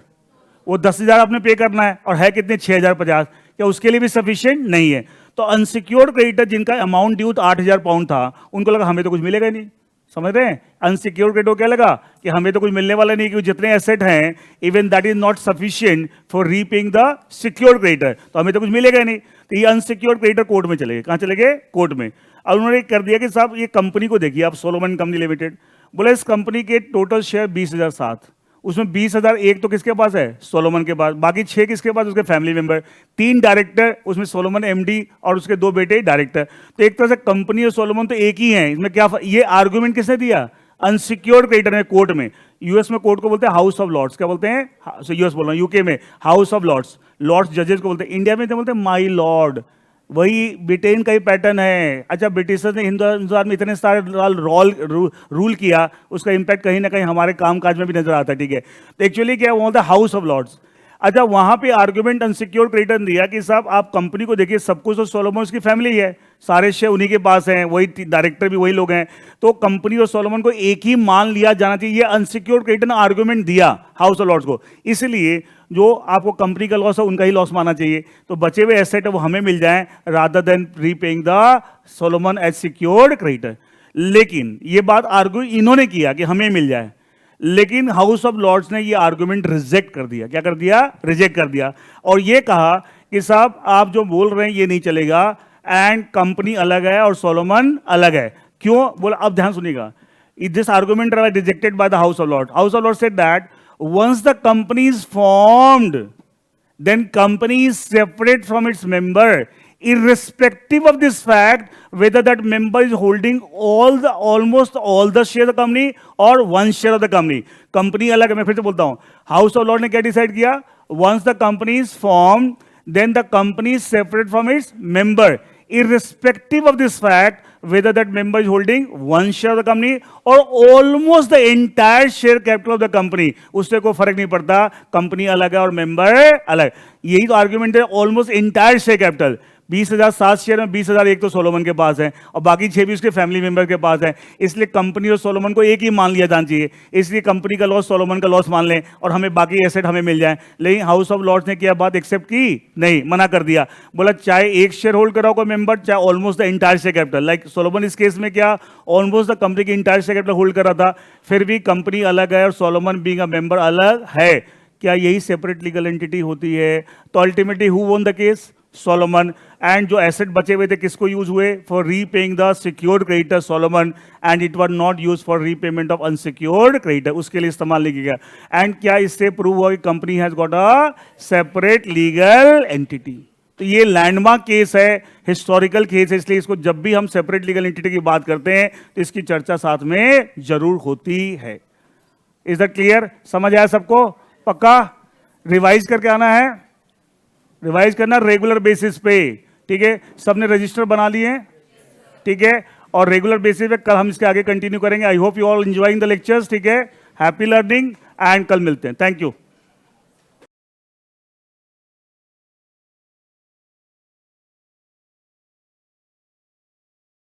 वो 10,000 आपने पे करना है और है कितने? 6,050। क्या उसके लिए भी सफिशिएंट नहीं है? तो अनसिक्योर्ड क्रेडिटर जिनका अमाउंट ड्यू 8,000 पाउंड था, उनको लगा हमें तो कुछ मिलेगा ही नहीं। समझ रहे हैं? अनसिक्योर्ड क्रेडिटर क्या लगा कि हमें तो कुछ मिलने वाला नहीं, क्योंकि जितने एसेट हैं even that is not sufficient for repaying the secured creditor, तो हमें तो कुछ मिलेगा ही नहीं। तो ये अनसिक्योर्ड क्रेडिटर कोर्ट में चले गए। कहां चले गए? कोर्ट में। और उन्होंने कर दिया कि साहब ये कंपनी को देखिए आप, सोलोमन कंपनी लिमिटेड, बोले इस कंपनी के टोटल शेयर 20,007, उसमें 20,000 एक तो किसके पास है? सोलोमन के पास। बाकी 6 किसके पास? उसके फैमिली मेंबर। 3 डायरेक्टर, उसमें सोलोमन एमडी और उसके 2 बेटे डायरेक्टर। तो एक तरह से कंपनी और सोलोमन तो एक ही है। इसमें क्या ये आर्गुमेंट किसने दिया? अनसिक्योर्ड क्रेडिटर ने, कोर्ट में। यूएस में कोर्ट को बोलते हैं हाउस ऑफ लॉर्ड्स। क्या बोलते हैं? यूएस बोल रहा हूं, यूके में हाउस ऑफ लॉर्ड्स। लॉर्ड्स जजेस को बोलते हैं। इंडिया में तो बोलते हैं माई लॉर्ड। वही ब्रिटेन का ही पैटर्न है। अच्छा, ब्रिटिशर्स ने हिंदुस्तान में इतने सारे रूल किया, उसका इंपैक्ट कहीं ना कहीं हमारे कामकाज में भी नजर आता है। ठीक है, तो एक्चुअली क्या बोलता है? House of Lords. अच्छा, वहां पे आर्गुमेंट अनसिक्योर्ड क्रेडिटर ने दिया कि साहब आप कंपनी को देखिए, सब कुछ तो सोलोमन की फैमिली है, सारे शेयर उन्हीं के पास हैं, वही डायरेक्टर भी वही लोग हैं, तो कंपनी और सोलोमन को एक ही मान लिया जाना चाहिए। ये अनसिक्योर्ड क्रेडिटर ने आर्गुमेंट दिया हाउस ऑफ लॉर्ड्स को। इसलिए जो आपको कंपनी का लॉस है उनका ही लॉस मानना चाहिए, तो बचे हुए एसेट है वो हमें मिल जाए rather than repaying the Solomon as secured creditor. लेकिन ये बात आर्ग्यू इन्होंने किया कि हमें मिल जाए, लेकिन हाउस ऑफ लॉर्ड्स ने ये आर्गुमेंट रिजेक्ट कर दिया। क्या कर दिया? रिजेक्ट कर दिया। और ये कहा कि साहब आप जो बोल रहे हैं ये नहीं चलेगा, एंड कंपनी अलग है और सोलोमन अलग है। क्यों? बोला, अब ध्यान सुनिएगा, this argument rejected by the house of Lord. House of Lord said that once the company is formed, then company is separate from its member, irrespective of this fact whether that member is holding almost all the share of the company or one share of the company. Company अलग है। मैं फिर से बोलता हूं, house of Lord ने क्या decide किया? once the company is formed, then the company is separate from its member, irrespective of this fact whether that member is holding one share of the company or almost the entire share capital of the company. उससे कोई फर्क नहीं पड़ता, company अलग है और member अलग। यही तो आर्गुमेंट है, almost entire share capital. 20,007 share में 20,000 एक तो सोलोमन के पास है और बाकी 6 भी उसके फैमिली मेंबर के पास है। इसलिए कंपनी और सोलोमन को एक ही मान लिया जाना चाहिए। इसलिए कंपनी का लॉस सोलोमन का लॉस मान लें और हमें बाकी एसेट हमें मिल जाए। लेकिन हाउस ऑफ लॉर्ड्स ने क्या बात एक्सेप्ट की? नहीं, मना कर दिया। बोला चाहे एक शेयर होल्ड करा होगा मेंबर, चाहे almost the entire share capital. Like Solomon इस केस में क्या ऑलमोस्ट द कंपनी की इंटायर शेयर कैपिटल होल्ड कर रहा था, फिर भी कंपनी अलग है और सोलोमन बीइंग अ मेंबर अलग है। क्या यही सेपरेट लीगल एंटिटी होती है? तो ultimately who won the case? Solomon. And जो एसेट बचे हुए थे किसको यूज हुए? For repaying the secured creditor Solomon, and it was not use for repayment of unsecured creditor. उसके लिए इस्तेमाल नहीं किया गया। एंड क्या इससे प्रूव हुआ कि company has got a separate legal entity? तो ये लैंडमार्क केस है, हिस्टोरिकल केस है, इसलिए इसको जब भी हम सेपरेट लीगल एंटिटी की बात करते हैं तो इसकी चर्चा साथ में जरूर होती है। Is that clear? समझ आया सबको? पक्का? रिवाइज करके आना है, रिवाइज करना रेगुलर बेसिस पे। ठीक है, सबने रजिस्टर बना लिए? ठीक है, और रेगुलर बेसिस पे कल हम इसके आगे कंटिन्यू करेंगे। I hope you all enjoying the lectures. ठीक है, हैप्पी लर्निंग, एंड कल मिलते हैं। Thank you.